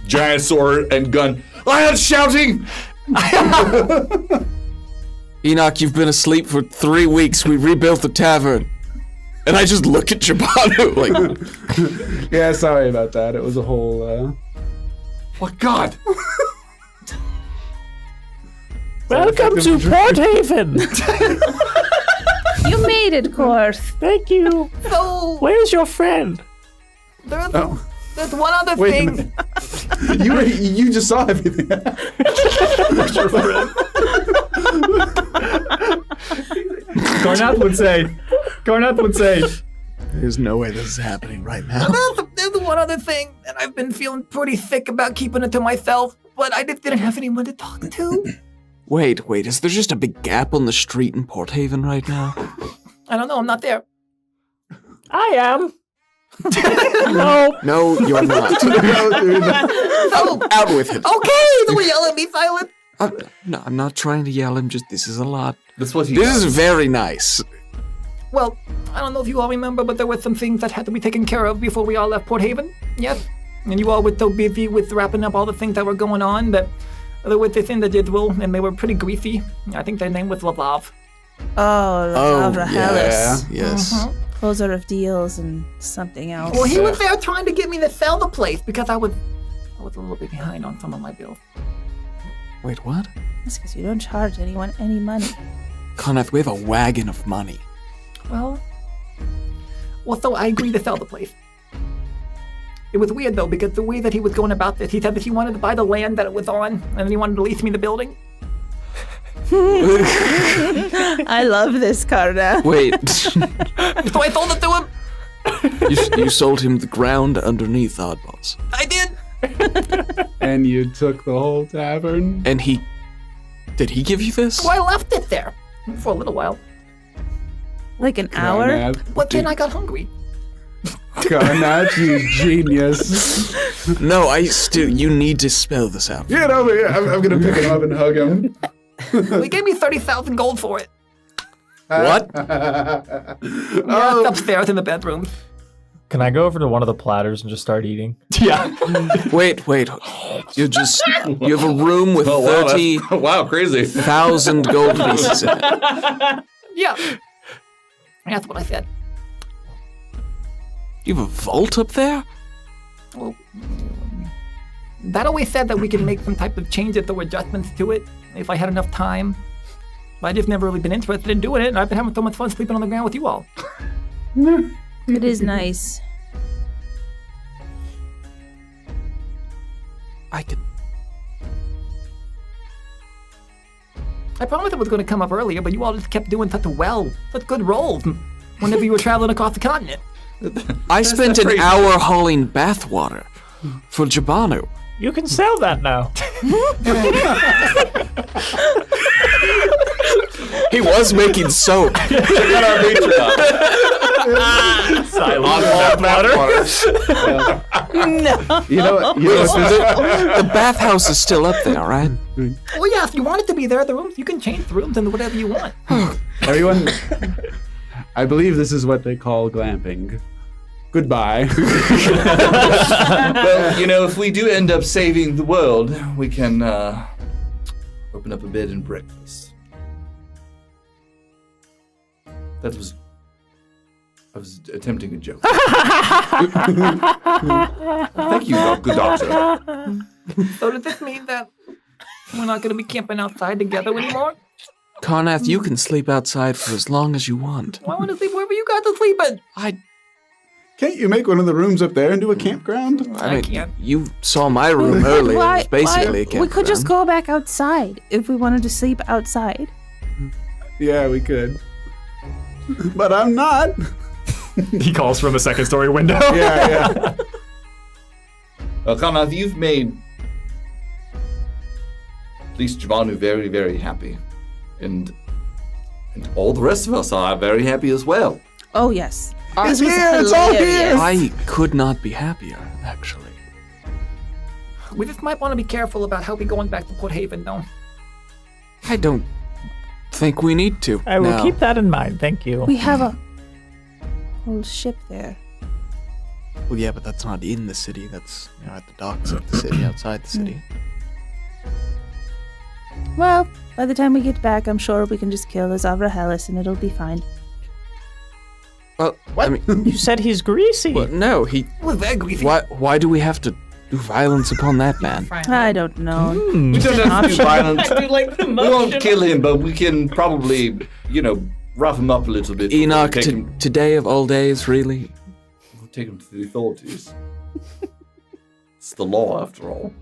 giant sword and gun. I am shouting! Enoch, you've been asleep for 3 weeks. We rebuilt the tavern. And I just look at Jabanu like, Yeah, sorry about that. It was a whole. What God? Welcome to Port Haven. You made it, Korth. Thank you. So, Where's your friend? there's Oh, one other wait a thing. minute. You just saw everything. Carnath would say, there's no way this is happening right now. there's one other thing, and I've been feeling pretty sick about keeping it to myself, but I just didn't have anyone to talk to. Wait, is there just a big gap on the street in Port Haven right now? I don't know, I'm not there. I am. No. No, you're not. Oh, Out with it. okay, don't yell at me, Silent. No, I'm not trying to yell. This is a lot. That's what he This does. is very nice. Well, I don't know if you all remember, but there were some things that had to be taken care of before we all left Port Haven. Yes. And you all were so busy with wrapping up all the things that were going on that there was this individual, and they were pretty greasy. I think their name was Lavav. Oh, Lavra Harris. Yes. Mhm. closer of deals and something else. Well, he was there trying to get me to sell the place because I was a little bit behind on some of my bills. Wait, what? That's because you don't charge anyone any money. Carnath, we have a wagon of money. Well, so I agreed to sell the place. It was weird, though, because the way that he was going about this, he said that he wanted to buy the land that it was on, and then he wanted to lease me the building. I love this, Carnath. Wait, So I sold it to him. you sold him the ground underneath Oddballs. I did. And you took the whole tavern? And did he give you this? So I left it there for a little while. Like an hour? Carnath, But then I got hungry. Carnath, you genius. No, you need to spell this out. Get over here. I'm going to pick him up and hug him. They gave me 30,000 gold for it. What? Yeah, it's upstairs in the bedroom. Can I go over to one of the platters and just start eating? Yeah. Wait. You have a room with Oh, wow, 30,000 wow, crazy. gold pieces in it. Yeah. That's what I said. You have a vault up there? Well, that always said that we can make some type of changes or adjustments to it if I had enough time. But I just never really been interested in doing it, and I've been having so much fun sleeping on the ground with you all. It is nice. I promised it was going to come up earlier, but you all just kept doing such good rolls whenever you were traveling across the continent. I spent an hour hauling bathwater for Jabanu. You can sell that now. He was making soap. Check out our Patreon. Silent water. No. You know what? The bathhouse is still up there, right? Well, yeah, if you want it to be there, the rooms, you can change the rooms into whatever you want. Everyone, I believe this is what they call glamping. Goodbye. Well, if we do end up saving the world, we can open up a bed and breakfast. I was attempting a joke. Thank you, good doctor. So does this mean that we're not going to be camping outside together anymore? Carnath, you can sleep outside for as long as you want. Well, I want to sleep wherever you got to sleep in. Can't you make one of the rooms up there into a campground? I mean, can't. you saw my room earlier. It was basically a campground. We could just go back outside if we wanted to sleep outside. Yeah, we could. But I'm not. He calls from a second-story window. Yeah. Well, Carnath, you've made at least Jabanu very, very happy. And all the rest of us are very happy as well. Oh, yes. It's here. It's all here. I could not be happier, actually. We just might want to be careful about how we going back to Port Haven, though. I don't think we need to. I will now. keep that in mind. Thank you. We have a whole ship there. Well, yeah, but that's not in the city. That's at the docks of the city, outside the city. Well, by the time we get back, I'm sure we can just kill Azavra Hellis and it'll be fine. Well, What? I mean, You said he's greasy. well, no, he. We're very greasy. Why do we have to do violence upon that man? I don't know. We don't have to do violence. I do like the We won't motion. kill him, but we can probably, rough him up a little bit. Enoch, Take him, today of all days, really? we'll take him to the authorities. It's the law, after all.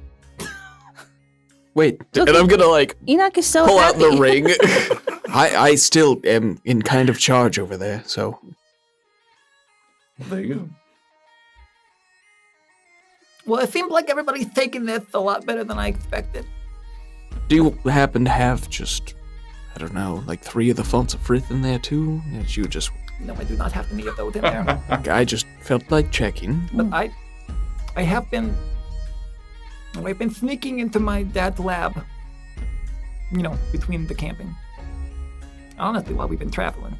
Wait, Look, and I'm gonna Enoch is so pull happy. out the ring. I still am in kind of charge over there, so. There you go. Well, it seems like everybody's taking this a lot better than I expected. Do you happen to have just, I don't know, 3 of the fonts of Frith in there too? That you just. No, I do not have any of those in there. I just felt like checking. But I have been. I've been sneaking into my dad's lab. Between the camping. Honestly, while we've been traveling.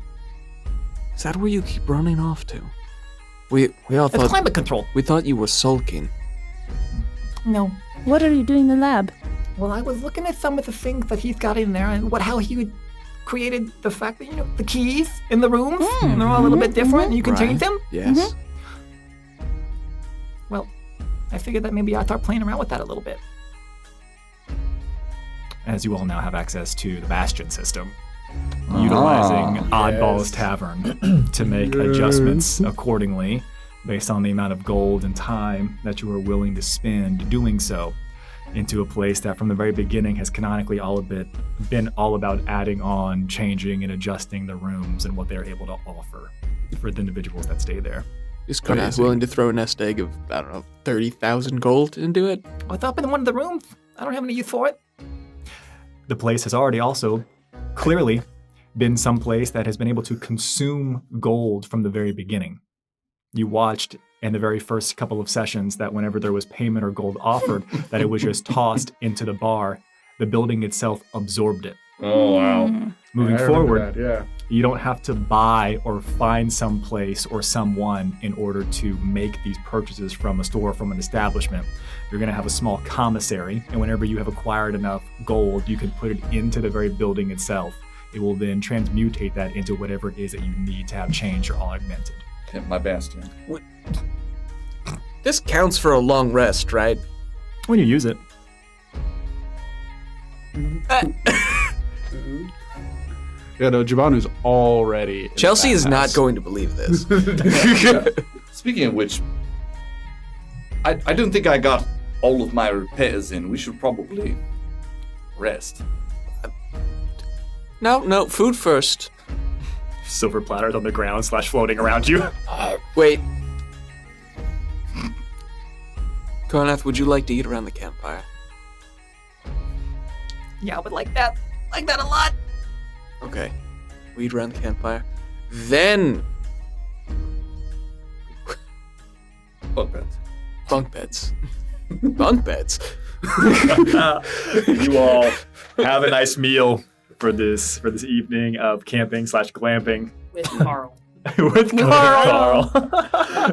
Is that where you keep running off to? We all It's thought climate control. we thought you were sulking. No. What are you doing in the lab? Well, I was looking at some of the things that he's got in there and how he would created the fact that, the keys in the rooms, they're all a little bit different, and you can change them. Yes. Well, I figured that maybe I'd start playing around with that a little bit. As you all now have access to the Bastion system, utilizing Oddballs Tavern to make adjustments accordingly based on the amount of gold and time that you are willing to spend doing so into a place that from the very beginning has canonically been all about adding on, changing, and adjusting the rooms and what they're able to offer for the individuals that stay there. Is Carnath willing to throw a nest egg of, 30,000 gold into it? What's up in one of the rooms? I don't have any use for it. The place has already also clearly been someplace that has been able to consume gold from the very beginning. You watched in the very first couple of sessions that whenever there was payment or gold offered, that it was just tossed into the bar. The building itself absorbed it. Oh, wow. Moving I remember forward, that, yeah. you don't have to buy or find some place or someone in order to make these purchases from a store, from an establishment. You're going to have a small commissary, and whenever you have acquired enough gold, you can put it into the very building itself. It will then transmutate that into whatever it is that you need to have changed or augmented. Hit my bastion. This counts for a long rest, right? When you use it. Yeah, no, Jabanu's already. Chelsea is not going to believe this. Speaking of which, I don't think I got all of my repairs in. We should probably rest. No, food first. Silver platters on the ground / floating around you. Wait. Carnath, would you like to eat around the campfire? Yeah, I would like that. Like that a lot. Okay. We eat around the campfire. Then Bunk beds. bunk beds. Bunk beds. You all have a nice meal for this evening of camping / glamping. With Carl. With Carl.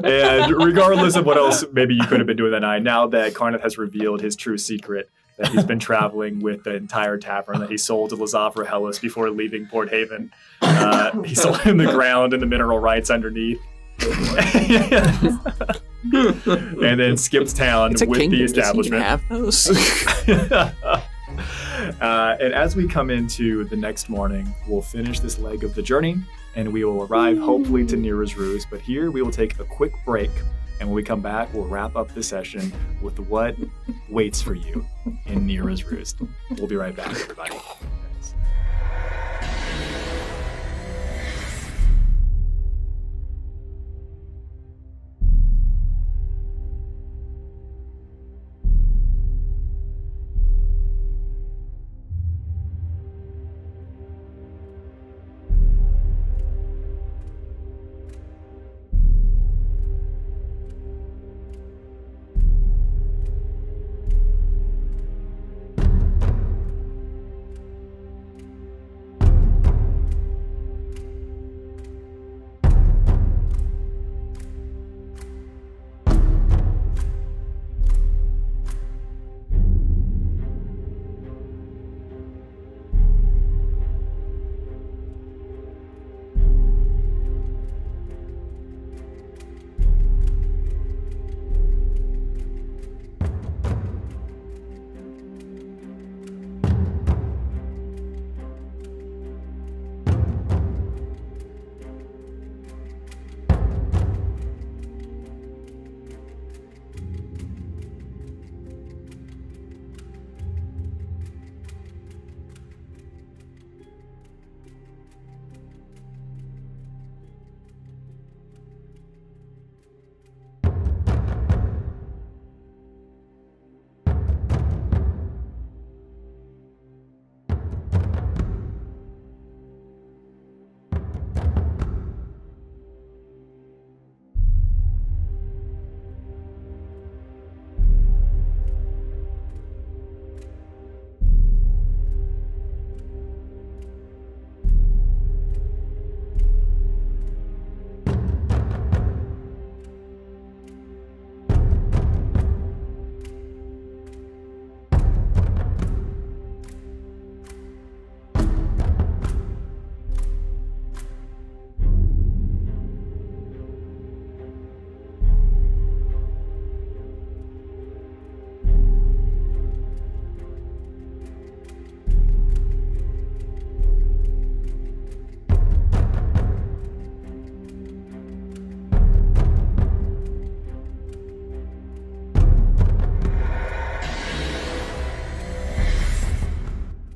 And regardless of what else maybe you could have been doing that night, now that Carnath has revealed his true secret, that he's been traveling with the entire tavern that he sold to Lazavra Hellas before leaving Port Haven. He sold him the ground and the mineral rights underneath. And then skips town It's a with kingdom. the Does he establishment. have those? And as we come into the next morning, we'll finish this leg of the journey and we will arrive hopefully to Nera's Roost. But here we will take a quick break. And when we come back, we'll wrap up the session with what waits for you in Nera's Roost. We'll be right back, everybody.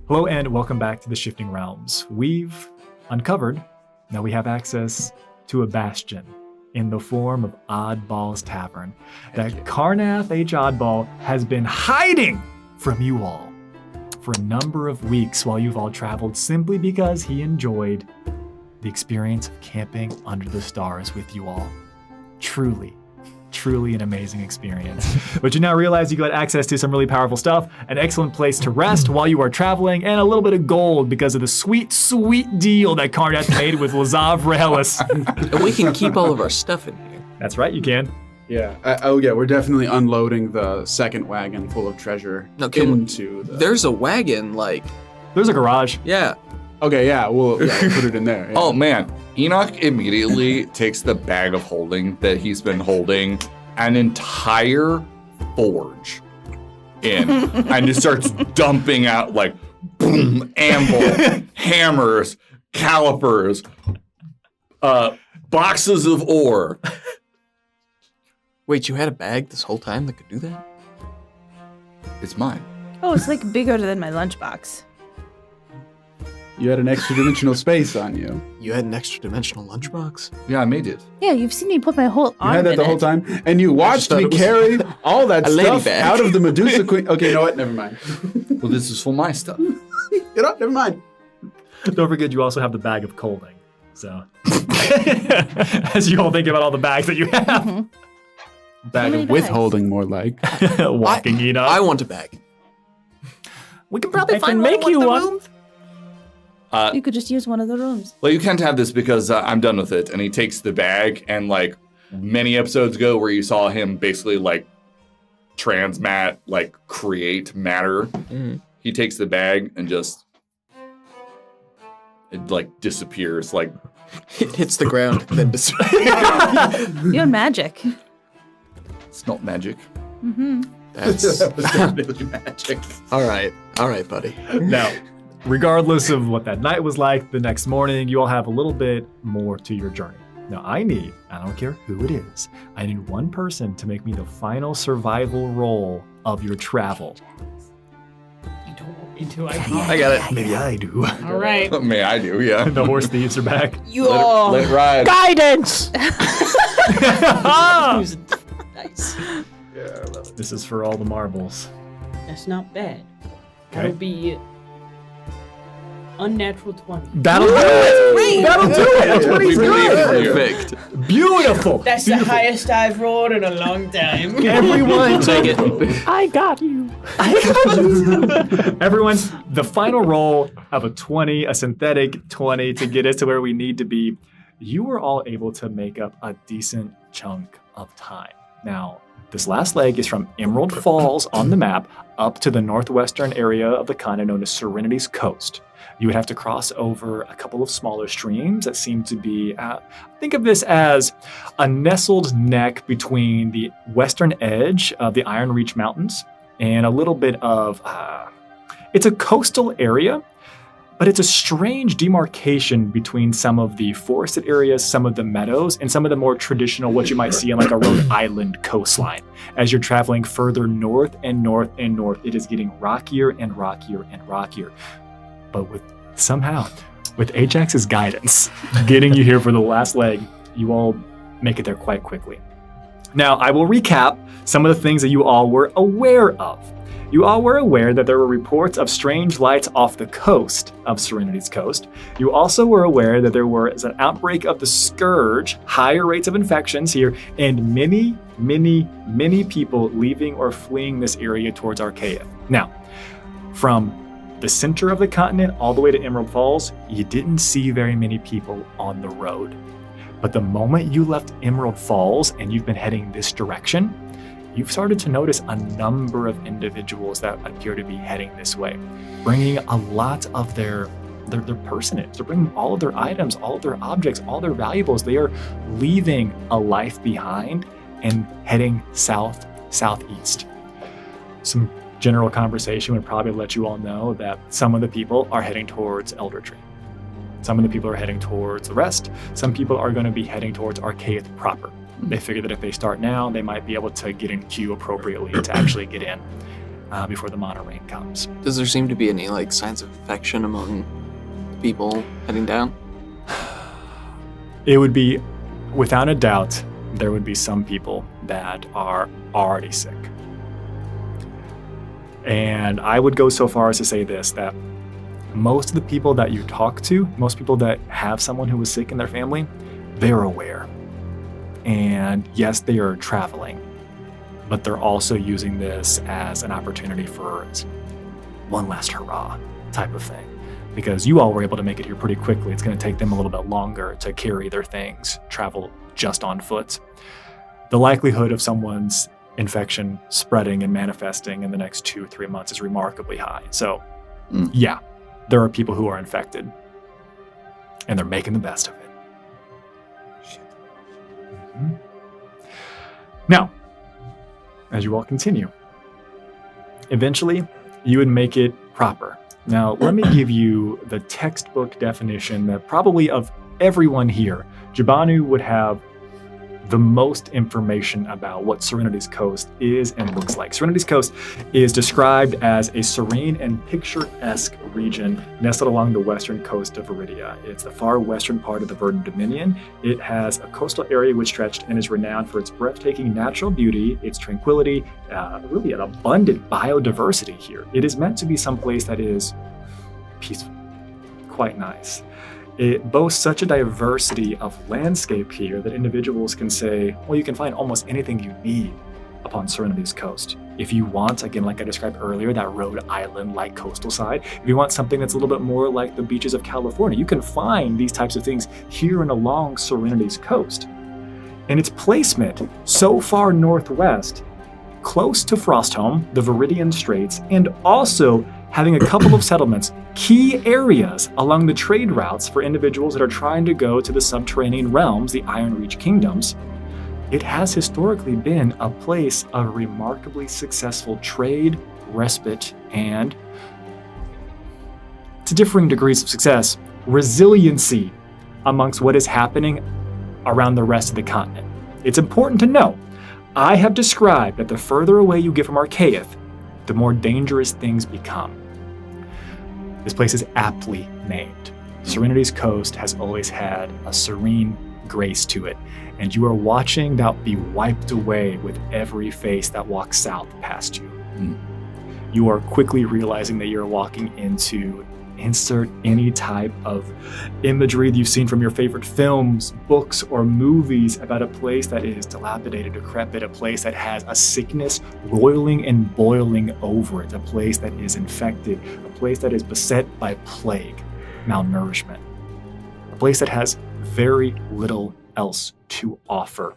Hello and welcome back to the Shifting Realms. We've uncovered that we have access to a bastion in the form of Oddballs Tavern that Carnath H. Oddball has been hiding from you all for a number of weeks while you've all traveled simply because he enjoyed the experience of camping under the stars with you all. Truly an amazing experience. But you now realize you got access to some really powerful stuff, an excellent place to rest while you are traveling, and a little bit of gold because of the sweet deal that Carnath made with Lazav Raelis. And we can keep all of our stuff in here. That's right, you can. Yeah. We're definitely unloading the second wagon full of treasure into the... There's a wagon, like... There's a garage. Yeah. Okay, yeah, we'll put it in there. Yeah. Oh man, Enoch immediately takes the bag of holding that he's been holding an entire forge in and just starts dumping out like boom, anvil, hammers, calipers, boxes of ore. Wait, you had a bag this whole time that could do that? It's mine. Oh, it's like bigger than my lunchbox. You had an extra dimensional space on you. You had an extra dimensional lunchbox? Yeah, I made it. Yeah, you've seen me put my whole arm You had that in the whole it. time, and you watched me thought it was carry all that a lady stuff bag. out of the Medusa Queen. Okay, you know what? Never mind. Well, this is for my stuff. Never mind. Don't forget you also have the bag of colding. So, as you all think about all the bags that you have. Mm-hmm. Bag many of bags? withholding, more like. Walking Enoch. I want a bag. We can probably I can make you one. You could just use one of the rooms. Well, you can't have this because I'm done with it. And he takes the bag, and like many episodes ago where you saw him basically like transmat, like create matter, he takes the bag and just, it like disappears. Like It hits the ground, then You're magic. it's not magic. Mm-hmm. That's Definitely magic. all right, buddy. Now, regardless of what that night was like, the next morning, you all have a little bit more to your journey. Now, I don't care who it is, I need one person to make me the final survival roll of your travel. You don't want me to. I got it. Maybe I do. All right. May I do, yeah. The horse thieves are back. You Let all. it ride. Guidance! Use dice. This is for all the marbles. That's not bad. Okay. That'll be unnatural 20. That'll do it! That'll do it! That's what We he's believe doing! in you. Perfect. Beautiful! That's the highest I've rolled in a long time. Everyone, Take it. I got you. everyone, the final roll of a 20, a synthetic 20 to get us to where we need to be. You were all able to make up a decent chunk of time. Now, this last leg is from Emerald Falls on the map up to the northwestern area of the continent known as Serenity's Coast. You would have to cross over a couple of smaller streams that seem to be, think of this as a nestled neck between the western edge of the Iron Reach Mountains and a little bit of, it's a coastal area, but it's a strange demarcation between some of the forested areas, some of the meadows, and some of the more traditional, what you might see in like a Rhode Island coastline. As you're traveling further north and north and north, it is getting rockier and rockier and rockier. But with Ajax's guidance, getting you here for the last leg, you all make it there quite quickly. Now, I will recap some of the things that you all were aware of. You all were aware that there were reports of strange lights off the coast of Serenity's Coast. You also were aware that there was an outbreak of the Scourge, higher rates of infections here, and many, many, many people leaving or fleeing this area towards Archaea. Now, from the center of the continent all the way to Emerald Falls, you didn't see very many people on the road. But the moment you left Emerald Falls and you've been heading this direction, you've started to notice a number of individuals that appear to be heading this way, bringing a lot of their personage. They're bringing all of their items, all of their objects, all their valuables. They are leaving a life behind and heading southeast. Some general conversation would probably let you all know that some of the people are heading towards Elder Tree. Some of the people are heading towards the rest. Some people are going to be heading towards Archaea proper. They figure that if they start now, they might be able to get in queue appropriately to actually get in. before the monorail comes. Does there seem to be any like signs of infection among people heading down? It would be, without a doubt, there would be some people that are already sick. And I would go so far as to say this, that most of the people that you talk to, most people that have someone who was sick in their family, they're aware. And yes, they are traveling, but they're also using this as an opportunity for one last hurrah type of thing. Because you all were able to make it here pretty quickly. It's going to take them a little bit longer to carry their things, travel just on foot. The likelihood of someone's infection spreading and manifesting in the next 2-3 months is remarkably high. So, yeah, there are people who are infected, and they're making the best of it. Mm-hmm. Now, as you all continue, eventually you would make it proper. Now, let me give you the textbook definition that probably of everyone here, Jabanu would have the most information about what Serenity's Coast is and looks like. Serenity's Coast is described as a serene and picturesque region nestled along the western coast of Viridia. It's the far western part of the Verdant Dominion. It has a coastal area which stretched and is renowned for its breathtaking natural beauty, its tranquility, really an abundant biodiversity here. It is meant to be someplace that is peaceful, quite nice. It boasts such a diversity of landscape here that individuals can say, well, you can find almost anything you need upon Serenity's Coast. If you want, again, like I described earlier, that Rhode Island-like coastal side, if you want something that's a little bit more like the beaches of California, you can find these types of things here and along Serenity's Coast. And its placement so far northwest, close to Frostholm, the Viridian Straits, and also having a couple of settlements, key areas along the trade routes for individuals that are trying to go to the subterranean realms, the Iron Reach kingdoms, it has historically been a place of remarkably successful trade, respite, and, to differing degrees of success, resiliency amongst what is happening around the rest of the continent. It's important to know, I have described that the further away you get from Archaeath, the more dangerous things become. This place is aptly named. Serenity's Coast has always had a serene grace to it, and you are watching that be wiped away with every face that walks south past you. You are quickly realizing that you're walking into insert any type of imagery that you've seen from your favorite films, books, or movies about a place that is dilapidated, decrepit, a place that has a sickness roiling and boiling over it, a place that is infected, a place that is beset by plague, malnourishment, a place that has very little else to offer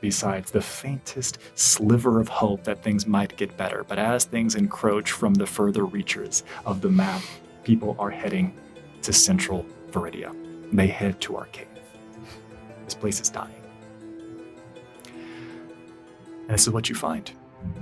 besides the faintest sliver of hope that things might get better. But as things encroach from the further reaches of the map, people are heading to central Viridia. They head to Archaeath. This place is dying. And this is what you find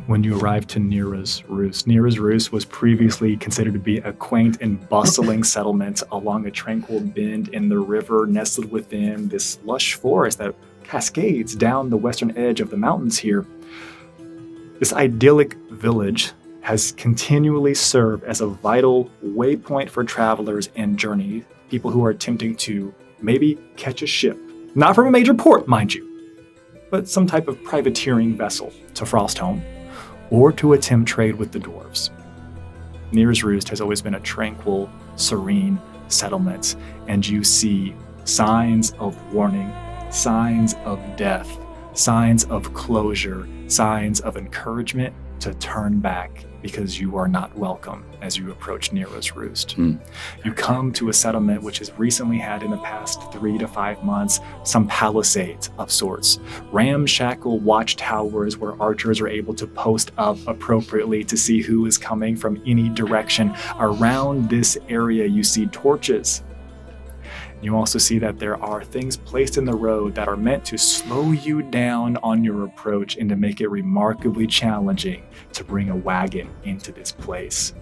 when you arrive to Nera's Roost. Nera's Roost was previously considered to be a quaint and bustling settlement along a tranquil bend in the river, nestled within this lush forest that cascades down the western edge of the mountains here. This idyllic village has continually served as a vital waypoint for travelers and journey, people who are attempting to maybe catch a ship, not from a major port, mind you, but some type of privateering vessel to Frostholm, or to attempt trade with the dwarves. Nera's Roost has always been a tranquil, serene settlement, and you see signs of warning, signs of death, signs of closure, signs of encouragement to turn back because you are not welcome as you approach Nera's Roost. You come to a settlement which has recently had, in the past 3 to 5 months, some palisades of sorts, ramshackle watchtowers where archers are able to post up appropriately to see who is coming from any direction. Around this area, you see torches. You also see that there are things placed in the road that are meant to slow you down on your approach and to make it remarkably challenging to bring a wagon into this place.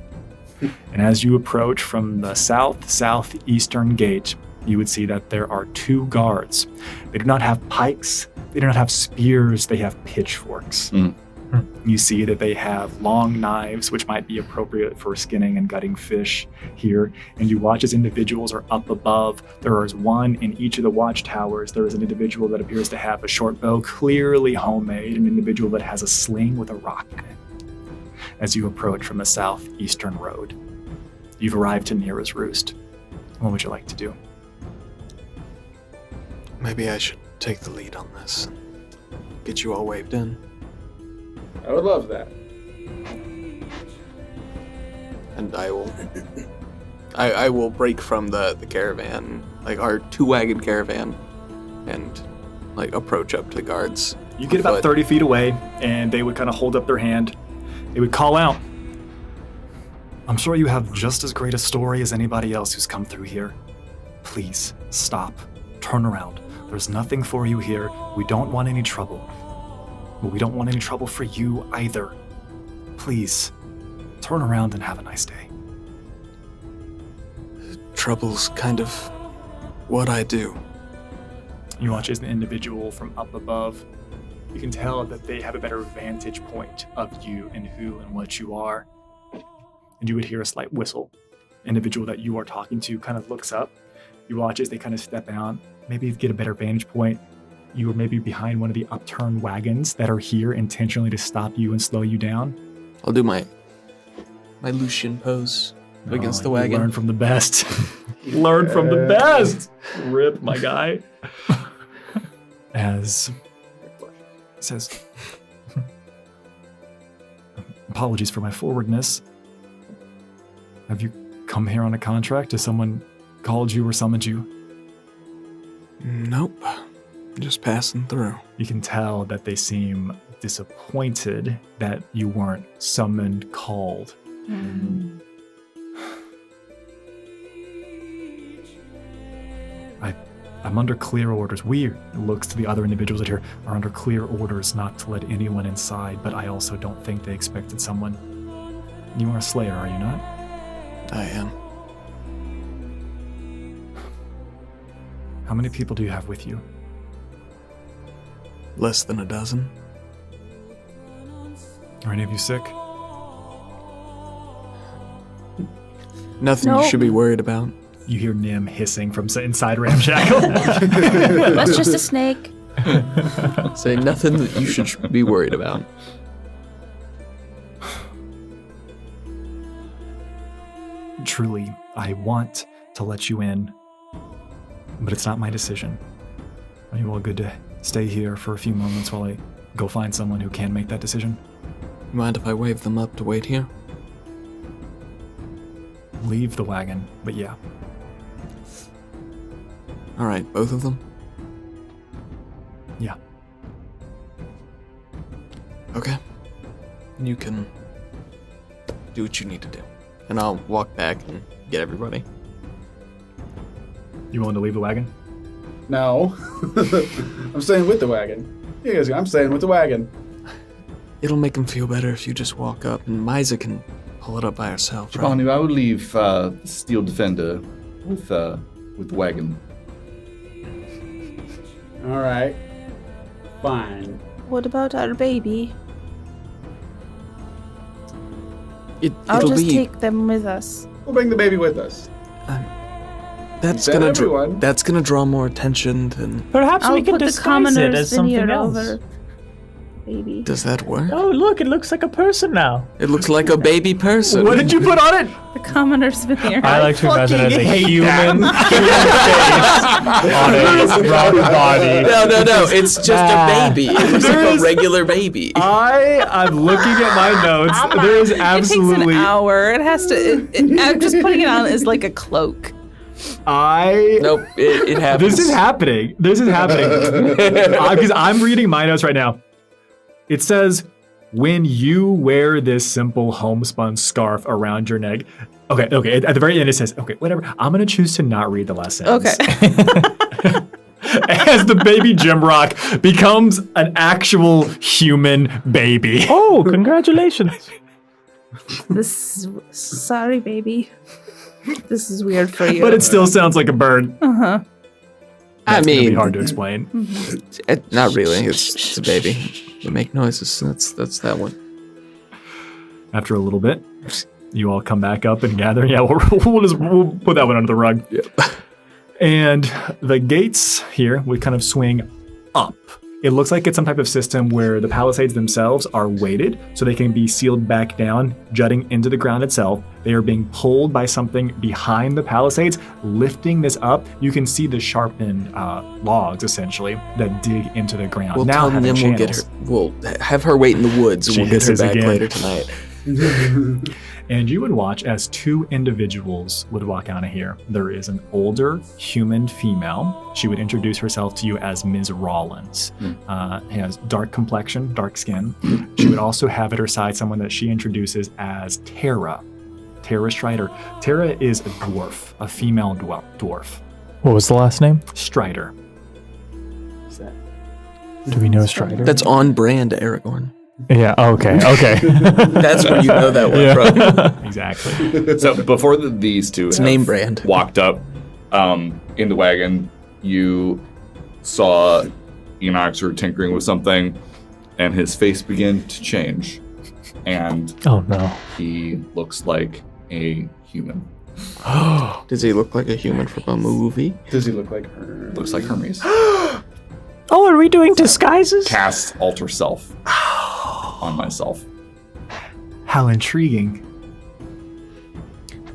And as you approach from the southeastern gate, you would see that there are 2 guards. They do not have pikes, they do not have spears, they have pitchforks. You see that they have long knives, which might be appropriate for skinning and gutting fish here. And you watch as individuals are up above. There is one in each of the watchtowers. There is an individual that appears to have a short bow, clearly homemade, an individual that has a sling with a rock in it. As you approach from the southeastern road, you've arrived to Nera's Roost. What would you like to do? Maybe I should take the lead on this and get you all waved in. I would love that. And I will break from the caravan, like our 2-wagon caravan, and like approach up to the guards. You get about 30 feet away, and they would kind of hold up their hand. They would call out, "I'm sure you have just as great a story as anybody else who's come through here. Please, stop. Turn around. There's nothing for you here. We don't want any trouble. But we don't want any trouble for you either. Please, turn around and have a nice day." Trouble's kind of what I do. You watch as an individual from up above. You can tell that they have a better vantage point of you and who and what you are. And you would hear a slight whistle. Individual that you are talking to kind of looks up. You watch as they kind of step out, maybe get a better vantage point. You are maybe behind one of the upturned wagons that are here intentionally to stop you and slow you down. I'll do my Lucian pose against the wagon. Learn from the best. Learn from the best. Rip, my guy. As he says, "Apologies for my forwardness. Have you come here on a contract? Has someone called you or summoned you?" Nope. Just passing through. You can tell that they seem disappointed that you weren't summoned, called. I'm under clear orders. We, looks to the other individuals that here, are under clear orders not to let anyone inside, but I also don't think they expected someone. You are a slayer, are you not? I am. How many people do you have with you? Less than a dozen. Are any of you sick? Nothing you should be worried about. You hear Nim hissing from inside Ramshackle. That's just a snake. Say nothing that you should be worried about. Truly, I want to let you in, but it's not my decision. Are you all good to stay here for a few moments while I go find someone who can make that decision? Mind if I wave them up to wait here? Leave the wagon, but yeah. All right, both of them? Yeah. Okay. You can do what you need to do. And I'll walk back and get everybody. You willing to leave the wagon? No. I'm staying with the wagon. You guys, I'm staying with the wagon. It'll make him feel better if you just walk up, and Misa can pull it up by herself, right? Chibanu, I would leave Steel Defender with the wagon. All right. Fine. What about our baby? I'll It'll just be, take them with us. We'll bring the baby with us. That's said gonna everyone. that's gonna draw more attention than. Perhaps I'll we can put the disguise it commoner's as something veneer else. over baby. Does that work? Oh, look, it looks like a person now. It looks like a baby person. What did you put on it? The commoner's veneer. I like to imagine it as a human face on a round body. No. It's just a baby. It looks like a regular baby. I'm looking at my notes. There is absolutely. It takes an hour. It has to. I'm just putting it on as like a cloak. Nope, it happens. This is happening. Because I'm reading my notes right now. It says, when you wear this simple homespun scarf around your neck. Okay. At the very end, it says, okay, whatever. I'm going to choose to not read the last sentence. Okay. As the baby Jimrock becomes an actual human baby. Oh, congratulations. Sorry, baby. This is weird for you. But it still sounds like a bird. Uh-huh. That's gonna be mean- hard to explain. Not really. It's a baby. They make noises. That's that one. After a little bit, you all come back up and gather. Yeah, we'll put that one under the rug. Yeah. And the gates here would kind of swing up. It looks like it's some type of system where the palisades themselves are weighted so they can be sealed back down, jutting into the ground itself. They are being pulled by something behind the palisades, lifting this up. You can see the sharpened logs, essentially, that dig into the ground. We'll now tell them, then having we'll get her. channels. We'll have her wait in the woods, and She we'll get her hisses back again. later tonight. And you would watch as two individuals would walk out of here. There is an older human female. She would introduce herself to you as Ms. Rollins. Has dark complexion, dark skin. She would also have at her side someone that she introduces as Tara. Tara Strider. Tara is a dwarf, a female dwarf. What was the last name? Strider. Do we know Strider? That's on brand, Aragorn. Yeah. Okay. That's where you know that one from. Exactly. So before these two It's have name brand. walked up in the wagon, you saw Enoch sort of tinkering with something, and his face began to change, and Oh no. he looks like a human. Does he look like a human from a movie? Does he look like her? Looks like Hermes. Oh, are we doing disguises? Cast alter self on myself. How intriguing.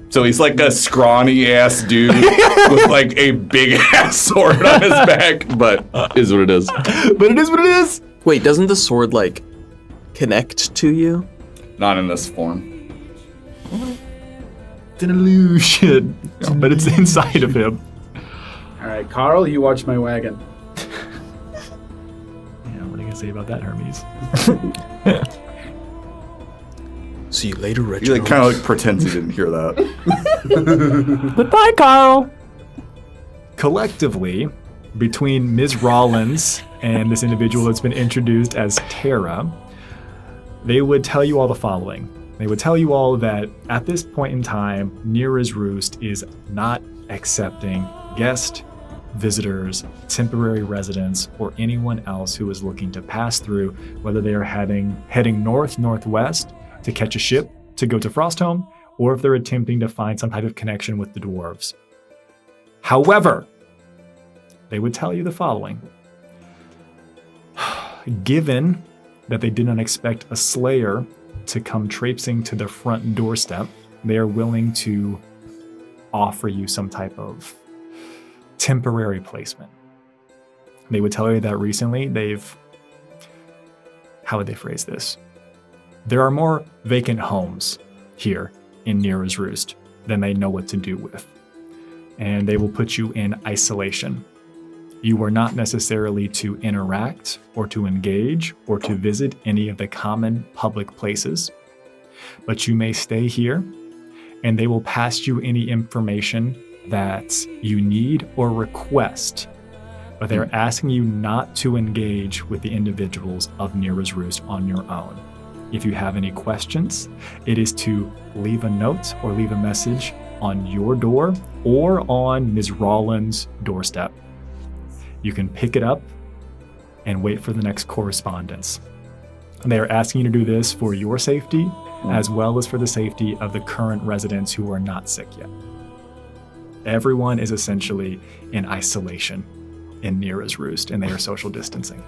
So he's like a scrawny ass dude with like a big ass sword on his back, but is what it is. But it is what it is. Wait, doesn't the sword like connect to you? Not in this form. It's an illusion. But it's inside of him. All right, Carl, you watch my wagon. Yeah, what are you gonna say about that, Hermes? See you later, He Reginald. like kind of like pretends he didn't hear that. Goodbye, Carl. Collectively, between Ms. Rollins and this individual that's been introduced as Tara, they would tell you all the following. They would tell you all that at this point in time, Nera's Roost is not accepting guests, visitors, temporary residents, or anyone else who is looking to pass through, whether they are heading north-northwest to catch a ship to go to Frostholm, or if they're attempting to find some type of connection with the dwarves. However, they would tell you the following. Given that they did not expect a slayer to come traipsing to their front doorstep, they are willing to offer you some type of temporary placement. They would tell you that recently how would they phrase this? There are more vacant homes here in Nera's Roost than they know what to do with. And they will put you in isolation. You are not necessarily to interact or to engage or to visit any of the common public places, but you may stay here and they will pass you any information that you need or request, but they're asking you not to engage with the individuals of Nera's Roost on your own. If you have any questions, it is to leave a note or leave a message on your door or on Ms. Rollins' doorstep. You can pick it up and wait for the next correspondence. And they are asking you to do this for your safety as well as for the safety of the current residents who are not sick yet. Everyone is essentially in isolation in Nera's Roost, and they are social distancing.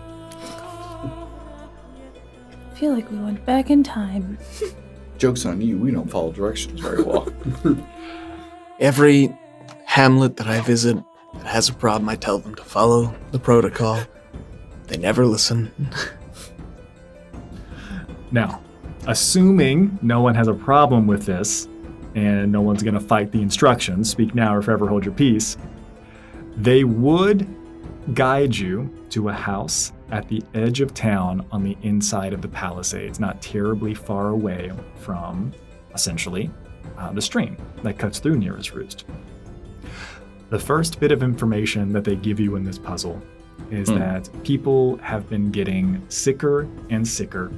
I feel like we went back in time. Joke's on you, we don't follow directions very well. Every hamlet that I visit that has a problem, I tell them to follow the protocol. They never listen. Now, assuming no one has a problem with this, and no one's going to fight the instructions, speak now or forever hold your peace, they would guide you to a house at the edge of town on the inside of the palisades, not terribly far away from, essentially, the stream that cuts through Nera's Roost. The first bit of information that they give you in this puzzle is that people have been getting sicker and sicker.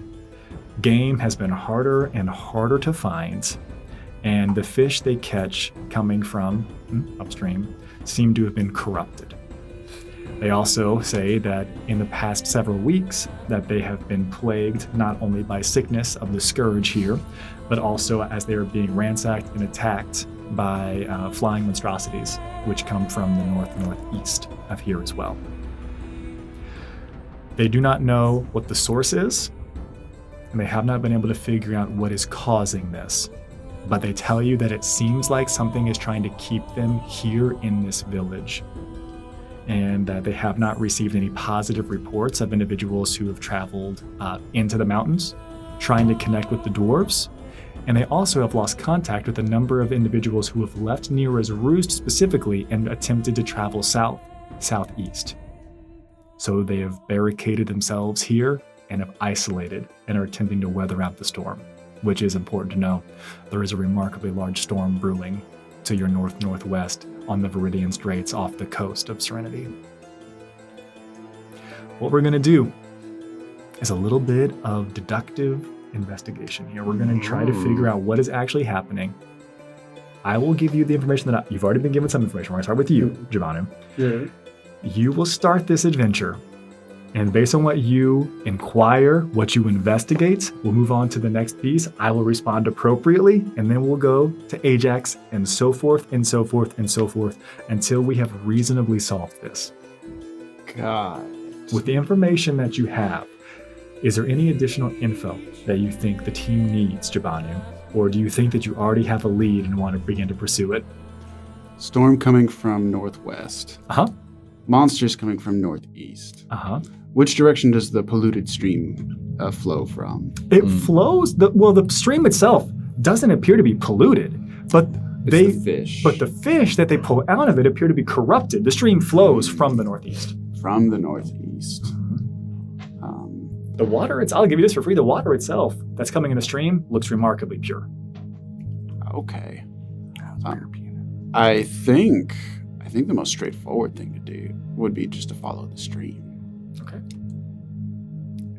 Game has been harder and harder to find, and the fish they catch coming from upstream seem to have been corrupted. They also say that in the past several weeks that they have been plagued not only by sickness of the Scourge here, but also as they are being ransacked and attacked by flying monstrosities, which come from the northeast of here as well. They do not know what the source is, and they have not been able to figure out what is causing this. But they tell you that it seems like something is trying to keep them here in this village, and that they have not received any positive reports of individuals who have traveled into the mountains, trying to connect with the dwarves. And they also have lost contact with a number of individuals who have left Nera's Roost specifically and attempted to travel southeast. So they have barricaded themselves here and have isolated and are attempting to weather out the storm, which is important to know. There is a remarkably large storm brewing to your north-northwest on the Viridian Straits off the coast of Serenity. What we're going to do is a little bit of deductive investigation here. We're going to try to figure out what is actually happening. I will give you the information that you've already been given some information. We're going to start with you, Giovanni. Yeah. You will start this adventure, and based on what you inquire, what you investigate, we'll move on to the next piece. I will respond appropriately, and then we'll go to Ajax, and so forth, and so forth, and so forth, until we have reasonably solved this. God. With the information that you have, is there any additional info that you think the team needs, Giovanni? Or do you think that you already have a lead and want to begin to pursue it? Storm coming from northwest. Uh-huh. Monsters coming from northeast. Uh-huh. Which direction does the polluted stream flow from? It flows, the stream itself doesn't appear to be polluted, but the fish. But the fish that they pull out of it appear to be corrupted. The stream flows from the northeast. From the northeast. The water, I'll give you this for free, the water itself that's coming in the stream looks remarkably pure. Okay. I think the most straightforward thing to do would be just to follow the stream. Okay.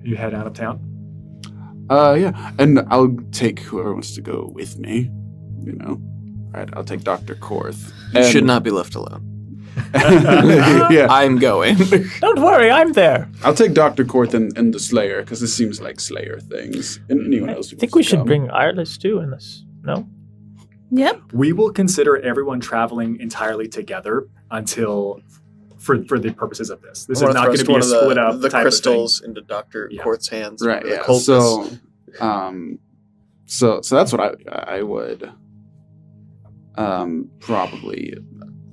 You head out of town? Yeah. And I'll take whoever wants to go with me, you know. All right, I'll take Dr. Korth. You should not be left alone. Yeah. I'm going. Don't worry, I'm there. I'll take Dr. Korth and the Slayer, because this seems like Slayer things. And anyone else who I think wants we to should bring Irelis too in this. No? Yep. We will consider everyone traveling entirely together until, for the purposes of this. This is not going to be a split up the type crystals of thing. into Dr. Korth's hands. Right, the yeah. cultists. So that's what I would probably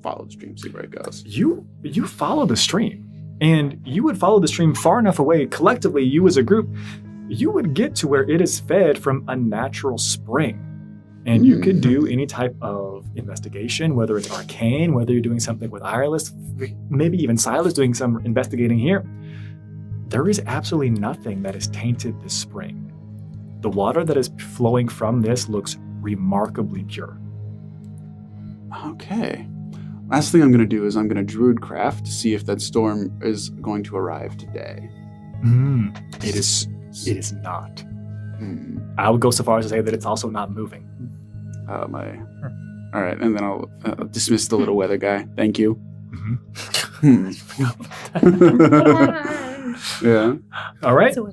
follow the stream, see where it goes. You follow the stream, and you would follow the stream far enough away, collectively, you as a group, you would get to where it is fed from a natural spring. And you could do any type of investigation, whether it's arcane, whether you're doing something with Irelis, maybe even Silas doing some investigating here. There is absolutely nothing that has tainted this spring. The water that is flowing from this looks remarkably pure. Okay. Last thing I'm going to do is I'm going to Druidcraft to see if that storm is going to arrive today. It is not. I would go so far as to say that it's also not moving. Oh my. All right, and then I'll dismiss the little weather guy. Thank you. Yeah. All right. All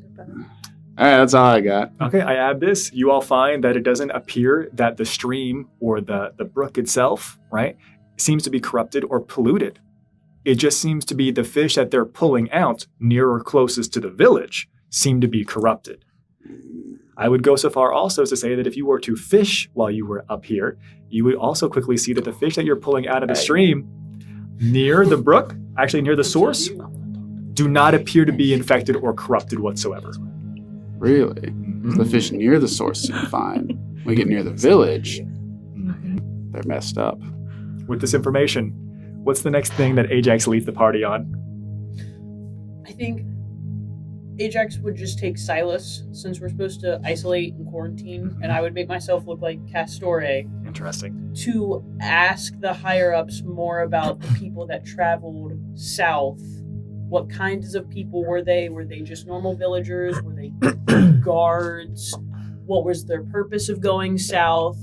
right, that's all I got. Okay, I add this. You all find that it doesn't appear that the stream or the brook itself, right, seems to be corrupted or polluted. It just seems to be the fish that they're pulling out nearer closest to the village seem to be corrupted. I would go so far also as to say that if you were to fish while you were up here, you would also quickly see that the fish that you're pulling out of the stream near the brook, actually near the source, do not appear to be infected or corrupted whatsoever. Really? The fish near the source seem fine. When we get near the village, they're messed up. With this information, what's the next thing that Ajax leads the party on? I think Ajax would just take Silas, since we're supposed to isolate and quarantine, and I would make myself look like Castore Interesting. to ask the higher-ups more about the people that traveled south. What kinds of people were they? Were they just normal villagers? Were they guards? What was their purpose of going south?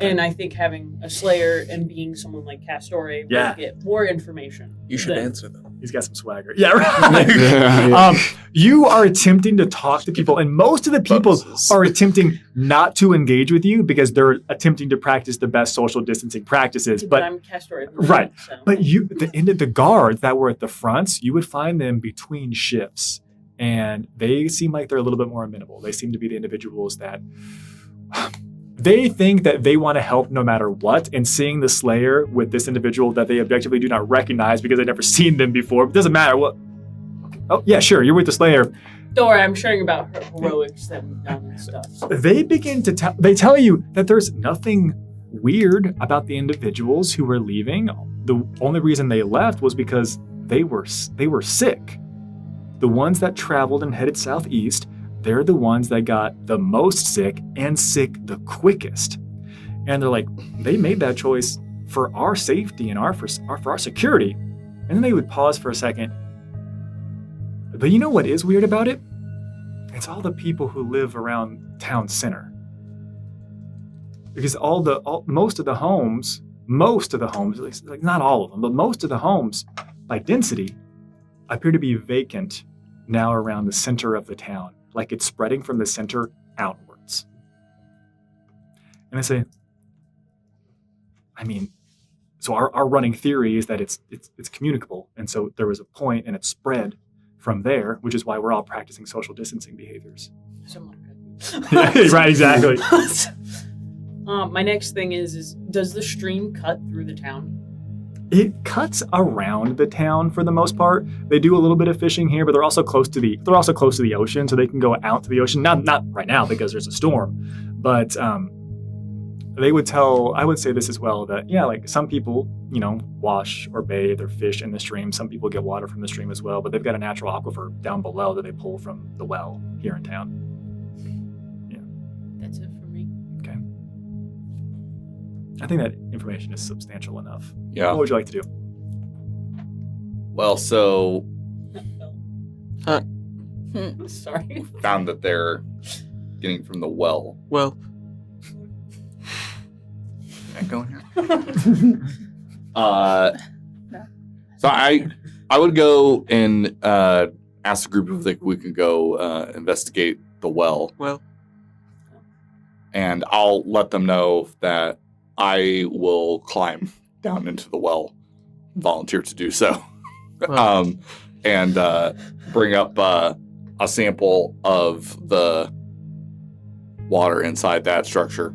And I think having a Slayer and being someone like Castore Yeah. will get more information. You should than- answer them. He's got some swagger. Yeah, right. You are attempting to talk to people, and most of the people Bonuses. are attempting not to engage with you because they're attempting to practice the best social distancing practices. But But I'm Castore. right. So. But the end of the guards that were at the fronts, you would find them between shifts, and they seem like they're a little bit more amenable. They seem to be the individuals that they think that they want to help no matter what. And seeing the Slayer with this individual that they objectively do not recognize because they've never seen them before, it doesn't matter. Well, oh yeah, sure, you're with the Slayer. Don't worry, I'm sharing about her heroics that we've done and stuff. So. They begin to they tell you that there's nothing weird about the individuals who were leaving. The only reason they left was because they were sick. The ones that traveled and headed southeast, they're the ones that got the most sick and sick the quickest. And they're like, they made that choice for our safety and for our security. And then they would pause for a second. But you know what is weird about it? It's all the people who live around town center. Because most of the homes, at least, like not all of them, but most of the homes by density appear to be vacant now around the center of the town. Like it's spreading from the center outwards. And I say, so our running theory is that it's communicable. And so there was a point and it spread from there, which is why we're all practicing social distancing behaviors. Right, exactly. My next thing is does the stream cut through the town? It cuts around the town for the most part. They do a little bit of fishing here, but they're also close to the ocean, so they can go out to the ocean. Not right now because there's a storm, but I would say this as well, that like some people, wash or bathe or fish in the stream. Some people get water from the stream as well, but they've got a natural aquifer down below that they pull from the well here in town. That's it for me. Okay. I think that information is substantial enough. Yeah. What would you like to do? Well, so Sorry. found that they're getting from the well. Well, Can I go in here? So I would go and ask the group if we can go investigate the well. well, And I'll let them know that I will climb down into the well, volunteer to do so, Well. and bring up a sample of the water inside that structure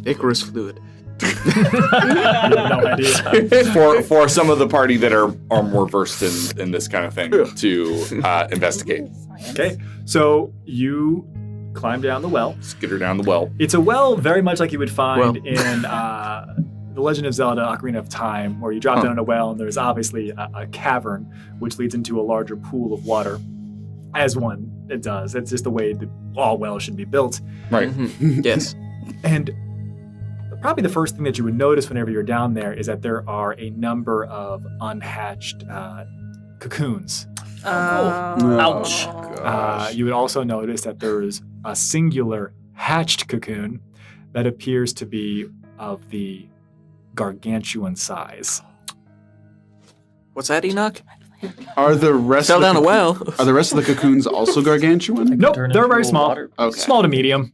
Icarus fluid. You have no idea. for some of the party that are more versed in this kind of thing to investigate. Okay, so you climb down the well. Skitter down the well. It's a well very much like you would find Well. in The Legend of Zelda Ocarina of Time, where you drop down in a well and there's obviously a cavern which leads into a larger pool of water, as it does. It's just the way that all wells should be built. Right. Mhm. Yes. And probably the first thing that you would notice whenever you're down there is that there are a number of unhatched cocoons. Ouch. You would also notice that there is a singular hatched cocoon that appears to be of the gargantuan size. What's that, Enoch? Are the rest Fell of the down a well. Are the rest of the cocoons also gargantuan? Nope, Turn they're into very a small. water- Okay. Small to medium.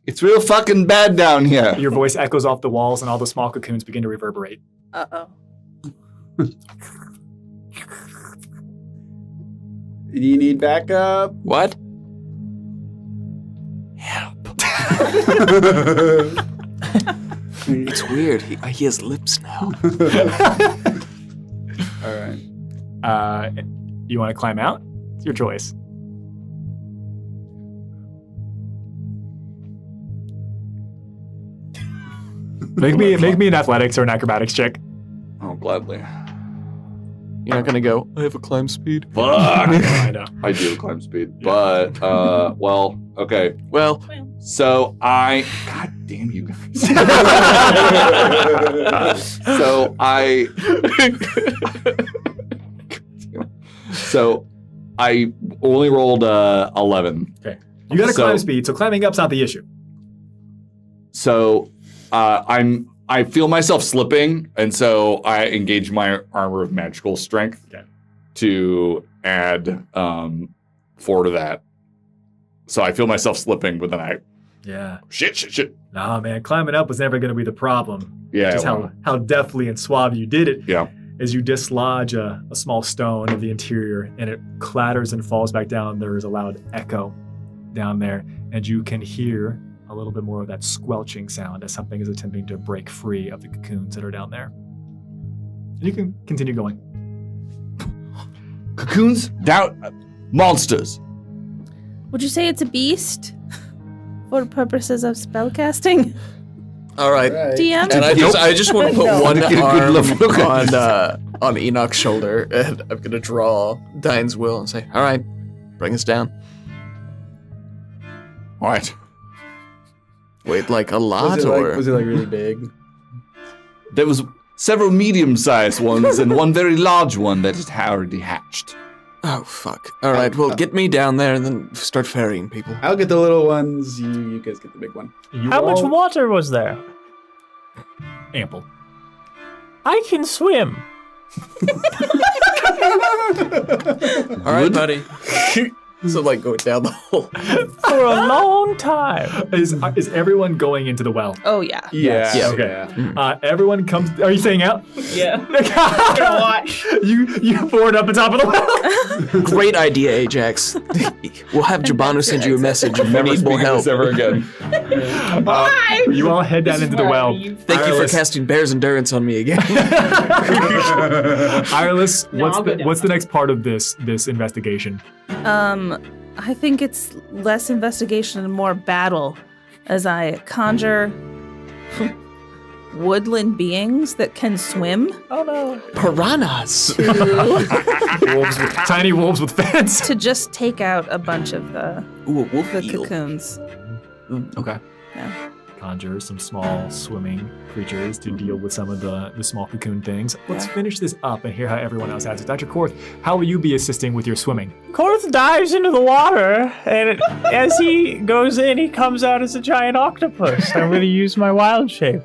It's real fucking bad down here. Your voice echoes off the walls and all the small cocoons begin to reverberate. Uh-oh. Do you need backup? What? Help. It's weird. He has lips now. All right. You want to climb out? It's your choice. Make me an athletics or an acrobatics check. Oh, gladly. You're not gonna go. I have a climb speed. Fuck. I know. I do climb speed, but well, okay. Well, So God damn you guys. So I only rolled 11. You got a So- climb speed, so climbing up's not the issue. So I feel myself slipping, and so I engage my armor of magical strength to add 4 to that. So I feel myself slipping, but then shit. Nah, man, climbing up was never going to be the problem. Yeah. Just how deftly and suave you did it. Yeah. As you dislodge a small stone of the interior and it clatters and falls back down, there is a loud echo down there, and you can hear a little bit more of that squelching sound as something is attempting to break free of the cocoons that are down there. And you can continue going. Cocoons? Monsters. Would you say it's a beast for purposes of spellcasting? All right. DM? And I just want to put No. one Get a good arm on Enoch's shoulder, and I'm going to draw Dine's will and say, all right, bring us down. All right. Wait, like a lot, Was it like really big? There was several medium-sized ones and one very large one that had already hatched. Oh, fuck. All right, well, get me down there and then start ferrying people. I'll get the little ones. You guys get the big one. How much water was there? Ample. I can swim. All right, buddy. So, like, go down the hole. For a long time. Is everyone going into the well? Oh, yeah. Yeah. Yeah. Okay. Everyone comes. Are you staying out? Yeah. I'm gonna watch. You board up on top of the well. Great idea, Ajax. We'll have Jabanu send you a message if you need more help. Ever again. You all head down into the well. Thank you for casting Bear's Endurance on me again. Ireless, I'll go down. what's the next part of this investigation? I think it's less investigation and more battle as I conjure woodland beings that can swim Oh no. Piranhas. Tiny wolves with fans. to just take out a bunch of the Ooh, a wolf eel. cocoons. Okay. Yeah. Conjure some small swimming creatures to deal with some of the small cocoon things. Let's finish this up and hear how everyone else has it. Dr. Korth, how will you be assisting with your swimming? Korth dives into the water, and as he goes in, he comes out as a giant octopus. I'm going to use my wild shape.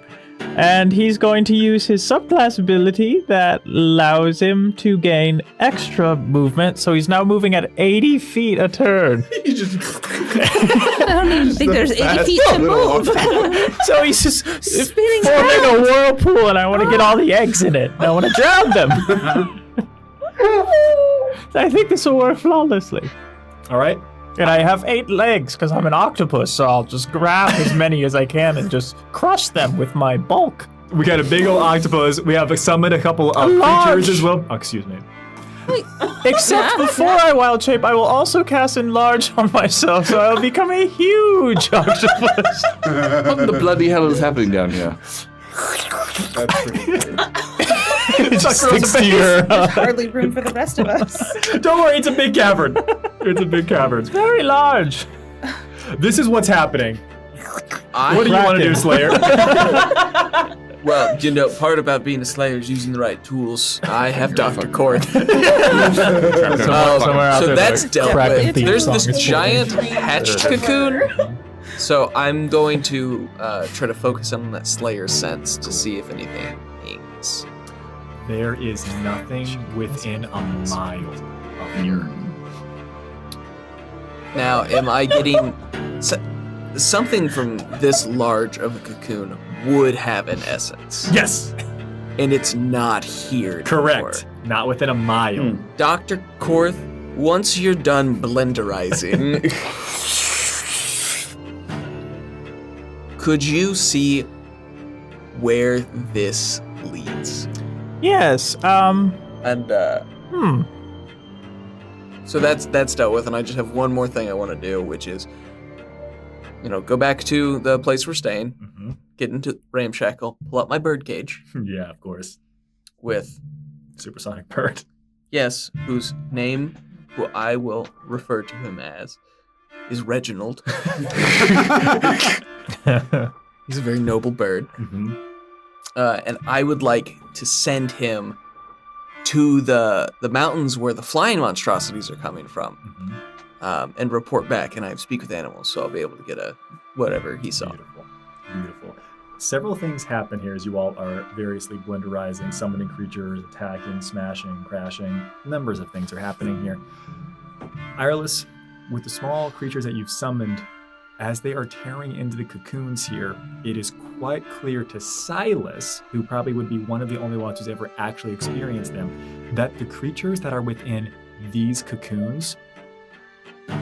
And he's going to use his subclass ability that allows him to gain extra movement. So he's now moving at 80 feet a turn. I don't even think there's 80 feet to move. So he's just Spinning forming around. a whirlpool, and I want to get all the eggs in it. And I want to drown them. I think this will work flawlessly. All right. And I have 8 legs because I'm an octopus, so I'll just grab as many as I can and just crush them with my bulk. We got a big old octopus. We have summoned a couple of Large. creatures as well. Oh, excuse me. Except before I wild shape, I will also cast Enlarge on myself, so I'll become a huge octopus. What the bloody hell is happening down here? That's pretty big. It just sticks to your... Hardly room for the rest of us. Don't worry, it's a big cavern. It's a big cavern. very large. This is what's happening. I- What do you want to do, Kraken. Slayer? Well, you know, part about being a slayer is using the right tools. I have Dr. Somewhere Korth. out So there, that's the dealt Kraken with. theme There's song this is giant hatched cocoon. So I'm going to try to focus on that slayer sense to see if anything hangs. There is nothing within a mile of here. Now, am I getting something from this large of a cocoon would have an essence, Yes, and it's not here. correct. anymore. Not within a mile. Dr. Korth, once you're done blenderizing, could you see where this leads? Yes, And hmm. so that's dealt with, and I just have one more thing I want to do, which is, go back to the place we're staying, Mm-hmm. get into Ramshackle, pull out my bird cage Yeah, of course. with, Supersonic bird. yes, whose name, who I will refer to him as, is Reginald. He's a very noble bird. Mm-hmm. And I would like to send him to the mountains where the flying monstrosities are coming from, and report back. And I speak with animals, so I'll be able to get a whatever he saw. Beautiful. Beautiful. Several things happen here as you all are variously blenderizing, summoning creatures, attacking, smashing, crashing. Numbers of things are happening here. Ireless, with the small creatures that you've summoned, as they are tearing into the cocoons here, it is quite clear to Silas, who probably would be one of the only ones who's ever actually experienced them, that the creatures that are within these cocoons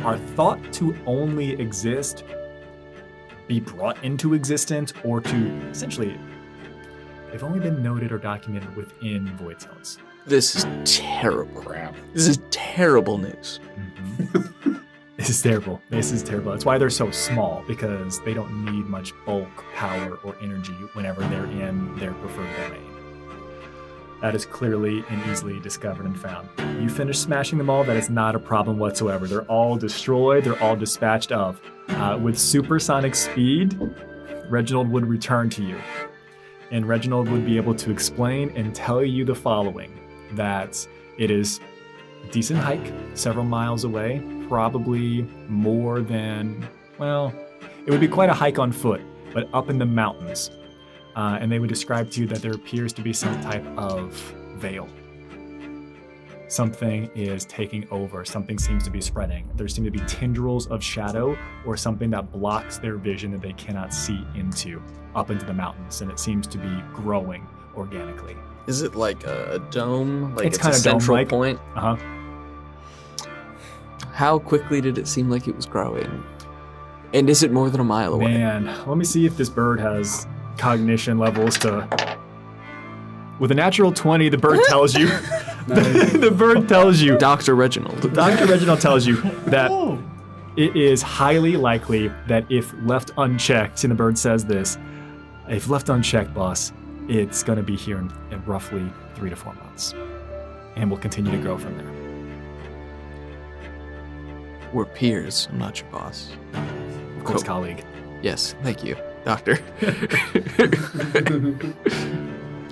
are thought to only exist, be brought into existence, or to essentially, they've only been noted or documented within void zones. This is terrible. Crap. This is terrible news. Mm-hmm. This is terrible. This is terrible. That's why they're so small, because they don't need much bulk, power, or energy whenever they're in their preferred domain. That is clearly and easily discovered and found. You finish smashing them all, that is not a problem whatsoever. They're all destroyed, they're all dispatched of. With supersonic speed, Reginald would return to you. And Reginald would be able to explain and tell you the following, that it is a decent hike, several miles away, probably more than, well, it would be quite a hike on foot, but up in the mountains. And they would describe to you that there appears to be some type of veil. Something is taking over. Something seems to be spreading. There seem to be tendrils of shadow or something that blocks their vision that they cannot see into, up into the mountains, and it seems to be growing organically. Is it like a dome? Like It's it's kinda a central dome-like. point? Uh-huh. How quickly did it seem like it was growing? And is it more than a mile away? Man, let me see if this bird has cognition levels to... With a natural 20, the bird tells you... the bird tells you... Dr. Reginald. Dr. Reginald tells you that it is highly likely that if left unchecked, and the bird says this, if left unchecked, boss, it's going to be here in roughly 3 to 4 months. And will continue to grow from there. We're peers. I'm not your boss. Of course, Cool. colleague. Yes, thank you, Doctor.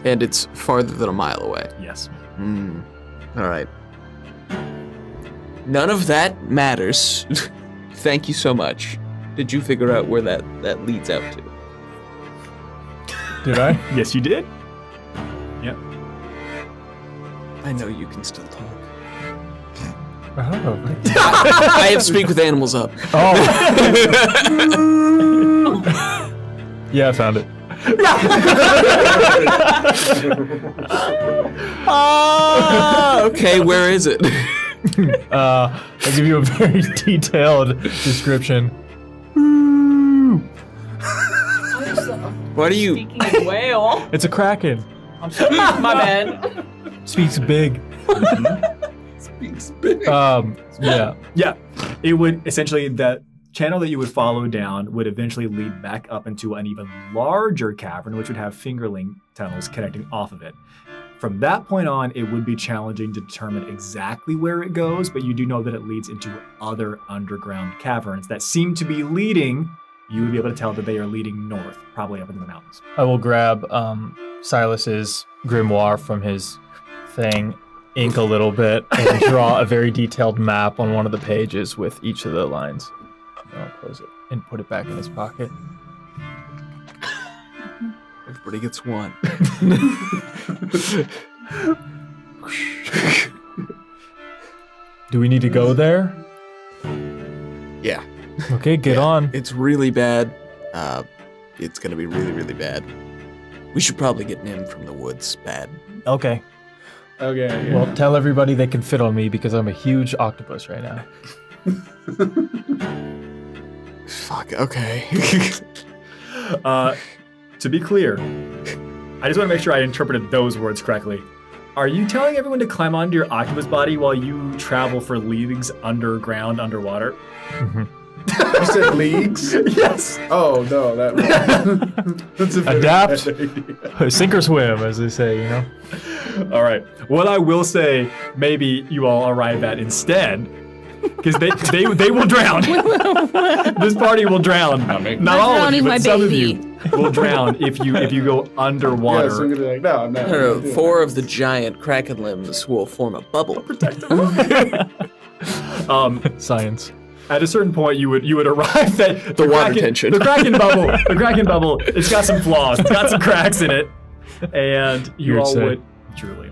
And it's farther than a mile away. Yes. All right. None of that matters. Thank you so much. Did you figure out where that leads out to? Did I? Yes, you did. Yep. I know you can still talk. Oh. I have speak with animals up. Oh. Yeah, I found it. Okay, where is it? I'll give you a very detailed description. Why do you... Speaking of whale. It's a kraken. I'm sorry. My bad. Speaks big. Speaks big. Yeah. Yeah. It would essentially, that channel that you would follow down would eventually lead back up into an even larger cavern, which would have fingerling tunnels connecting off of it. From that point on, it would be challenging to determine exactly where it goes, but you do know that it leads into other underground caverns that seem to be leading, you would be able to tell that they are leading north, probably up into the mountains. I will grab Silas's grimoire from his thing, ink a little bit, and draw a very detailed map on one of the pages with each of the lines. I'll close it and put it back in his pocket. Everybody gets one. Do we need to go there? Yeah. Okay, get on. It's really bad. It's gonna be really, really bad. We should probably get Nim from the woods. Bad. Okay. Okay. Yeah. Well, tell everybody they can fit on me because I'm a huge octopus right now. Fuck, okay. To be clear, I just want to make sure I interpreted those words correctly. Are you telling everyone to climb onto your octopus body while you travel for leagues underground, underwater? Mm-hmm. You said leagues? Yes. Oh, no, that's a very Adapt. bad idea. Sink or swim, as they say, you know? All right. What I will say, maybe you all arrive at instead, because they will drown. This party will drown. Not all of you, drowning my but some of baby. you will drown if you go underwater. Yeah, so I'm gonna be like, no, I'm not. I don't know, 4 of the giant kraken limbs will form a bubble. Protect them. Science. At a certain point, you would arrive at The water tension. The Kraken bubble. The Kraken bubble. It's got some flaws. It's got some cracks in it, and you all would truly,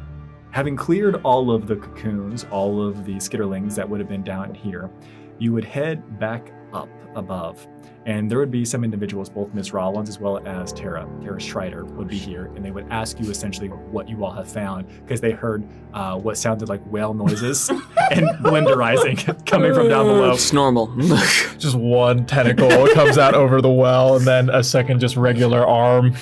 having cleared all of the cocoons, all of the skitterlings that would have been down here, you would head back up above. And there would be some individuals, both Ms. Rollins as well as Tara Schreider would be here, and they would ask you essentially what you all have found, because they heard what sounded like whale noises and blenderizing coming from down below. It's normal. Just one tentacle comes out over the well, and then a second just regular arm.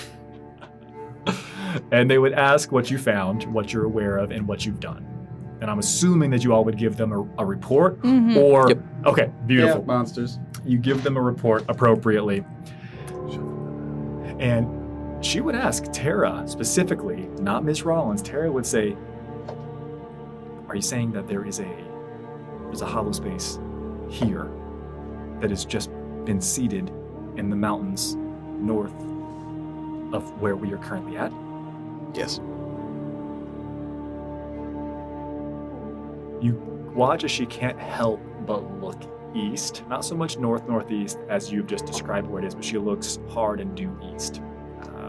And they would ask what you found, what you're aware of, and what you've done. And I'm assuming that you all would give them a report, or... Yep. Okay, beautiful. Yeah, monsters. You give them a report appropriately. And she would ask Tara specifically, not Ms. Rollins. Tara would say, are you saying that there's a hollow space here that has just been seeded in the mountains north of where we are currently at? Yes. You watch as she can't help but look east, not so much northeast as you've just described where it is, but she looks hard and due east,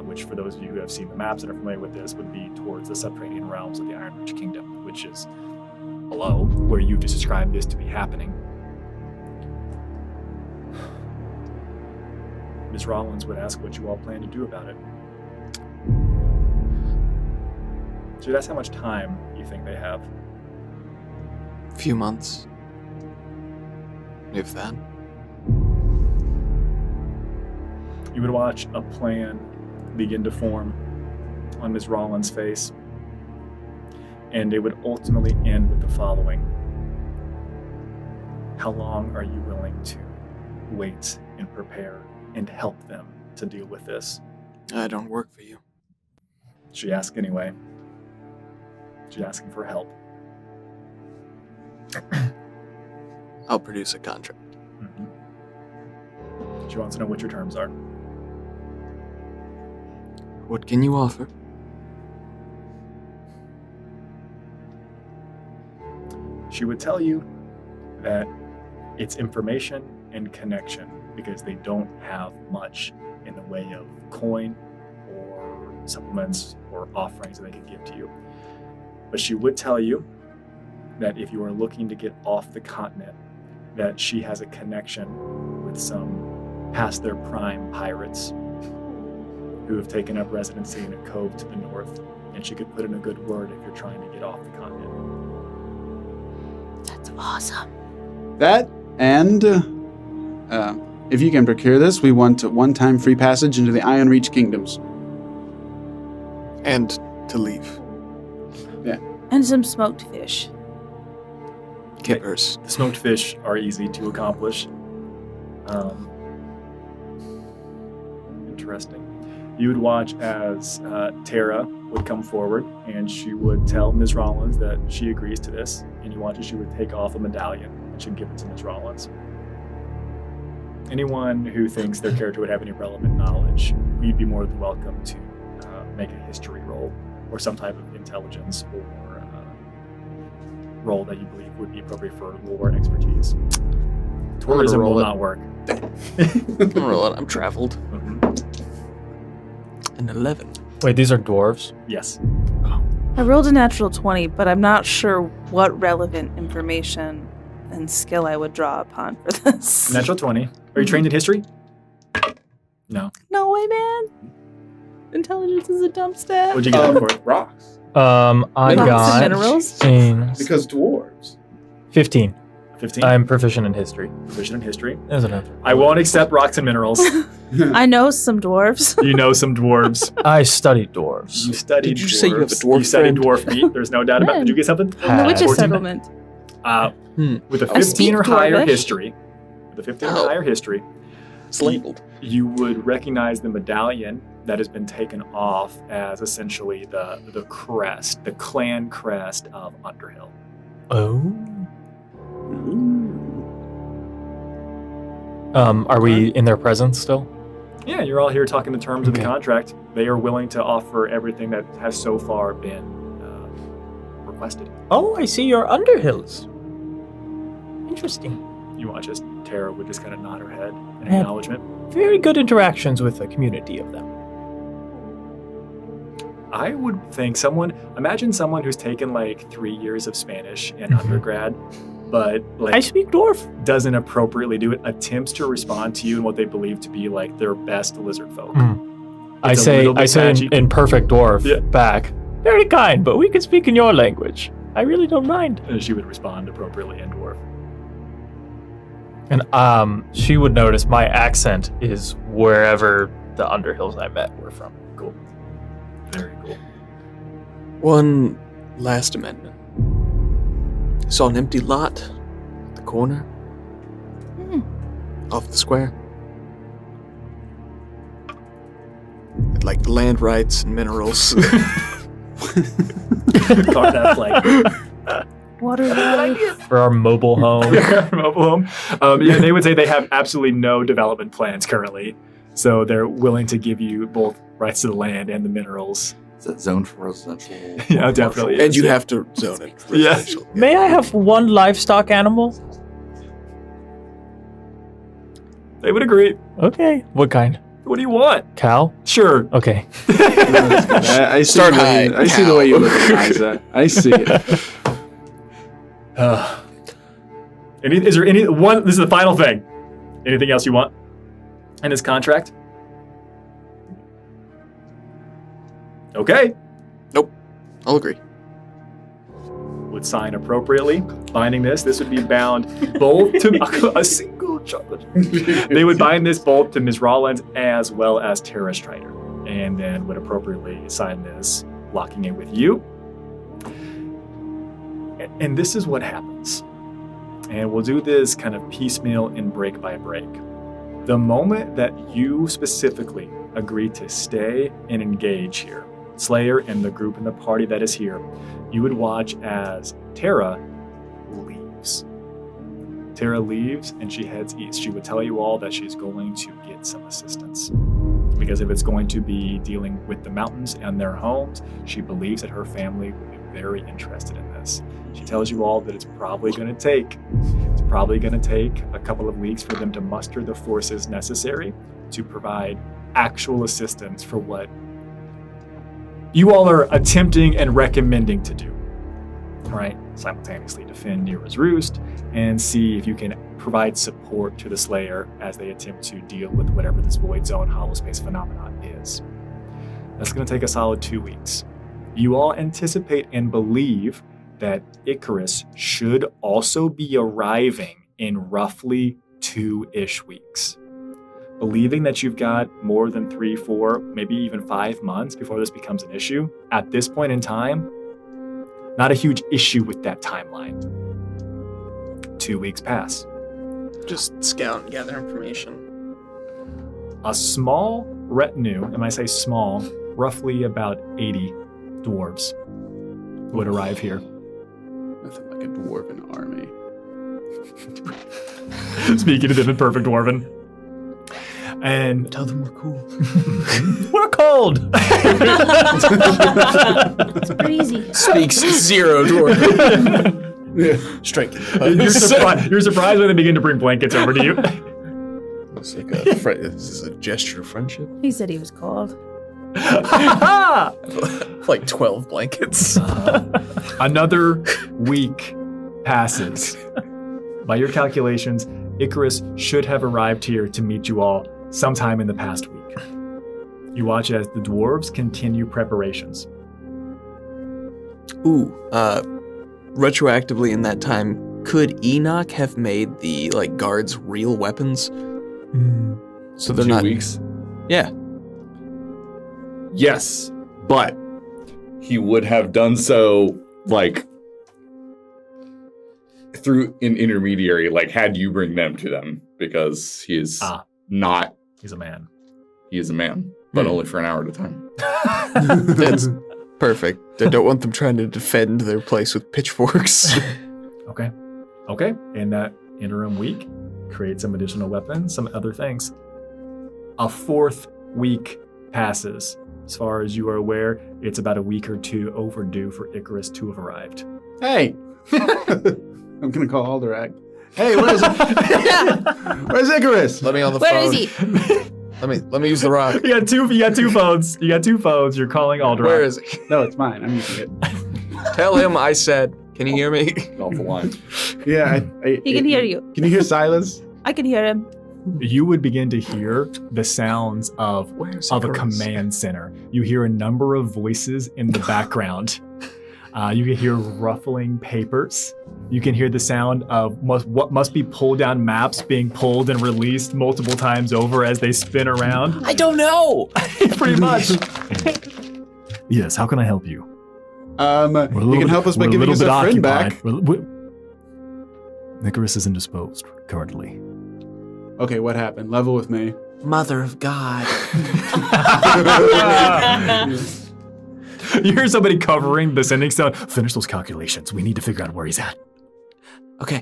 which for those of you who have seen the maps and are familiar with this would be towards the subterranean realms of the Iron Ridge Kingdom, which is below where you've just described this to be happening. Ms. Rollins would ask what you all plan to do about it. So that's how much time you think they have. Few months. If that. You would watch a plan begin to form on Ms. Rollins' face, and it would ultimately end with the following. How long are you willing to wait and prepare and help them to deal with this? I don't work for you. She asked anyway. She's asking for help. I'll produce a contract. She wants to know what your terms are. What can you offer? She would tell you that it's information and connection, because they don't have much in the way of coin or supplements or offerings that they could give to you. But she would tell you that if you are looking to get off the continent, that she has a connection with some past their prime pirates who have taken up residency in a cove to the north, and she could put in a good word if you're trying to get off the continent. That's awesome. That, and if you can procure this, we want a one-time free passage into the Iron Reach Kingdoms. And to leave. And some smoked fish. Kippers. The smoked fish are easy to accomplish. Interesting. You would watch as Tara would come forward, and she would tell Ms. Rollins that she agrees to this, and you watch as she would take off a medallion and she'd give it to Ms. Rollins. Anyone who thinks their character would have any relevant knowledge, you'd be more than welcome to make a history roll or some type of intelligence or role that you believe would be appropriate for lore expertise. Tourism will not work. I'm traveled. An 11. Wait, these are dwarves? Yes. I rolled a natural 20, but I'm not sure what relevant information and skill I would draw upon for this. Natural 20. Are you trained in history? No. No way, man. Intelligence is a dumb stat. What'd you get for it? Rocks. I Rocks and got minerals? Because dwarves. 15. 15. I'm proficient in history. Proficient in history. Isn't it? I won't accept rocks and minerals. I know some dwarves. You know some dwarves. I studied dwarves. You studied Did you dwarves. say you have a dwarf You studied friend? dwarf meat. There's no doubt about it. Did you get something? From the witches 14. settlement. With a I 15 speak or higher Dwarvish. history, with a 15 or higher history, It's labeled. you would recognize the medallion that has been taken off as essentially the crest, the clan crest of Underhill. Oh. Are we in their presence still? Yeah, you're all here talking the terms of the Okay. contract. They are willing to offer everything that has so far been requested. Oh, I see your Underhills. Interesting. You watch as Tara would just kind of nod her head in Yeah. acknowledgement. Very good interactions with a community of them. I would think imagine someone who's taken like 3 years of Spanish in undergrad, but like I speak dwarf. doesn't appropriately do it, attempts to respond to you in what they believe to be like their best lizard folk. I It's a say little bit patchy. in perfect dwarf Yeah. back. Very kind, but we can speak in your language. I really don't mind. And she would respond appropriately in dwarf. And she would notice my accent is wherever the Underhills I met were from. Cool. Very cool. One last amendment. I saw an empty lot at the corner. Off the square. I'd like the land rights and minerals. Carnath, like, Water life. For our mobile home. mobile home. Yeah, they would say they have absolutely no development plans currently. So they're willing to give you both rights to the land and the minerals. Is that zoned for residential? Yeah, definitely. And is, you yeah. have to zone it. Yeah. residential. May I have one livestock animal? They would agree. Okay. What kind? What do you want? Cow? Sure. Okay. I see. Start the way- high, I see the way you look at Liza. I see it. Is there any one? This is the final thing. Anything else you want in this contract? Okay. I'll agree. Would sign appropriately. Binding this would be bound both to a single chocolate. They would bind this both to Ms. Rollins as well as Tara Strider, and then would appropriately sign this, locking it with you. And this is what happens. And we'll do this kind of piecemeal and break by break. The moment that you specifically agree to stay and engage here, Slayer and the group and the party that is here, you would watch as Tara leaves. Tara leaves and she heads east. She would tell you all that she's going to get some assistance. Because if it's going to be dealing with the mountains and their homes, she believes that her family will be very interested in this. She tells you all that it's probably going to take a couple of weeks for them to muster the forces necessary to provide actual assistance for what you all are attempting and recommending to do, right? Simultaneously defend Nera's Roost and see if you can provide support to the Slayer as they attempt to deal with whatever this void zone hollow space phenomenon is. That's going to take a solid 2 weeks. You all anticipate and believe that Icarus should also be arriving in roughly 2-ish weeks. Believing that you've got more than 3, 4, maybe even 5 months before this becomes an issue, at this point in time, not a huge issue with that timeline. 2 weeks pass. Just scout and gather information. A small retinue, and I say small, roughly about 80 dwarves would arrive here. Nothing like a dwarven army. Speaking to them in perfect dwarven. And Tell them we're cool. We're cold. It's breezy. Speaks 0 dwarf. Striking. you're surprised when they begin to bring blankets over to you. It's like this is a gesture of friendship. He said he was cold. Like 12 blankets. Another week passes. By your calculations, Icarus should have arrived here to meet you all sometime in the past week. You watch as the dwarves continue preparations. Ooh, retroactively in that time, could Enoch have made the guards real weapons? So they're 2 not. weeks. Yeah. Yes, but he would have done so through an intermediary, had you bring them to them, because he is not. He's a man. He is a man, but only for an hour at a time. That's perfect. I don't want them trying to defend their place with pitchforks. Okay. In that interim week, create some additional weapons, some other things. A 4th week passes. As far as you are aware, it's about a week or 2 overdue for Icarus to have arrived. Hey! I'm going to call Alderac. Hey, where's Icarus? Let me on the Where phone. is he? Let me use the rock. You got two phones. You're calling Aldrak. Where is he? No, it's mine. I'm using it. Tell him I said. Can you hear me? Off the line. Yeah, He can hear you. Can you hear Silas? I can hear him. You would begin to hear the sounds of Where's a Icarus? command center. You hear a number of voices in the background. You can hear ruffling papers. You can hear the sound of what must be pulled down maps being pulled and released multiple times over as they spin around. I don't know. Pretty much. Yes, how can I help you? You can help us by giving us our friend back. Icarus is indisposed currently. Okay, what happened? Level with me. Mother of God. You hear somebody covering the sending stone. Finish those calculations. We need to figure out where he's at. Okay.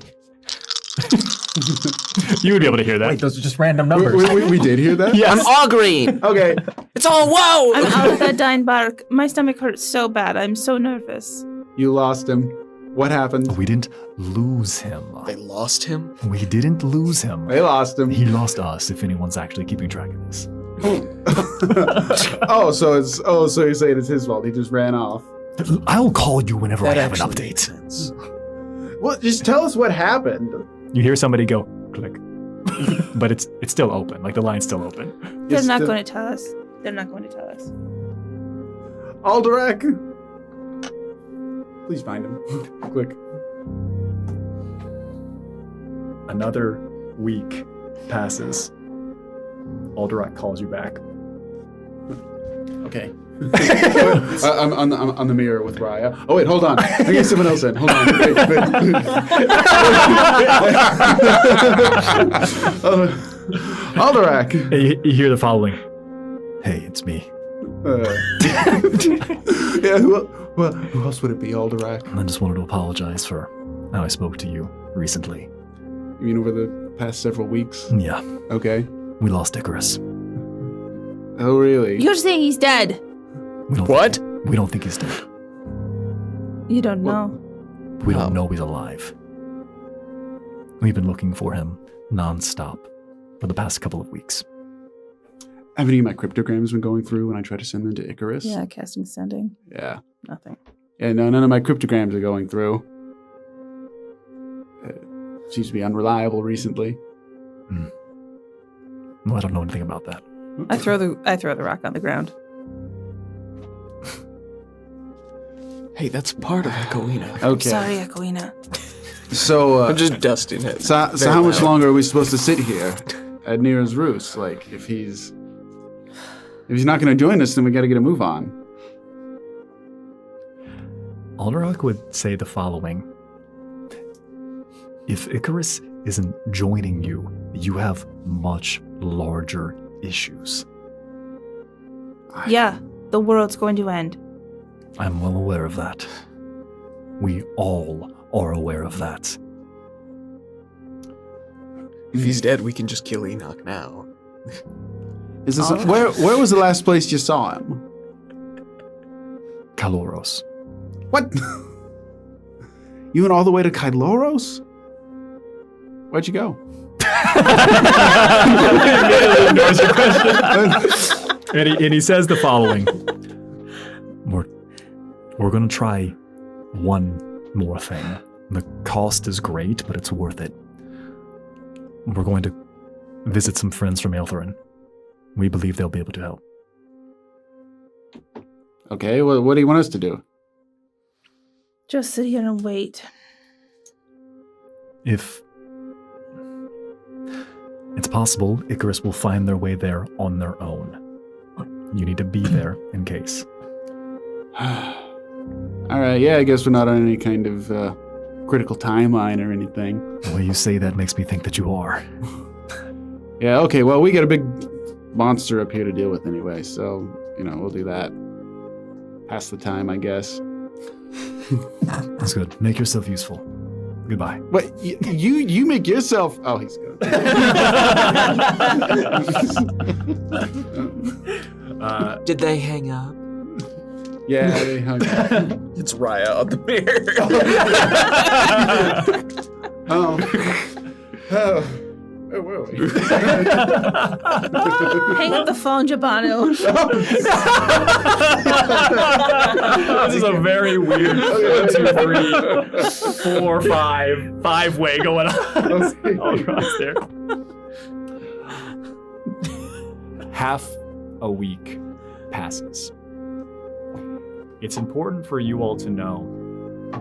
You would be able to hear that. Wait, those are just random numbers. We did hear that? Yes. I'm auguring. Okay. It's all whoa. I'm out of that dying bark. My stomach hurts so bad. I'm so nervous. You lost him. What happened? We didn't lose him. They lost him? We didn't lose him. They lost him. He lost us, if anyone's actually keeping track of this. So you're saying it's his fault. He just ran off. I'll call you whenever I have an actually update. makes sense. Well, just tell us what happened. You hear somebody go, click. But it's still open. Like the line's still open. They're It's not still- going to tell us. They're not going to tell us. Aldrak. Please find him. Quick. Another week passes. Aldrak calls you back. Okay. I'm on the mirror with Raya. Oh wait, hold on. I get someone else in. Hold on. Wait. Aldrak. You hear the following. Hey, it's me. Yeah. Who else would it be? Aldrak. I just wanted to apologize for how I spoke to you recently. You mean over the past several weeks? Yeah, Okay. we lost Icarus. Oh really? You're saying he's dead. We don't What? we don't think he's dead. You don't know. We don't know he's alive. We've been looking for him nonstop for the past couple of weeks. Have any of my cryptograms been going through when I try to send them to Icarus? Yeah, casting sending. Yeah. Nothing. Yeah, no, none of my cryptograms are going through. Seems to be unreliable recently. Well, I don't know anything about that. I throw the rock on the ground. Hey, that's part of Echoina. Okay. Sorry, Echoina. So, I'm just dusting it. so Very how much loud. longer are we supposed to sit here at Nera's Roost? Like, if he's not going to join us, then we got to get a move on. Aldrak would say the following. If Icarus isn't joining you, you have much larger issues. Yeah, the world's going to end. I'm well aware of that. We all are aware of that. If he's dead, we can just kill Enoch now. Is this where was the last place you saw him? Kaloros. What? You went all the way to Kailoros? Where'd you go? And he says the following. We're going to try one more thing. The cost is great, but it's worth it. We're going to visit some friends from Aeltherin. We believe they'll be able to help. Okay, well, what do you want us to do? Just sit here and wait. If it's possible, Icarus will find their way there on their own. You need to be there in case. All right, yeah, I guess we're not on any kind of critical timeline or anything. The way you say that makes me think that you are. Yeah, okay, well, we got a big monster up here to deal with anyway, so, we'll do that. Pass the time, I guess. That's good. Make yourself useful. Goodbye. Wait, you make yourself... Oh, he's good. Did they hang up? Yeah, they hung up. It's Raya on the mirror. Oh. Where were we? Hang up the phone, Jabanu. This is a very weird 1, 2, 3, 4, 5 way going on all across there. Half a week passes. It's important for you all to know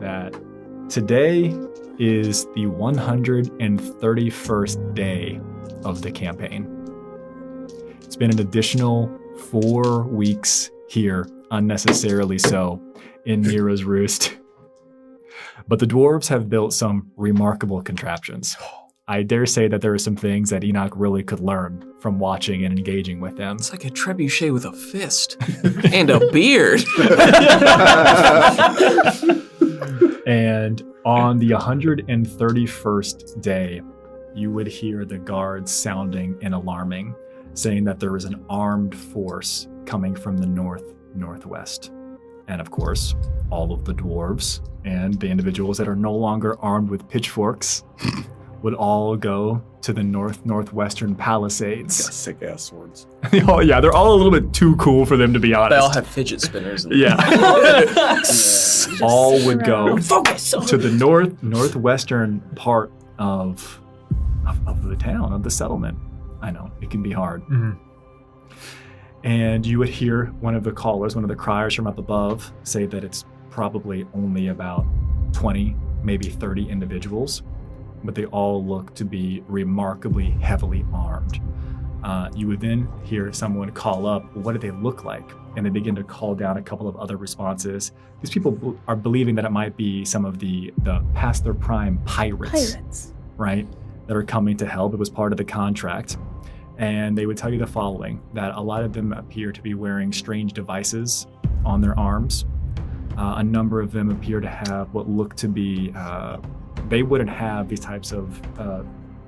that today is the 131st day of the campaign. It's been an additional 4 weeks here, unnecessarily so, in Nera's Roost. But the dwarves have built some remarkable contraptions. I dare say that there are some things that Enoch really could learn from watching and engaging with them. It's like a trebuchet with a fist and a beard. And on the 131st day, you would hear the guards sounding and alarming, saying that there is an armed force coming from the northwest. And of course, all of the dwarves and the individuals that are no longer armed with pitchforks would all go to the northwestern palisades. Got sick ass swords. Oh yeah, they're all a little bit too cool for them to be honest. They all have fidget spinners. Yeah. All would go Focus. to the northwestern part of the town, of the settlement. I know, it can be hard. Mm-hmm. And you would hear one of the callers, one of the criers from up above, say that it's probably only about 20, maybe 30 individuals, but they all look to be remarkably heavily armed. You would then hear someone call up, what do they look like? And they begin to call down a couple of other responses. These people are believing that it might be some of the past their prime pirates, right? That are coming to help. It was part of the contract. And they would tell you the following, that a lot of them appear to be wearing strange devices on their arms. A number of them appear to have what look to be, they wouldn't have these types of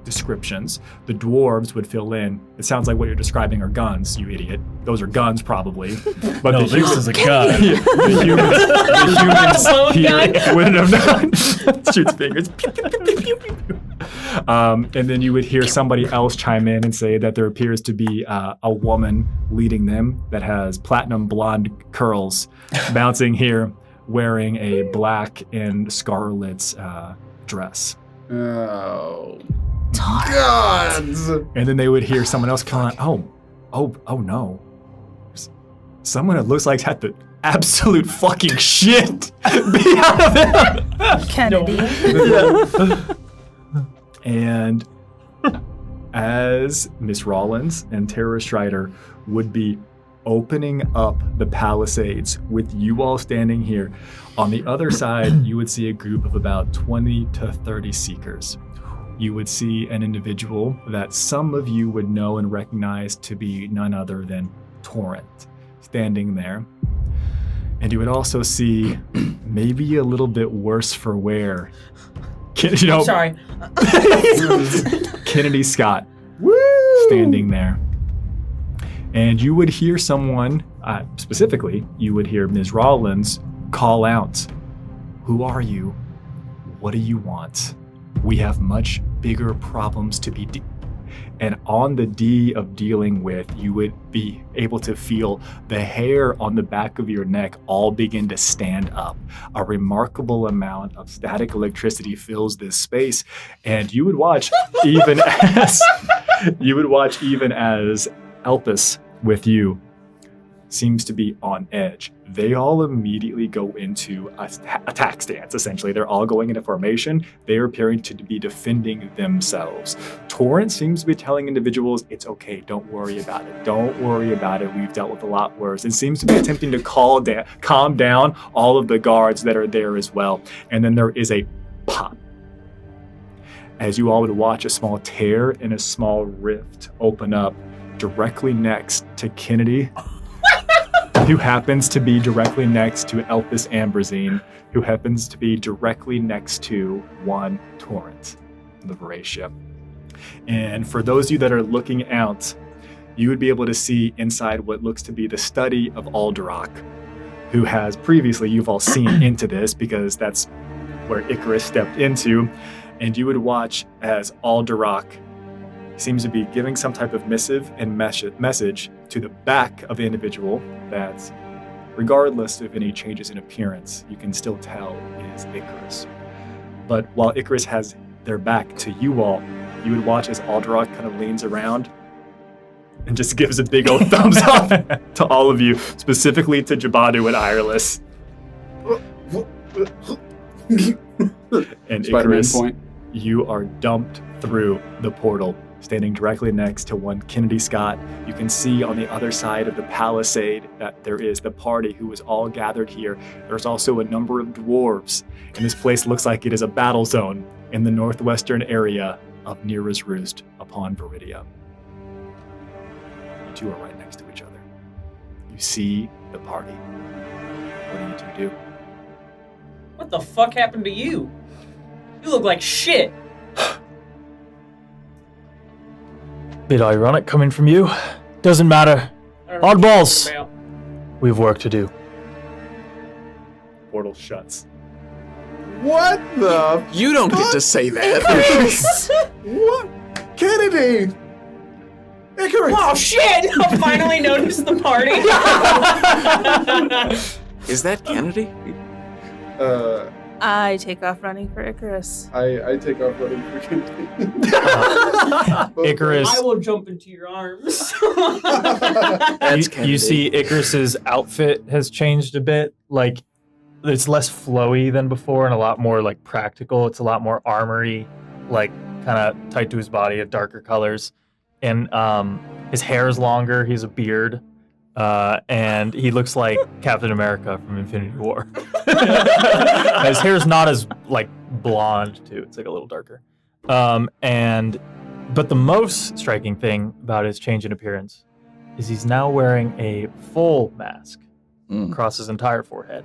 descriptions. The dwarves would fill in. It sounds like what you're describing are guns, you idiot. Those are guns, probably. But No, this is a gun. The humans here wouldn't have known. Shoots fingers. And then you would hear somebody else chime in and say that there appears to be a woman leading them that has platinum blonde curls bouncing here, wearing a black and scarlet dress. Oh. Gods! And then they would hear someone else calling out, oh no. Someone that looks like had the absolute fucking shit beat out of him. Kennedy. And as Miss Rollins and Tara Strider would be opening up the palisades with you all standing here, on the other side, you would see a group of about 20 to 30 seekers. You would see an individual that some of you would know and recognize to be none other than Torrent standing there. And you would also see maybe a little bit worse for wear. I'm sorry. Kennedy Scott standing there. And you would hear someone, specifically, you would hear Ms. Rollins call out, "Who are you? What do you want? We have much bigger problems to be And on the D of dealing with, you would be able to feel the hair on the back of your neck all begin to stand up. A remarkable amount of static electricity fills this space, and you would watch even as Elpis with you seems to be on edge. They all immediately go into attack stance, essentially. They're all going into formation. They are appearing to be defending themselves. Torrent seems to be telling individuals, it's okay, don't worry about it. Don't worry about it. We've dealt with a lot worse. And seems to be attempting to calm down all of the guards that are there as well. And then there is a pop. As you all would watch a small tear and a small rift open up directly next to Kennedy, who happens to be directly next to Elpis Ambrosine, who happens to be directly next to one Torrent, the Voracia. And for those of you that are looking out, you would be able to see inside what looks to be the study of Alderock, who has previously, you've all seen into this because that's where Icarus stepped into, and you would watch as Alderock seems to be giving some type of missive and message to the back of the individual that, regardless of any changes in appearance, you can still tell is Icarus. But while Icarus has their back to you all, you would watch as Alderock kind of leans around and just gives a big old thumbs up to all of you, specifically to Jabadu and Ireless. And Spider-Man Icarus, point. you are dumped through the portal, standing directly next to one Kennedy Scott. You can see on the other side of the palisade that there is the party who is all gathered here. There's also a number of dwarves, and this place looks like it is a battle zone in the northwestern area of Nera's Roost upon Viridia. You two are right next to each other. You see the party. What do you two do? What the fuck happened to you? You look like shit. Bit ironic coming from you. Doesn't matter. I don't know what you're Oddballs. talking about. We've work to do. Portal shuts. What the? You don't get to say that. What? Kennedy! Icarus! Oh shit! I finally noticed the party. Is that Kennedy? I take off running for Icarus. I take off running for Kennedy. Icarus, I will jump into your arms. That's Kennedy. you see Icarus's outfit has changed a bit. Like, it's less flowy than before and a lot more like practical. It's a lot more armory, like kind of tight to his body, of darker colors. And his hair is longer. He has a beard. And he looks like Captain America from Infinity War. His hair's not as like blonde too; it's like a little darker. But the most striking thing about his change in appearance is he's now wearing a full mask across his entire forehead.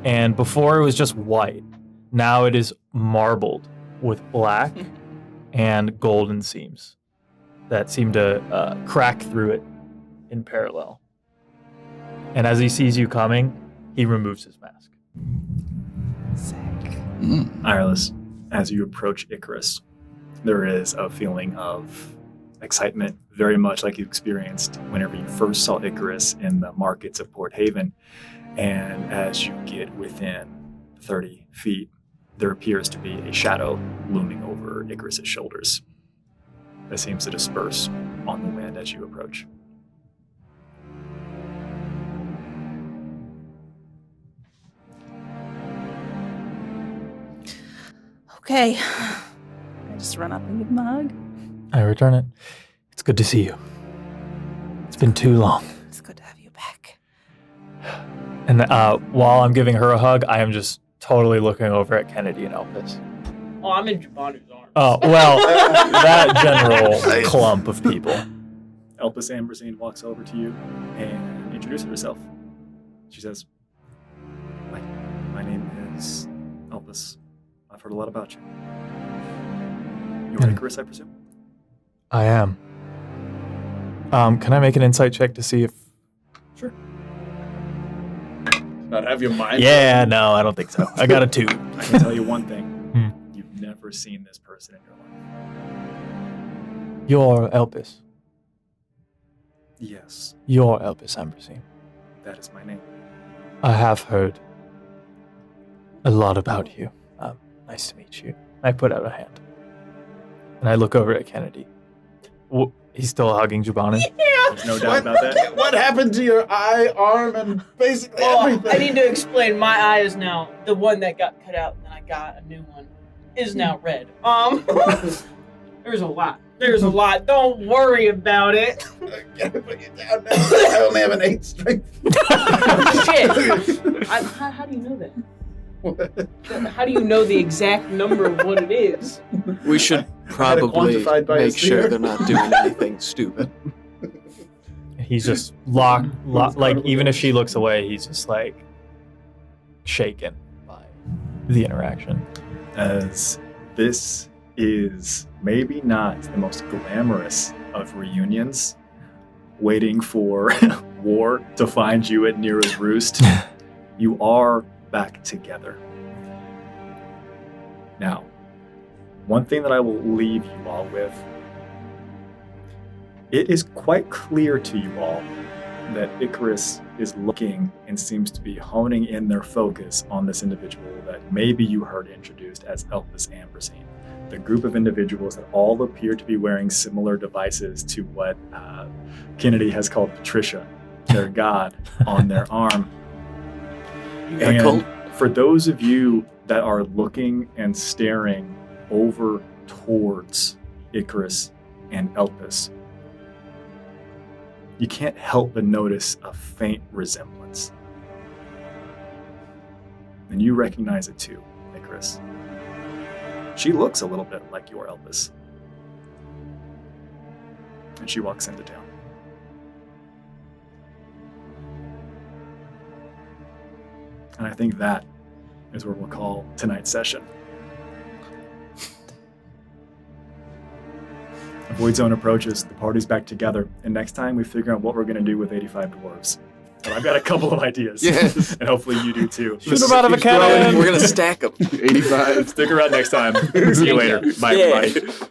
And before it was just white, now it is marbled with black and golden seams that seem to crack through it in parallel. And as he sees you coming, he removes his mask. Ireless, as you approach Icarus, there is a feeling of excitement, very much like you experienced whenever you first saw Icarus in the markets of Port Haven. And as you get within 30 feet, there appears to be a shadow looming over Icarus's shoulders that seems to disperse on the wind as you approach. Okay. I just run up and give him a hug. I return it. It's good to see you. It's been too long. It's good to have you back. And while I'm giving her a hug, I am just totally looking over at Kennedy and Elpis. Oh, I'm in Jabanu's arms. Oh, well, that general clump of people. Elpis Ambrosine walks over to you and introduces herself. She says, my name is Elpis. I've heard a lot about you. You're Icarus, I presume? I am. Can I make an insight check to see if... Sure. Not have your mind. Yeah, no, I don't think so. I got a 2. I can tell you one thing. You've never seen this person in your life. You're Elpis. Yes, You're Elpis Ambrosine. that is my name. I have heard a lot about you. Nice to meet you. I put out a hand. And I look over at Kennedy. He's still hugging Jabanu? There's no doubt about that. What happened to your eye, arm, and basically everything? I need to explain. My eye is now the one that got cut out, and then I got a new one. Is now red. There's a lot. There's a lot. Don't worry about it. I gotta put you down now. I only have an 8 strength. Shit. How do you know that? How do you know the exact number of what it is? We should probably quantified by a make sure sphere. they're not doing anything stupid. He's just locked, like, even if she looks away, he's just, like, shaken by the interaction. As this is maybe not the most glamorous of reunions, waiting for war to find you at Nera's Roost, you are back together. Now, one thing that I will leave you all with, it is quite clear to you all that Icarus is looking and seems to be honing in their focus on this individual that maybe you heard introduced as Elpis Ambrosine. The group of individuals that all appear to be wearing similar devices to what Kennedy has called Patricia, their god, on their arm. You got a cult? For those of you that are looking and staring over towards Icarus and Elpis, you can't help but notice a faint resemblance. And you recognize it too, Icarus. She looks a little bit like your Elpis. And she walks into town. And I think that is where we'll call tonight's session. The Void Zone approaches, the party's back together, and next time we figure out what we're going to do with 85 dwarves. And I've got a couple of ideas. Yes. And hopefully you do too. Shoot them out of a cannon! We're going to stack them. 85. Stick around next time. See you later. Bye, Yeah. everybody.